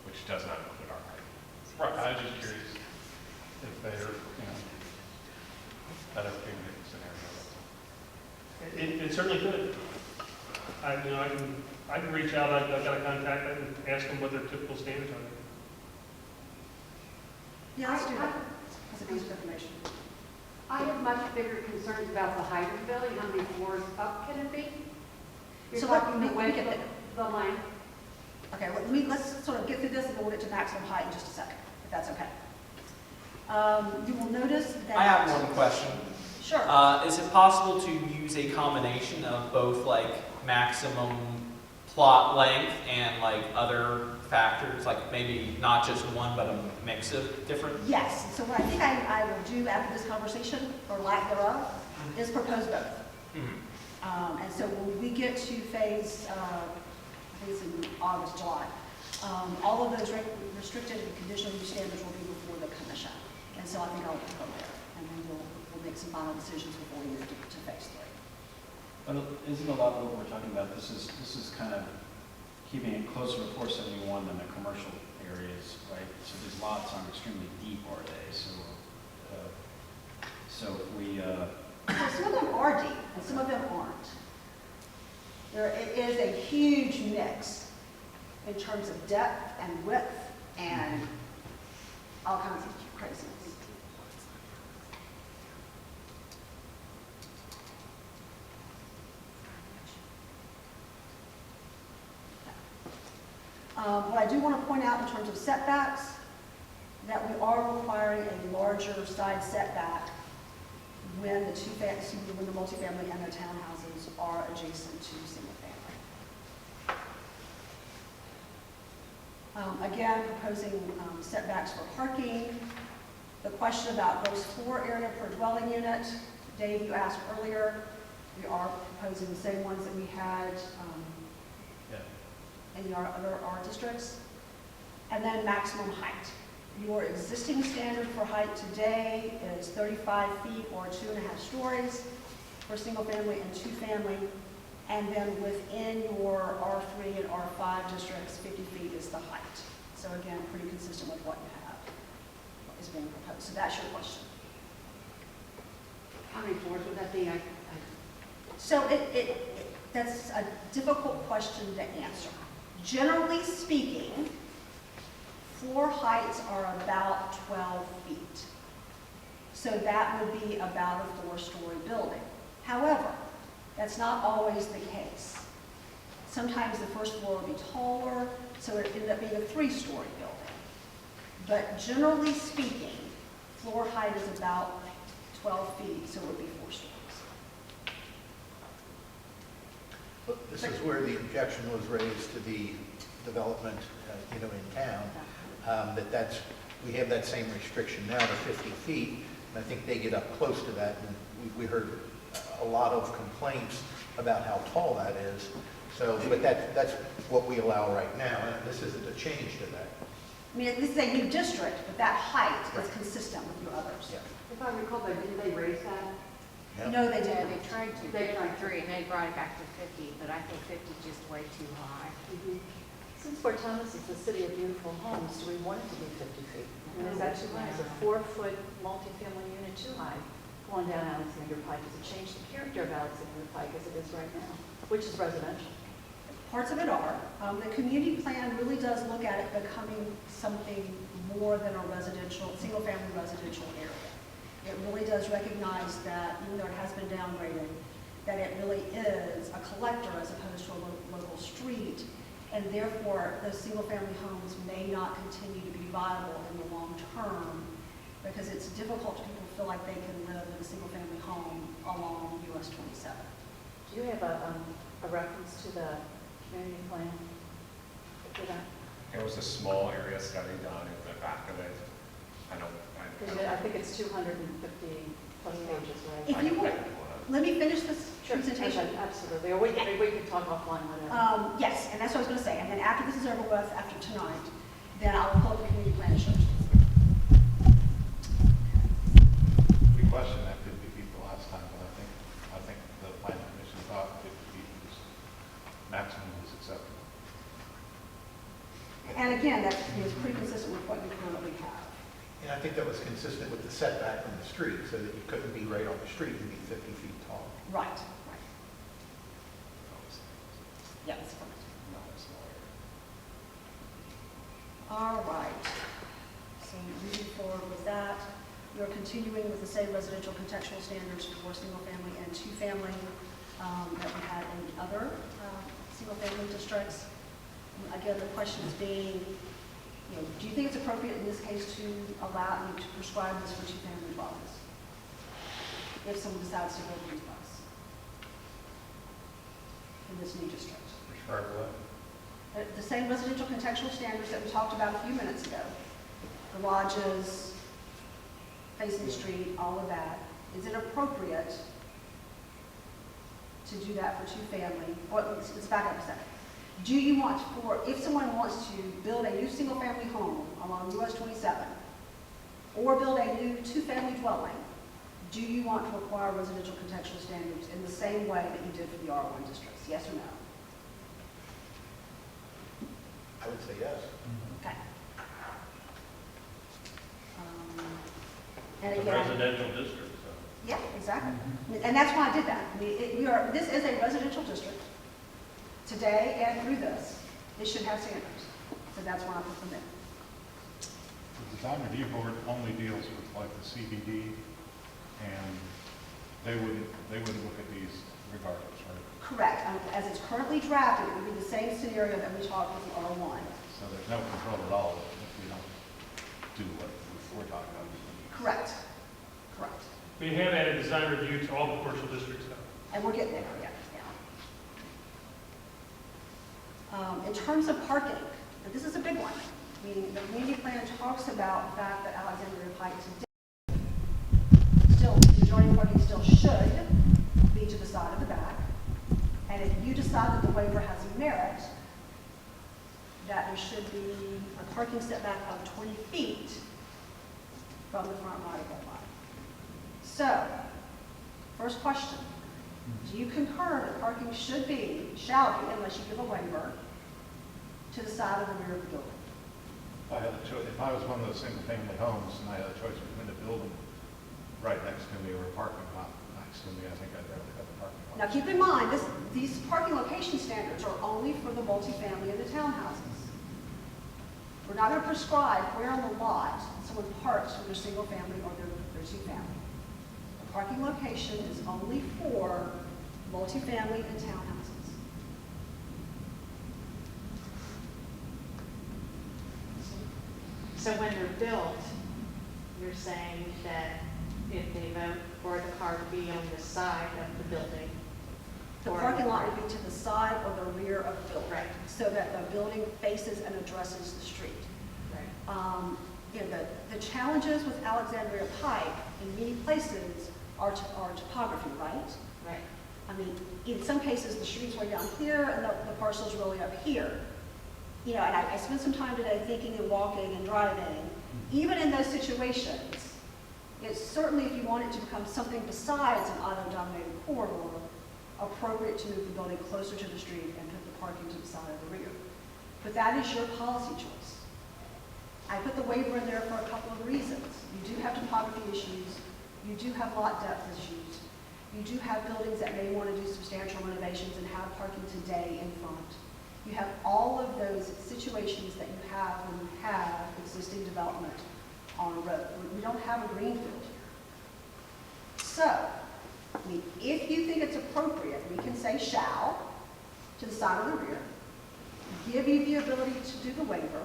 Speaker 7: which does not include our part.
Speaker 9: Right, I was just curious if they're, that ever came into the scenario.
Speaker 1: It certainly could. I can reach out, I've got a contact, I can ask them what their typical standards are.
Speaker 3: Yeah, let's do that. That's a piece of information.
Speaker 4: I have much bigger concerns about the height of the building. How many floors up can it be? You're
Speaker 3: So
Speaker 4: talking
Speaker 3: let
Speaker 4: the
Speaker 3: me
Speaker 4: width,
Speaker 3: get
Speaker 4: the length.
Speaker 3: Okay, let's sort of get through this and we'll get to maximum height in just a second, if that's okay. You will notice that.
Speaker 16: I have one question.
Speaker 3: Sure.
Speaker 16: Is it possible to use a combination of both like maximum plot length and like other factors, like maybe not just one, but a mix of different?
Speaker 3: Yes, so what I think I will do after this conversation, or lack thereof, is propose both.
Speaker 16: Mhm.
Speaker 3: And so when we get to phase, I think it's in August, July, all of those restricted and conditional use standards will be before the commission. And so I think I'll go there, and then we'll make some final decisions before we move to phase 3.
Speaker 14: But isn't a lot of what we're talking about, this is kind of keeping it closer to 471 than the commercial areas, right? So these lots aren't extremely deep, are they? So if we,
Speaker 3: So some of them are deep, and some of them aren't. It is a huge mix in terms of depth and width and all kinds of craziness. What I do want to point out in terms of setbacks, that we are requiring a larger side setback when the multifamily and the townhouses are adjacent to single family. Again, proposing setbacks for parking. The question about gross floor area per dwelling unit, Dave, you asked earlier. We are proposing the same ones that we had in our other R districts. And then maximum height. Your existing standard for height today is 35 feet or 2.5 stories for single family and 2 family. And then within your R3 and R5 districts, 50 feet is the height. So again, pretty consistent with what you have is being proposed. So that's your question.
Speaker 4: How many floors would that be?
Speaker 3: So that's a difficult question to answer. Generally speaking, floor heights are about 12 feet. So that would be about a 4-story building. However, that's not always the case. Sometimes the first floor will be taller, so it ended up being a 3-story building. But generally speaking, floor height is about 12 feet, so it would be 4 stories.
Speaker 8: This is where the objection was raised to the development, in town, we have that same restriction now to 50 feet, and I think they get up close to that, and we heard a lot of complaints about how tall that is. So, but that's what we allow right now, and this isn't a change to that.
Speaker 3: I mean, this is a new district, but that height is consistent with your others.
Speaker 8: Yeah.
Speaker 4: If I recall, didn't they raise that?
Speaker 8: Yeah.
Speaker 3: No, they
Speaker 15: Yeah,
Speaker 3: didn't.
Speaker 15: they tried to,
Speaker 4: They tried to.
Speaker 15: 3, and they brought it back to 50, but I think 50 is just way too high.
Speaker 6: Since Fort Thomas is the city of beautiful homes, do we want it to be 50 feet? And is that too high? Is a 4-foot multifamily unit too high? Going down Alexander Pike, does it change the character of Alexander Pike as it is right now, which is residential?
Speaker 3: Parts of it are. The community plan really does look at it becoming something more than a single-family residential area. It really does recognize that, even though it has been downgraded, that it really is a collector as opposed to a local street, and therefore those single-family homes may not continue to be viable in the long term, because it's difficult to people feel like they can live in a single-family home along US 27.
Speaker 6: Do you have a reference to the community plan for that?
Speaker 7: There was a small area study done at the back of it.
Speaker 6: Because I think it's 250 plus pages, right?
Speaker 3: If you would, let me finish this
Speaker 6: Sure,
Speaker 3: presentation.
Speaker 6: absolutely. Or we can talk offline, whatever.
Speaker 3: Yes, and that's what I was going to say. And then after this is over with, after tonight, then I'll pull up the community plan and show you.
Speaker 13: We questioned that 50 feet the last time, but I think the planning commission thought 50 feet was maximum was acceptable.
Speaker 3: And again, that is pretty consistent with what we currently have.
Speaker 8: And I think that was consistent with the setback from the street, so that you couldn't be right on the street and be 50 feet tall.
Speaker 3: Right, right. Yeah, that's correct.
Speaker 7: Not a small area.
Speaker 3: All right. So moving forward with that, we're continuing with the same residential contextual standards for single-family and two-family that we had in other single-family districts. Again, the question is being, do you think it's appropriate in this case to allow you to prescribe this for two-family dwellings? If someone decides to build these dwellings in this new district.
Speaker 9: Prescribe what?
Speaker 3: The same residential contextual standards that we talked about a few minutes ago. The lodges, facing the street, all of that. Is it appropriate to do that for two-family? Well, let's back up a second. Do you want if someone wants to build a new single-family home along US 27, or build a new two-family dwelling, do you want to require residential contextual standards in the same way that you did for the R1 districts? Yes or no?
Speaker 8: I would say yes.
Speaker 3: Okay. And
Speaker 9: It's a
Speaker 3: again,
Speaker 9: residential district, so.
Speaker 3: yeah, exactly. And that's why I did that. I mean, this is a residential district. Today and through this, it should have standards. So that's why I put them in.
Speaker 13: The design review board only deals with like the CBD, and they wouldn't look at these regardless, right?
Speaker 3: Correct. As it's currently drafted, it would be the same scenario that we talked with the R1.
Speaker 13: So there's no control at all if we don't do what we're talking about.
Speaker 3: Correct. Correct.
Speaker 1: We have added design review to all the commercial districts now.
Speaker 3: And we're getting there, yeah. In terms of parking, and this is a big one. I mean, the community plan talks about the fact that Alexandria Pike still, the adjoining parking still should be to the side of the back. And if you decide that the waiver has merit, that there should be a parking setback of 20 feet from the front right-of-way line. So, first question. Do you concur that parking shall be, unless you give a waiver, to the side of the rear of the building?
Speaker 13: If I was one of those single-family homes and I had a choice between a building right next to me or a parking lot next to me, I think I'd rather have the parking lot.
Speaker 3: Now keep in mind, these parking location standards are only for the multifamily and the townhouses. We're not going to prescribe where on the lot someone parks for their single family or their two family. The parking location is only for multifamily and townhouses.
Speaker 6: So when they're built, you're saying that if they vote for the car to be on the side of the building.
Speaker 3: The
Speaker 6: or
Speaker 3: parking lot would be to the side or the rear of the building.
Speaker 6: Right.
Speaker 3: So that the building faces and addresses the street.
Speaker 6: Right.
Speaker 3: The challenges with Alexandria Pike in many places are topography, right?
Speaker 6: Right.
Speaker 3: I mean, in some cases, the street's way down here and the parcel's really up here. And I spent some time today thinking and walking and driving. Even in those situations, it's certainly, if you want it to become something besides an auto-dominated corridor, appropriate to move the building closer to the street and put the parking to the side of the rear. But that is your policy choice. I put the waiver in there for a couple of reasons. You do have topography issues. You do have lot depth issues. You do have buildings that may want to do substantial renovations and have parking today in front. You have all of those situations that you have when you have existing development on a road. We don't have a greenfield here. So, I mean, if you think it's appropriate, we can say shall to the side of the rear, give you the ability to do the waiver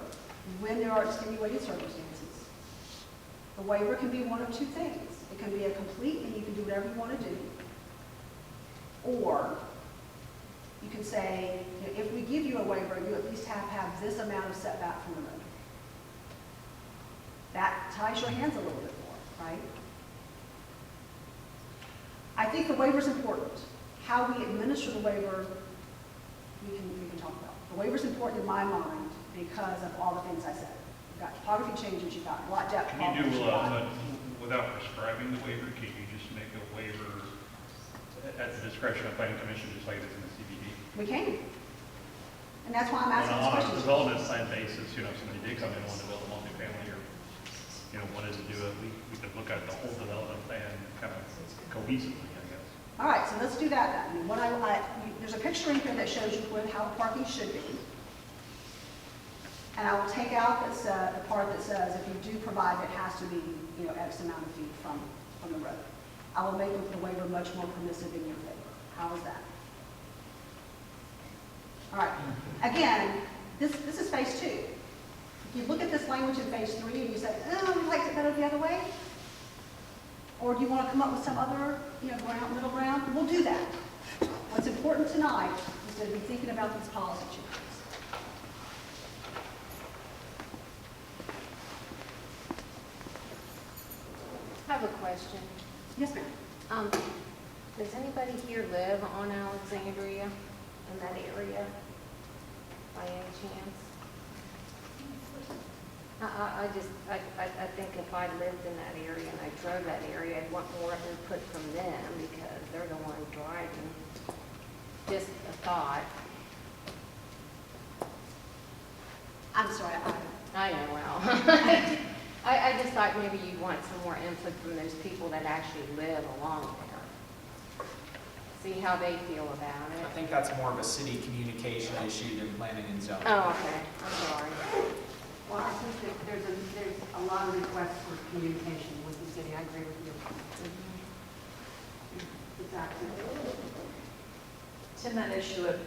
Speaker 3: when there are extenuating circumstances. The waiver can be one of two things. It can be a complete, and you can do whatever you want to do. Or you can say, you know, if we give you a waiver, you at least have this amount of setback from the road. That ties your hands a little bit more, right? I think the waiver is important. How we administer the waiver, we can talk about. The waiver is important in my mind because of all the things I said. You've got topography changes, you've got lot depth
Speaker 9: Can you
Speaker 3: problems,
Speaker 9: do,
Speaker 3: you've got-
Speaker 9: without prescribing the waiver, can you just make a waiver at the discretion of planning commission, just like it is in the CBD?
Speaker 3: We can. And that's why I'm asking these
Speaker 9: On a
Speaker 3: questions.
Speaker 9: development plan basis, you know, if somebody did come in and want to build a multifamily or, you know, wanted to do it, we could look at the whole development plan kind of cohesively, I guess.
Speaker 3: All right, so let's do that then. I mean, what there's a picture in here that shows you how the parking should be. And I will take out this, the part that says if you do provide, it has to be, you know, X amount of feet from the road. I will make the waiver much more permissive in your favor. How is that? All right. Again, this is phase 2. If you look at this language in phase 3 and you say, oh, we liked it better the other way, or do you want to come up with some other, you know, middle ground? We'll do that. What's important tonight is to be thinking about these policy changes.
Speaker 15: I have a question.
Speaker 3: Yes, ma'am.
Speaker 15: Does anybody here live on Alexandria in that area by any chance? I think if I lived in that area and I drove that area, I'd want more input from them because they're the ones driving. Just a thought.
Speaker 3: I'm sorry.
Speaker 15: I know, well. I just thought maybe you'd want some more input from those people that actually live along there. See how they feel about
Speaker 16: I
Speaker 15: it.
Speaker 16: think that's more of a city communication issue than planning and zoning.
Speaker 15: Oh, okay, I'm sorry.
Speaker 4: Well, I think that there's a lot of requests for communication with the city. I agree with you. Exactly.
Speaker 6: Tim, that issue of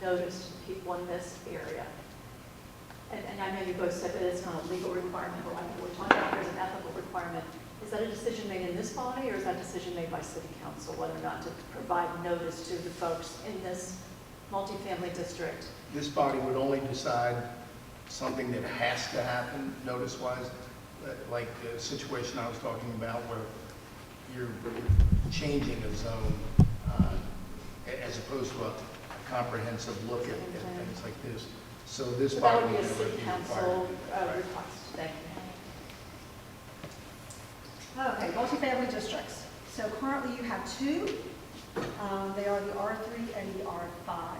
Speaker 6: notice to people in this area. And I know you both said that it's not a legal requirement, but we're talking about there's an ethical requirement. Is that a decision made in this body, or is that a decision made by city council, whether or not to provide notice to the folks in this multifamily district?
Speaker 12: This body would only decide something that has to happen notice-wise, like the situation I was talking about where you're changing a zone as opposed to a comprehensive look at things like this. So this
Speaker 6: So
Speaker 12: body
Speaker 6: that would be a
Speaker 12: would
Speaker 6: city
Speaker 12: be
Speaker 6: council
Speaker 12: required.
Speaker 6: request. Thank you.
Speaker 3: Okay, multifamily districts. So currently you have 2. They are the R3 and the R5.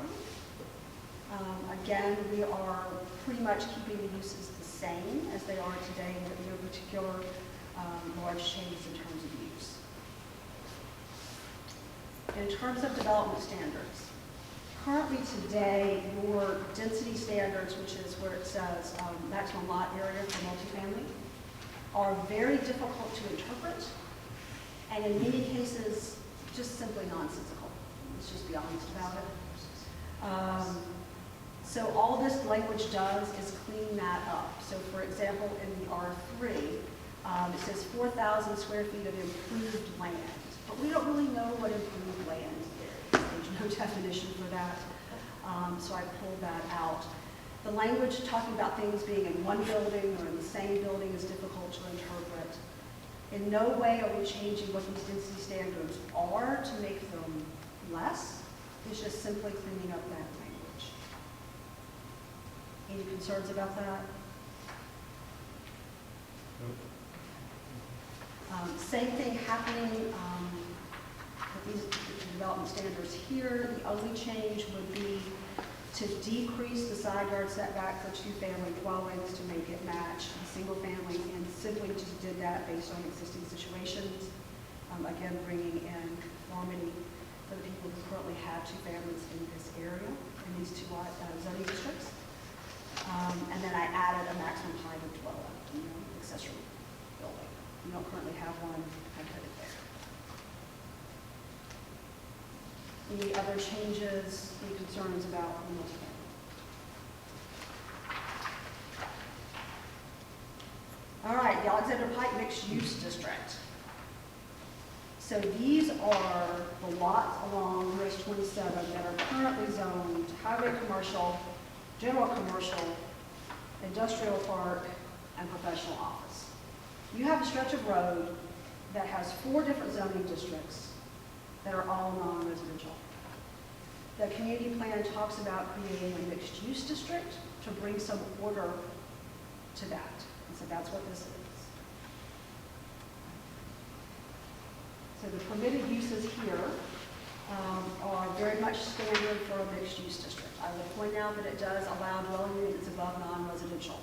Speaker 3: Again, we are pretty much keeping the uses the same as they are today. There are no particular large changes in terms of use. In terms of development standards, currently today, your density standards, which is where it says maximum lot area for multifamily, are very difficult to interpret, and in many cases, just simply nonsensical. Let's just be honest about it. So all this language does is clean that up. So for example, in the R3, it says 4,000 square feet of improved land, but we don't really know what improved land is. There's no definition for that, so I pulled that out. The language talking about things being in one building or in the same building is difficult to interpret. In no way are we changing what these density standards are to make them less. It's just simply cleaning up that language. Any concerns about that? Same thing happening with these development standards here. The only change would be to decrease the side yard setback for 2-family dwellings to make it match the single family, and simply just did that based on existing situations. Again, bringing in conformity for the people who currently have 2 families in this area, in these 2 zoning districts. And then I added a maximum height of dwelling, accessory building. You don't currently have one, I put it there. Any other changes, any concerns about the multifamily? All right, the Alexander Pike Mixed Use District. So these are the lots along US 27 that are currently zoned highway commercial, general commercial, industrial park, and professional office. You have a stretch of road that has 4 different zoning districts that are all non-residential. The community plan talks about creating a mixed-use district to bring some order to that. And so that's what this is. So the permitted uses here are very much standard for a mixed-use district. I will point out that it does allow dwelling units above non-residential,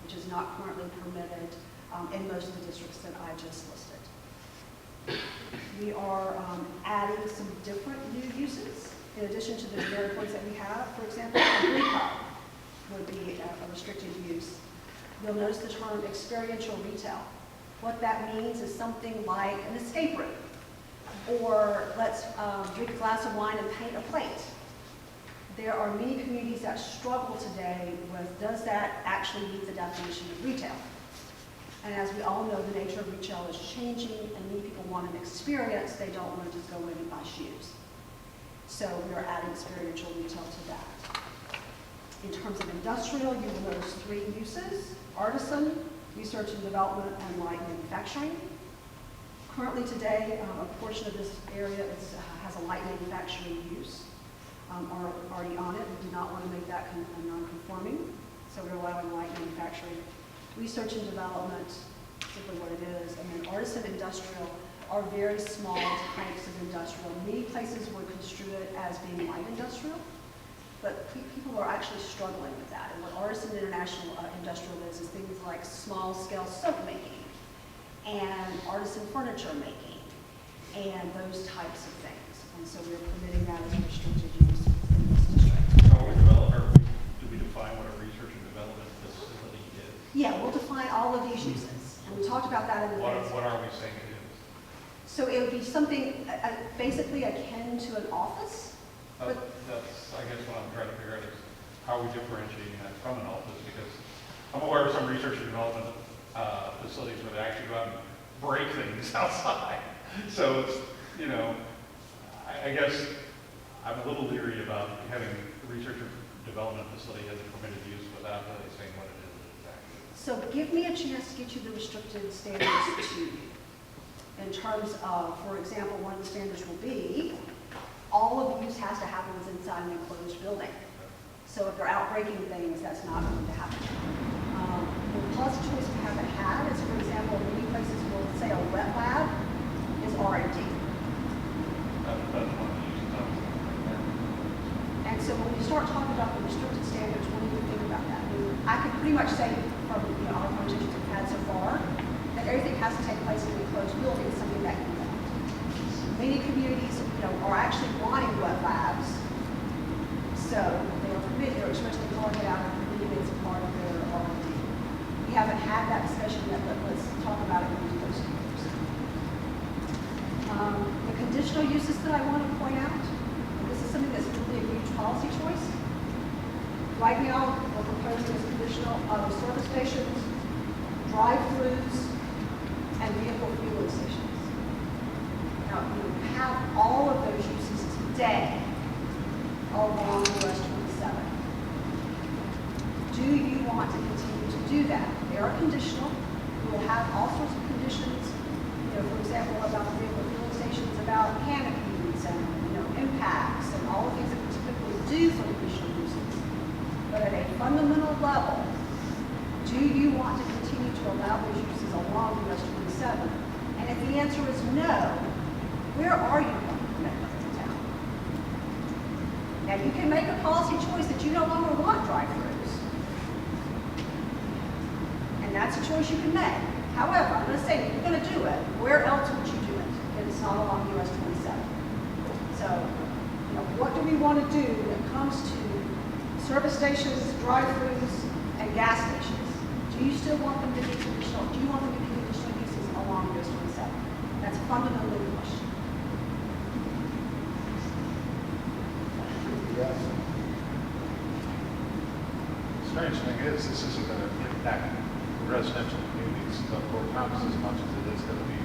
Speaker 3: which is not currently permitted in most of the districts that I just listed. We are adding some different new uses in addition to the generic ones that we have. For example, a retail would be a restricted use. You'll notice the term experiential retail. What that means is something like an escape room, or let's drink a glass of wine and paint a plate. There are many communities that struggle today with, does that actually meet the definition of retail? And as we all know, the nature of retail is changing, and many people want an experience. They don't want to just go in and buy shoes. So we are adding experiential retail to that. In terms of industrial, you will notice 3 uses: artisan, research and development, and light manufacturing. Currently today, a portion of this area has a light manufacturing use already on it. We do not want to make that non-conforming, so we're allowing light manufacturing. Research and development, simply what it is, and then artisan industrial are very small types of industrial. Many places would construe it as being light industrial, but people are actually struggling with that. And what artisan international industrial is things like small-scale soap making and artisan furniture making and those types of things. And so we're permitting that as a restricted use in this district.
Speaker 9: Do we define what a research and development facility is?
Speaker 3: Yeah, we'll define all of these uses. And we talked about that in the phase.
Speaker 9: What are we saying it is?
Speaker 3: So it would be something basically akin to an office.
Speaker 9: That's, I guess, what I'm trying to figure out is how are we differentiating that from an office? Because I'm aware of some research and development facilities where they actually go out and break things outside. So it's, you know, I guess I'm a little leery about having a research and development facility as a permitted use without really saying what it is exactly.
Speaker 3: So give me a chance to get you the restricted standards to you. In terms of, for example, one of the standards will be all of the use has to happen within inside an enclosed building. So if they're out breaking things, that's not going to happen. The policy choice we haven't had is, for example, many places will say a wet lab is R&D.
Speaker 9: That's one of the uses I was thinking about.
Speaker 3: And so when we start talking about the restricted standards, what do you think about that? I mean, I can pretty much say from our conversations we've had so far that everything has to take place in an enclosed building is something that you want. Many communities, are actually wanting wet labs, so they are permitted, they're especially calling it out and permitting it as a part of their R&D. We haven't had that discussion yet, but let's talk about it in those years. The conditional uses that I want to point out, and this is something that's really a huge policy choice. Right now, we're proposing as conditional service stations, drive-throughs, and vehicle fueling stations. Now, you have all of those uses today along US 27. Do you want to continue to do that? They are conditional. We will have all sorts of conditions, for example, about the vehicle fueling stations, about canopies and, impacts and all the things that we typically do for conditional uses. But at a fundamental level, do you want to continue to allow those uses along US 27? And if the answer is no, where are you going to permit them in town? Now, you can make a policy choice that you no longer want drive-throughs. And that's a choice you can make. However, I'm going to say, if you're going to do it, where else would you do it if it's not along US 27? So, what do we want to do when it comes to service stations, drive-throughs, and gas stations? Do you still want them to be conditional? Do you want them to be conditional uses along US 27? That's fundamentally the question.
Speaker 13: is, this isn't going to impact the residential communities of Fort Thomas as much as it is going to be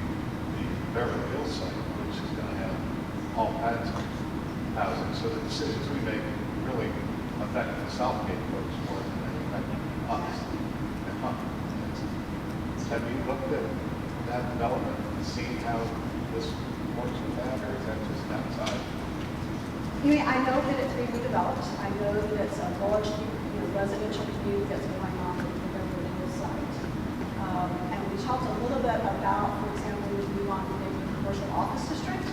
Speaker 13: the Beverly Hills site, which is going to have all kinds of housing. So the decisions we make really affect the Southgate folks more than they affect us. Have you looked at that development and seen how this works with that, or is that just outside?
Speaker 3: You mean, I know that it's being redeveloped. I know that it's a large, residential community that's going on with the Beverly Hills site. And we talked a little bit about, for example, when we want to make a commercial office district,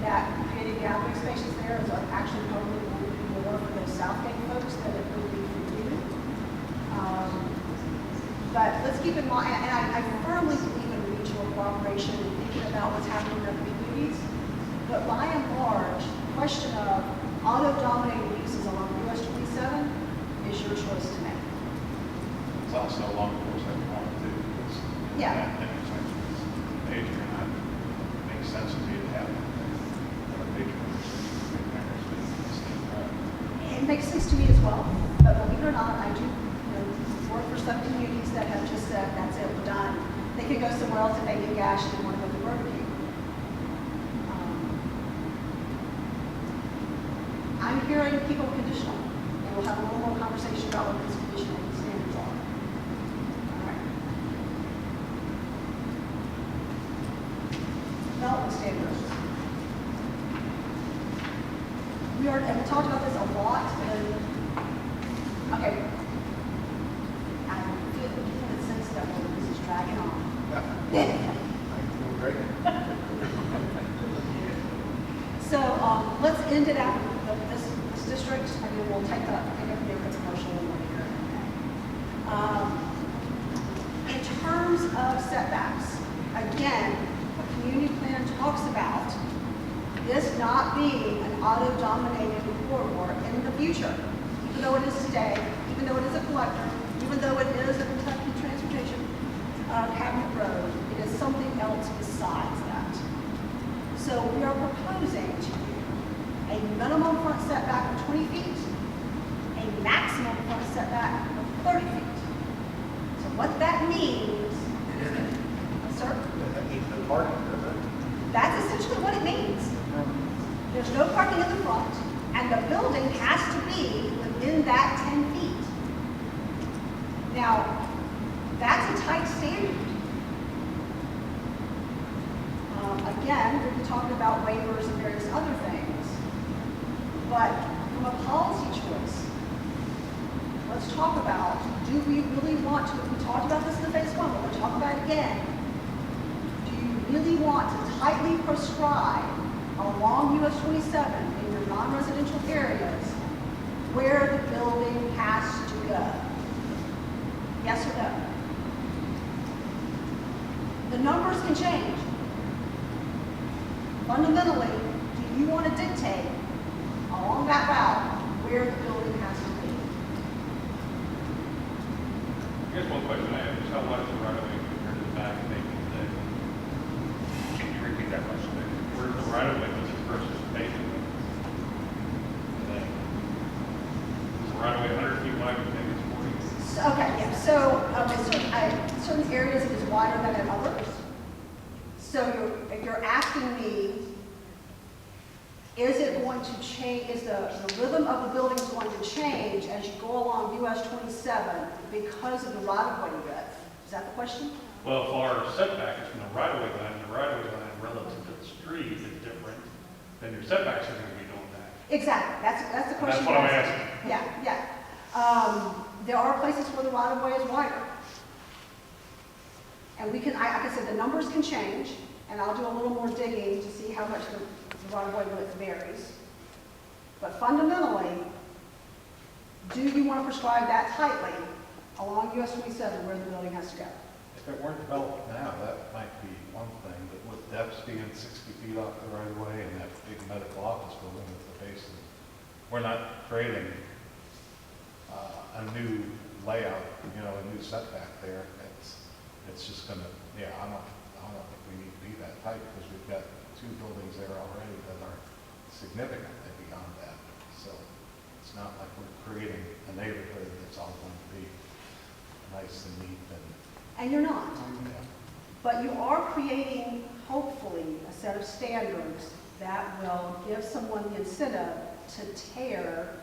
Speaker 3: that creating gathering spaces there is actually probably going to be more for those Southgate folks than it would be for you. But let's keep in mind, and I firmly believe in mutual cooperation and thinking about what's happening in other communities. But by and large, the question of auto-dominating uses along US 27 is your choice to make.
Speaker 13: It's also along the course that we want to do. Because
Speaker 3: Yeah.
Speaker 13: that intersection is major, and that makes sense to me to have a major intersection between there.
Speaker 3: It makes sense to me as well, but believe it or not, I do work for some communities that have just said, that's it, we're done. They could go somewhere else and they get gash and want to go to barbecue. I'm hearing people conditional, and we'll have a little more conversation about what those conditional standards are. All right. Development standards. And we talked about this a lot, and, okay. I feel the sense that this is dragging on. So let's end it out with this district, and then we'll take up the commercial and we'll hear it. In terms of setbacks, again, what community plan talks about this not being an auto-dominated corridor in the future, even though it is today, even though it is a collector, even though it is a Kentucky Transportation Cabinet Road, it is something else besides that. So we are proposing to you a minimum front setback of 20 feet, a maximum front setback of 30 feet. So what that means, sir?
Speaker 8: That means no parking, doesn't it?
Speaker 3: That's essentially what it means. There's no parking in the front, and the building has to be within that 10 feet. Now, that's a tight standard. Again, we'll be talking about waivers and various other things. But from a policy choice, let's talk about, do we really want to, we talked about this in the phase one, but we'll talk about it again. Do you really want to tightly prescribe along US 27 in your non-residential areas where the building has to go? Yes or no? The numbers can change. Fundamentally, do you want to dictate along that route where the building has to be?
Speaker 9: I guess one question I have is how much the right of way compared to the back making today?
Speaker 7: Can you repeat that question?
Speaker 9: Where's the right of way versus pavement today? Is the right of way 100 feet wide, you think it's 40?
Speaker 3: Okay, yeah, so in certain areas it is wider than in others. So you're asking me, is it going to change, is the rhythm of the building going to change as you go along US 27 because of the right-of-way width? Is that the question?
Speaker 9: Well, if our setback is from the right of way line, the right of way line relative to the street is different, then your setbacks are going to be doing that.
Speaker 3: Exactly, that's the question.
Speaker 9: That's what I'm
Speaker 3: you're
Speaker 9: asking.
Speaker 3: Yeah. There are places where the right-of-way is wider. And we can, like I said, the numbers can change, and I'll do a little more digging to see how much the right-of-way width varies. But fundamentally, do you want to prescribe that tightly along US 27 where the building has to go?
Speaker 13: If it weren't developed now, that might be one thing, but with depths being 60 feet off the right of way and that big medical office building with the basin, we're not creating a new layout, a new setback there. It's just gonna, I don't think we need to be that tight because we've got two buildings there already that are significantly beyond that. So It's not like we're creating a neighborhood that's all going to be nice and neat
Speaker 3: And you're not.
Speaker 13: and,
Speaker 3: But you are creating, hopefully, a set of standards that will give someone the incentive to tear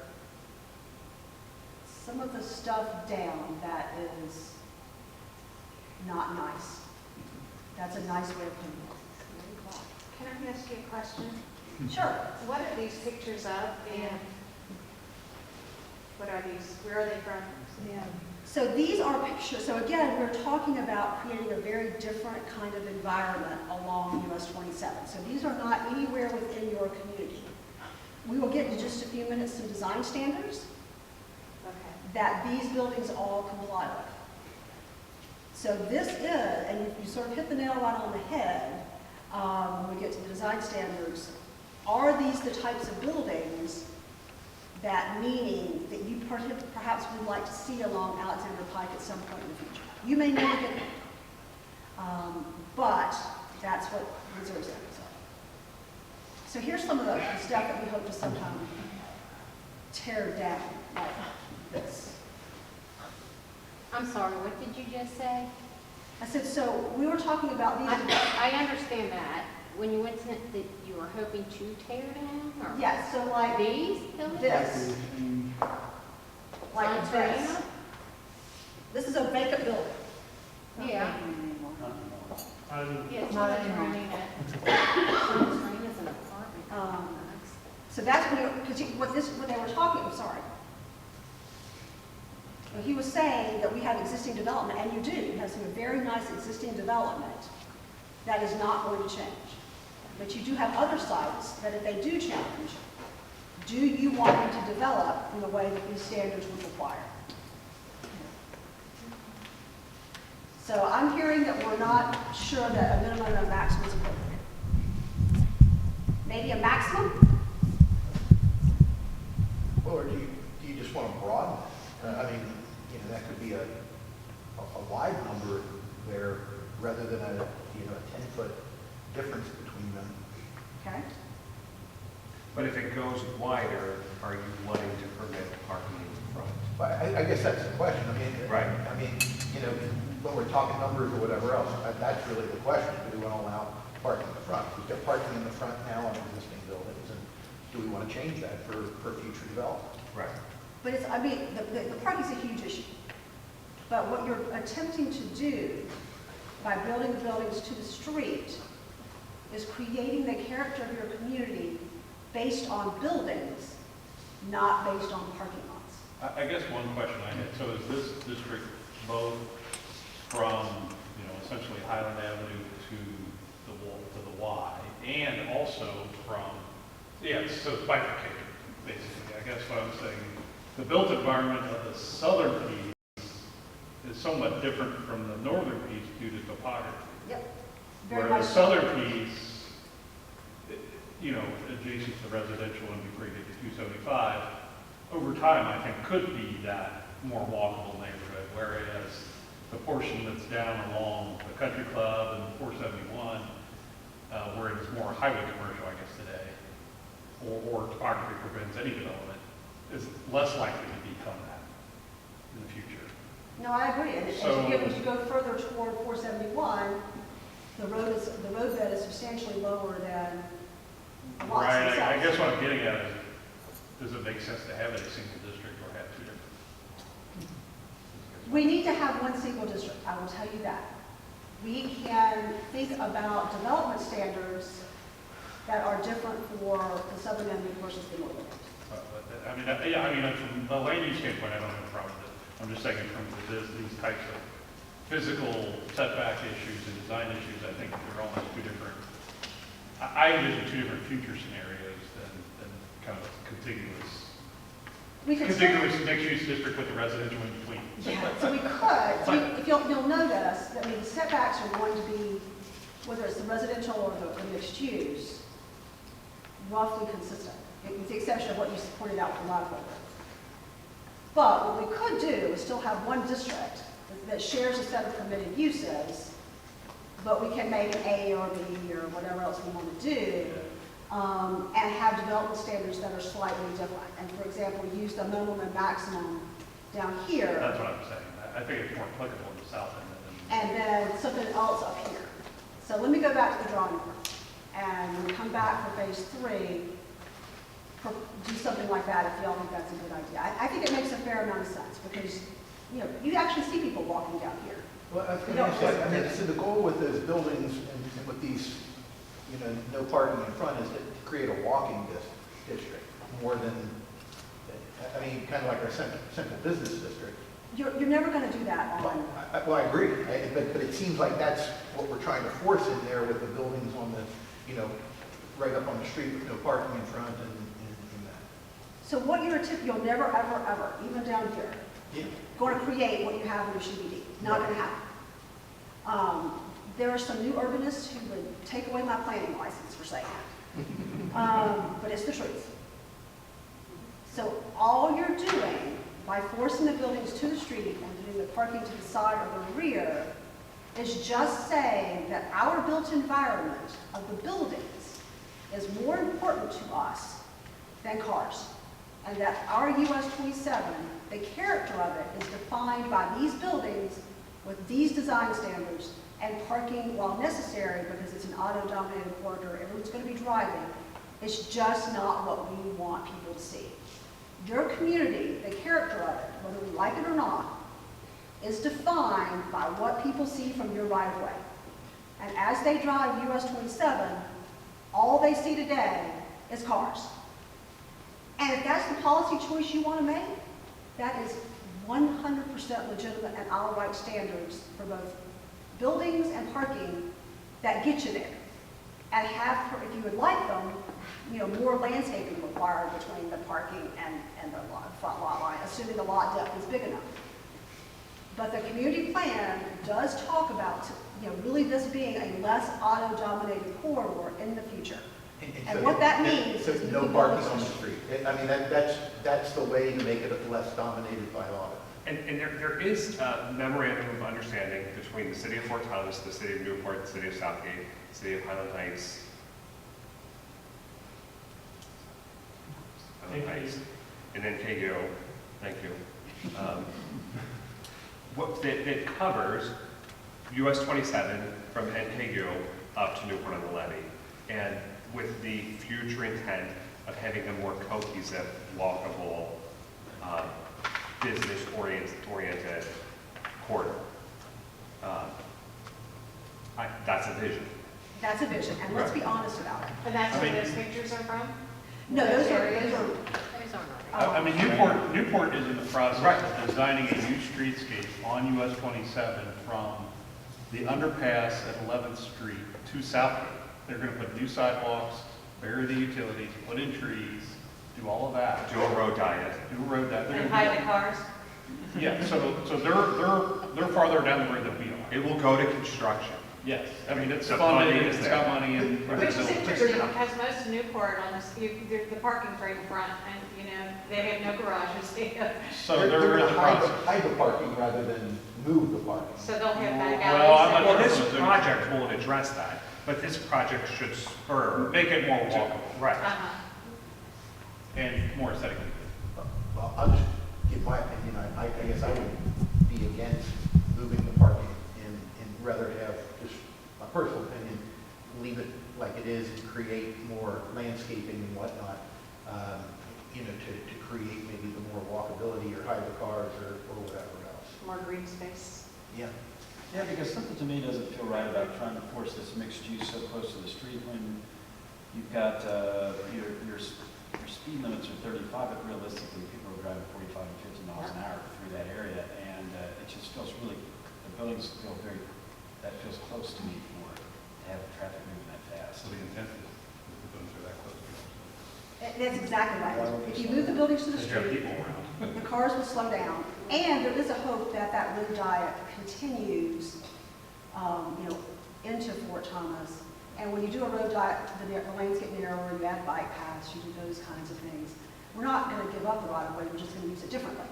Speaker 3: some of the stuff down that is not nice. That's a nice way of putting it.
Speaker 15: Can I ask you a question?
Speaker 3: Sure.
Speaker 15: What are these pictures of, and what are these, where are they from?
Speaker 3: So these are pictures, so again, we're talking about creating a very different kind of environment along US 27. So these are not anywhere within your community. We will get in just a few minutes some design standards
Speaker 15: Okay.
Speaker 3: that these buildings all comply with. So this is, and you sort of hit the nail right on the head when we get to the design standards. Are these the types of buildings that meaning that you perhaps would like to see along Alexander Pike at some point in the future? You may never get there, but that's what reserve standards are. So here's some of the stuff that we hope to sometime tear down, like this.
Speaker 15: I'm sorry, what did you just say?
Speaker 3: I said, so we were talking about these.
Speaker 15: I understand that. When you went to, that you were hoping to tear down, or?
Speaker 3: Yes, so like
Speaker 15: These buildings?
Speaker 3: this, like
Speaker 15: On
Speaker 3: this.
Speaker 15: Serena?
Speaker 3: This is a vacant building.
Speaker 15: Yeah. Yeah, it's
Speaker 5: Not
Speaker 15: not
Speaker 5: anymore.
Speaker 15: Serena. Serena's an apartment.
Speaker 3: So that's because what they were talking, I'm sorry. Well, he was saying that we have existing development, and you do. You have some very nice existing development that is not going to change. But you do have other sites that if they do change, do you want them to develop in the way that these standards would require? So I'm hearing that we're not sure that a minimum and a maximum is appropriate. Maybe a maximum?
Speaker 8: Well, or do you just want to broaden it? I mean, you know, that could be a wide number there rather than a 10-foot difference between them.
Speaker 3: Okay.
Speaker 7: But if it goes wider, are you wanting to permit parking in front?
Speaker 8: But I guess that's the question. I mean,
Speaker 7: Right.
Speaker 8: I mean, you know, when we're talking numbers or whatever else, that's really the question. Do we want to allow parking in the front? We've got parking in the front now on existing buildings, and do we want to change that for future development?
Speaker 7: Right.
Speaker 3: But it's, I mean, the parking's a huge issue. But what you're attempting to do by building the buildings to the street is creating the character of your community based on buildings, not based on parking lots.
Speaker 9: I guess one question I had, so is this district both from, essentially Highland Avenue to the Y, and also from, so it's bifurcated, basically. I guess what I'm saying, the built environment of the southern piece is somewhat different from the northern piece due to topography.
Speaker 3: Yep. Very
Speaker 9: Where
Speaker 3: much
Speaker 9: the
Speaker 3: so.
Speaker 9: southern piece, adjacent to residential and be created to 275, over time, I think, could be that more walkable neighborhood, whereas the portion that's down along the country club and 471, where it's more highway commercial, I guess, today, or topography prevents any development, is less likely to become that in the future.
Speaker 3: No, I agree. And
Speaker 9: So-
Speaker 3: as you go further toward 471, the road bed is substantially lower than the lots
Speaker 9: Right, I
Speaker 3: themselves.
Speaker 9: guess what I'm getting at is, does it make sense to have it a single district or have two different?
Speaker 3: We need to have one single district, I will tell you that. We can think about development standards that are different for the southern end versus the northern end.
Speaker 9: From the land use standpoint, I don't have a problem with it. I'm just saying in terms of these types of physical setback issues and design issues, I think they're almost two different. I envision two different future scenarios than kind of contiguous mixed-use district with the residential in between.
Speaker 3: Yeah, so we could, so if you'll notice that the setbacks are going to be, whether it's the residential or the mixed use, roughly consistent, with the exception of what you pointed out with the lot coverage. But what we could do is still have one district that shares a set of permitted uses, but we can make an A or B or whatever else we want to do and have development standards that are slightly different. And for example, use the minimum and maximum down here,
Speaker 9: That's what I'm saying. I think it's more applicable in the south end than.
Speaker 3: and then something else up here. So let me go back to the drawing board, and when we come back for phase 3, do something like that if y'all think that's a good idea. I think it makes a fair amount of sense, because, you know, you actually see people walking down here.
Speaker 8: Well, I was going to say, I mean, so the goal with those buildings and with these, you know, no parking in front is to create a walking district more than, I mean, kind of like our central business district.
Speaker 3: You're never going to do that on,
Speaker 8: Well, I agree, but it seems like that's what we're trying to force in there with the buildings on the, you know, right up on the street with no parking in front and that.
Speaker 3: so what you'll never, ever, ever, even down here,
Speaker 8: Yeah.
Speaker 3: going to create what you have in your CBD. Not going to happen. There are some new urbanists who would take away my planning license for saying that. But it's the truth. So all you're doing by forcing the buildings to the street and doing the parking to the side or the rear is just saying that our built environment of the buildings is more important to us than cars. And that our US 27, the character of it is defined by these buildings with these design standards and parking, while necessary, because it's an auto-dominated corridor, everyone's going to be driving, it's just not what we want people to see. Your community, the character of it, whether we like it or not, is defined by what people see from your right-of-way. And as they drive US 27, all they see today is cars. And if that's the policy choice you want to make, that is 100% legitimate and our right standards for both buildings and parking that get you there. And have, if you would like them, you know, more landscaping required between the parking and the front lot line, assuming the lot depth is big enough. But the community plan does talk about, you know, really this being a less auto-dominated corridor in the future. And
Speaker 8: so
Speaker 3: what that means
Speaker 8: so
Speaker 3: is
Speaker 8: no
Speaker 3: moving
Speaker 8: parking
Speaker 3: buildings
Speaker 8: on
Speaker 3: to
Speaker 8: the street. I mean, that's the way to make it less dominated by auto.
Speaker 7: And there is a memorandum of understanding between the city of Fort Thomas, the city of Newport, the city of Southgate, the city of Highland Heights, and then KGO, thank you. That covers US 27 from NKU up to Newport on the Levee, and with the future intent of having a more cohesive, walkable, business-oriented corridor. That's a vision.
Speaker 3: That's a vision, and let's be honest about it.
Speaker 4: And that's where those pictures are from?
Speaker 3: No, those are,
Speaker 4: Those are not.
Speaker 9: I mean, Newport is in the process of designing a new streetscape on US 27 from the underpass at 11th Street to Southgate. They're going to put new sidewalks, bury the utilities, put in trees, do all of that.
Speaker 7: Do a road diet.
Speaker 9: Do a road diet. They're
Speaker 4: And
Speaker 9: gonna
Speaker 4: hide the cars?
Speaker 9: Yeah, so they're farther down the road than we are.
Speaker 7: It will go to construction.
Speaker 9: Yes, I mean, it's
Speaker 7: The
Speaker 9: funded,
Speaker 7: funding is
Speaker 9: it's
Speaker 7: there.
Speaker 9: got money and.
Speaker 4: Which is interesting, because most of Newport on this, the parking's right in front, and, you know, they have no garages.
Speaker 9: So
Speaker 8: They're
Speaker 9: they're in
Speaker 8: going
Speaker 9: the
Speaker 8: to
Speaker 9: process.
Speaker 8: hide the parking rather than move the parking.
Speaker 4: So they'll have back
Speaker 9: Well, I'm
Speaker 4: alleys.
Speaker 9: not
Speaker 7: Well, this
Speaker 9: sure.
Speaker 7: project won't address that, but this project should spur.
Speaker 9: Make it more walkable
Speaker 7: Right.
Speaker 4: Uh-huh.
Speaker 9: and more aesthetically.
Speaker 8: Well, I'll just give my opinion. I guess I would be against moving the parking and rather have, just my personal opinion, leave it like it is and create more landscaping and whatnot, you know, to create maybe the more walkability or hide the cars or whatever else.
Speaker 4: More green space.
Speaker 8: Yeah.
Speaker 14: Yeah, because something to me doesn't feel right about trying to force this mixed use so close to the street when you've got, your speed limits are 35, but realistically, people are driving 45 and 50 miles an hour through that area, and it just feels really, the buildings feel that feels close to me for to have traffic moving that fast.
Speaker 9: So the intent is the buildings are that close to each
Speaker 3: that's exactly right. If you move the buildings to the
Speaker 9: other. There are
Speaker 3: street,
Speaker 9: people around.
Speaker 3: the cars will slow down. And there is a hope that that road diet continues, you know, into Fort Thomas. And when you do a road diet, the lanes get narrower, you add bike paths, you do those kinds of things. We're not going to give up the right of way, we're just going to use it differently.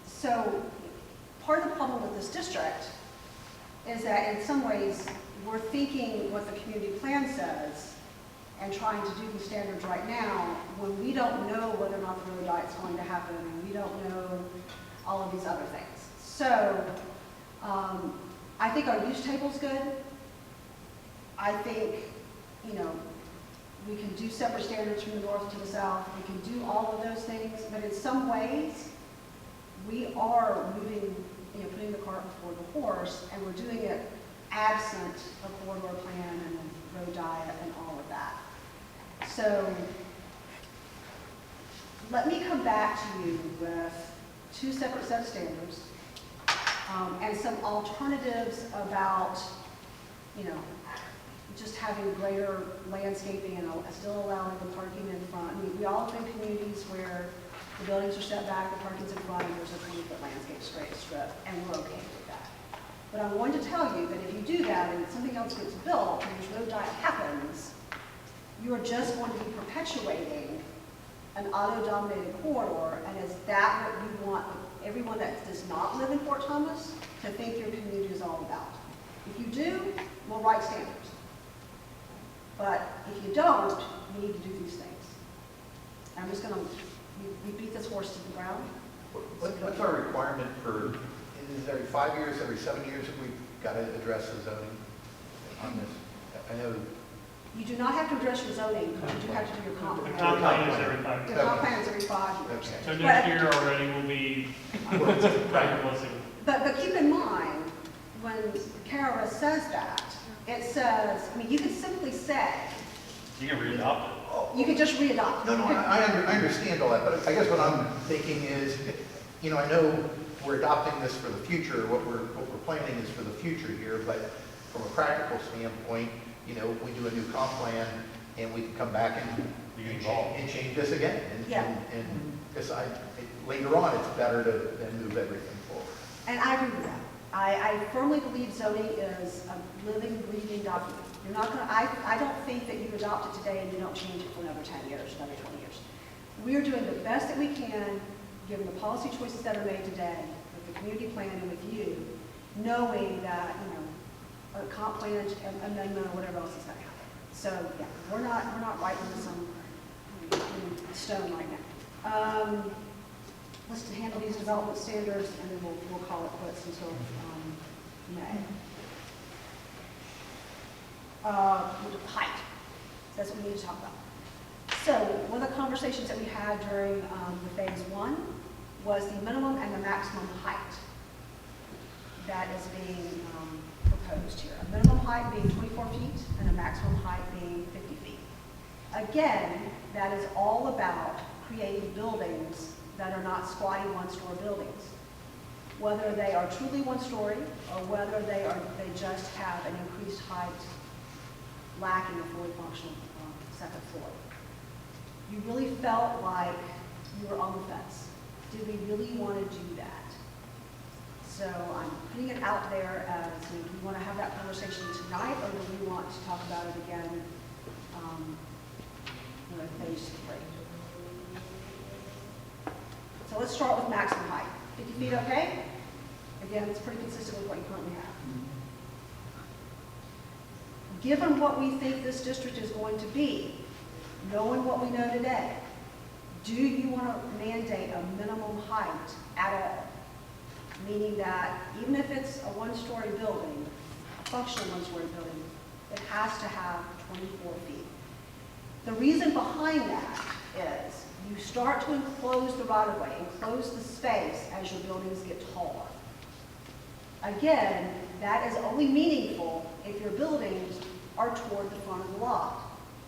Speaker 3: So part of the problem with this district is that in some ways, we're thinking what the community plan says and trying to do these standards right now when we don't know whether or not the road diet's going to happen, and we don't know all of these other things. So, I think our use table's good. I think, you know, we can do separate standards from the north to the south. We can do all of those things, but in some ways, we are moving, you know, putting the cart before the horse, and we're doing it absent a corridor plan and a road diet and all of that. So, let me come back to you with 2 separate set of standards, and some alternatives about, you know, just having greater landscaping and still allowing the parking in front. I mean, we all live in communities where the buildings are set back, the parking's in front, and there's a 20-foot landscape strip, and we're okay with that. But I'm going to tell you that if you do that and something else gets built and this road diet happens, you're just going to be perpetuating an auto-dominated corridor, and is that what you want everyone that does not live in Fort Thomas to think your community is all about? If you do, we'll write standards. But if you don't, we need to do these things. I'm just going to, we beat this horse to the ground.
Speaker 8: What's our requirement for, is it every 5 years, every 7 years that we've got to address the zoning on this? I know.
Speaker 3: You do not have to address your zoning, but you do have to do your comp
Speaker 1: The
Speaker 3: plan.
Speaker 1: comp plan is every 5
Speaker 3: Your
Speaker 1: years.
Speaker 3: comp plan is every 5 years.
Speaker 8: Okay.
Speaker 1: So next year already will be,
Speaker 3: But keep in mind, when Kara says that, it says, I mean, you can simply say,
Speaker 9: You can re-adopt it.
Speaker 3: you can just re-adopt.
Speaker 8: No, I understand all that, but I guess what I'm thinking is, you know, I know we're adopting this for the future, what we're planning is for the future here, but from a practical standpoint, you know, we do a new comp plan, and we can come back and change this again, and decide later on it's better to then move everything forward.
Speaker 3: And I agree with that. I firmly believe zoning is a living, breathing document. You're not going to, I don't think that you adopt it today and you don't change it for another 10 years, another 20 years. We're doing the best that we can, given the policy choices that are made today, with the community plan and with you, knowing that, you know, a comp plan amendment or whatever else is going to happen. So, yeah, we're not writing this in stone right now. Let's handle these development standards, and then we'll call it quits until May. Height. That's what we need to talk about. So one of the conversations that we had during the phase 1 was the minimum and the maximum height that is being proposed here. A minimum height being 24 feet and a maximum height being 50 feet. Again, that is all about creating buildings that are not squatty one-story buildings. Whether they are truly one-story or whether they just have an increased height lacking a fully functional second floor. You really felt like you were on the fence. Did we really want to do that? So I'm putting it out there as, do we want to have that conversation tonight, or do we want to talk about it again with phase 3? So let's start with maximum height. 50 feet, okay? Again, it's pretty consistent with what you currently have. Given what we think this district is going to be, knowing what we know today, do you want to mandate a minimum height at all? Meaning that even if it's a one-story building, a functional one-story building, it has to have 24 feet. The reason behind that is you start to enclose the right-of-way, enclose the space as your buildings get taller. Again, that is only meaningful if your buildings are toward the front of the lot.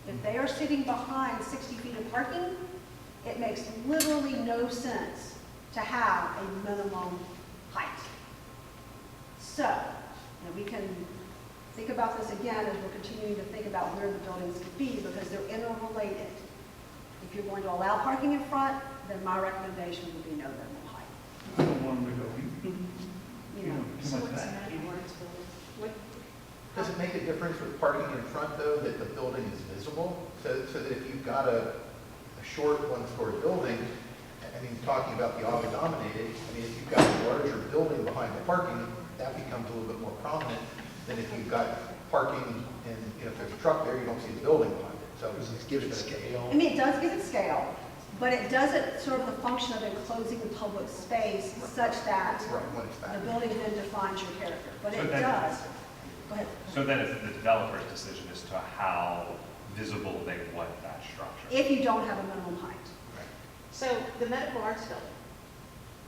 Speaker 3: If they are sitting behind 60 feet of parking, it makes literally no sense to have a minimum height. So, we can think about this again as we're continuing to think about where the buildings could be, because they're interrelated. If you're going to allow parking in front, then my recommendation would be no minimum height.
Speaker 10: I don't want them to go,
Speaker 3: You know,
Speaker 10: too much back.
Speaker 8: Does it make a difference with parking in front, though, that the building is visible? So that if you've got a short one-story building, I mean, talking about the auto-dominated, I mean, if you've got a larger building behind the parking, that becomes a little bit more prominent than if you've got parking and, you know, if there's a truck there, you don't see the building behind it.
Speaker 12: So just give it scale.
Speaker 3: I mean, it does give it scale, but it doesn't serve the function of enclosing the public space such that
Speaker 12: Right, when it's
Speaker 3: the
Speaker 12: back.
Speaker 3: building then defines your character, but
Speaker 7: So
Speaker 3: it
Speaker 7: then-
Speaker 3: does. Go ahead.
Speaker 7: So then it's the developer's decision as to how visible they want that structure.
Speaker 3: If you don't have a minimum height.
Speaker 4: So the medical arts building,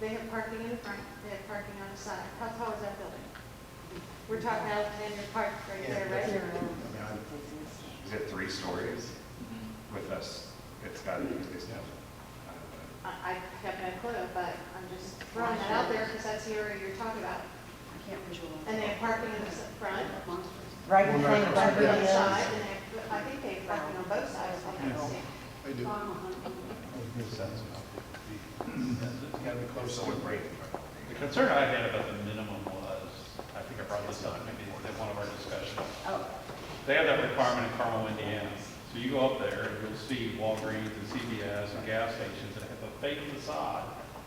Speaker 4: they have parking in the front, they have parking on the side. How tall is that building? We're talking Alexander Park right there, right?
Speaker 7: Is it 3 stories with us? It's got, it's no.
Speaker 4: I have no clue, but I'm just throwing that out there because that's the area you're talking about.
Speaker 3: I can't visualize.
Speaker 4: And they have parking in the front,
Speaker 5: Right in front of
Speaker 4: parking on the
Speaker 5: the
Speaker 4: side, and they have, I think they have parking on both sides. I can see.
Speaker 12: I do.
Speaker 9: It's gotta be close.
Speaker 7: So it breaks.
Speaker 9: The concern I had about the minimum was, I think I brought this up maybe in one of our discussions.
Speaker 3: Oh,
Speaker 9: They have that requirement in Carmel, Indiana. So you go up there and you'll see Walgreens and CVS and gas stations that have a fake facade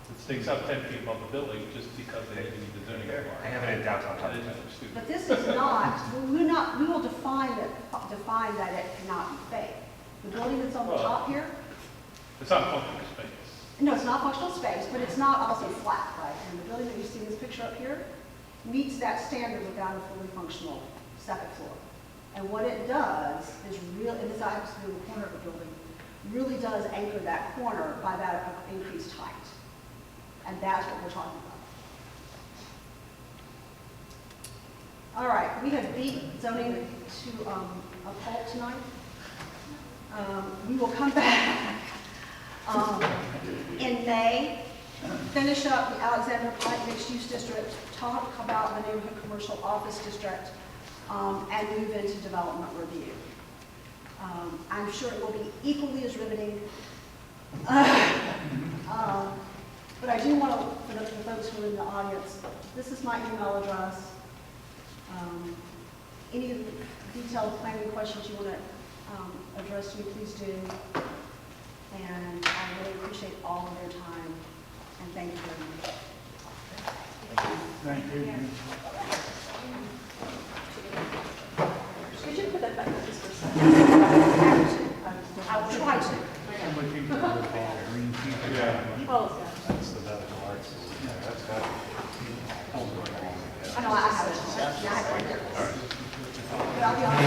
Speaker 9: that sticks up 10 feet above the building just because they need the zoning
Speaker 7: I
Speaker 9: requirement.
Speaker 7: have it in downtown
Speaker 9: That is
Speaker 7: Huntington.
Speaker 9: stupid.
Speaker 3: but this is not, we will define that it cannot be fake. The building that's on the
Speaker 9: Well-
Speaker 3: top here,
Speaker 9: It's not functional space.
Speaker 3: no, it's not functional space, but it's not also flat, right? And the building that you see in this picture up here meets that standard without a fully functional second floor. And what it does is real, and this happens to be in the corner of the building, really does anchor that corner by that increased height. And that's what we're talking about. All right, we have beat zoning to a halt tonight. We will come back in May, finish up the Alexander Pike mixed-use district, talk about the neighborhood commercial office district, and move into development review. I'm sure it will be equally as riveting. But I do want to, for the folks who are in the audience, this is my email address. Any detailed planning questions you want to address to me, please do. And I really appreciate all of your time, and thank you very much.
Speaker 10: Thank you.
Speaker 6: Could you put that back up just for a second?
Speaker 3: I will try to.
Speaker 10: Somebody keeps the green people.
Speaker 9: Yeah.
Speaker 6: Paul's got it.
Speaker 13: That's the medical arts. Yeah, that's got
Speaker 3: I know I have it. Yeah, I have it right there. But I'll be honest.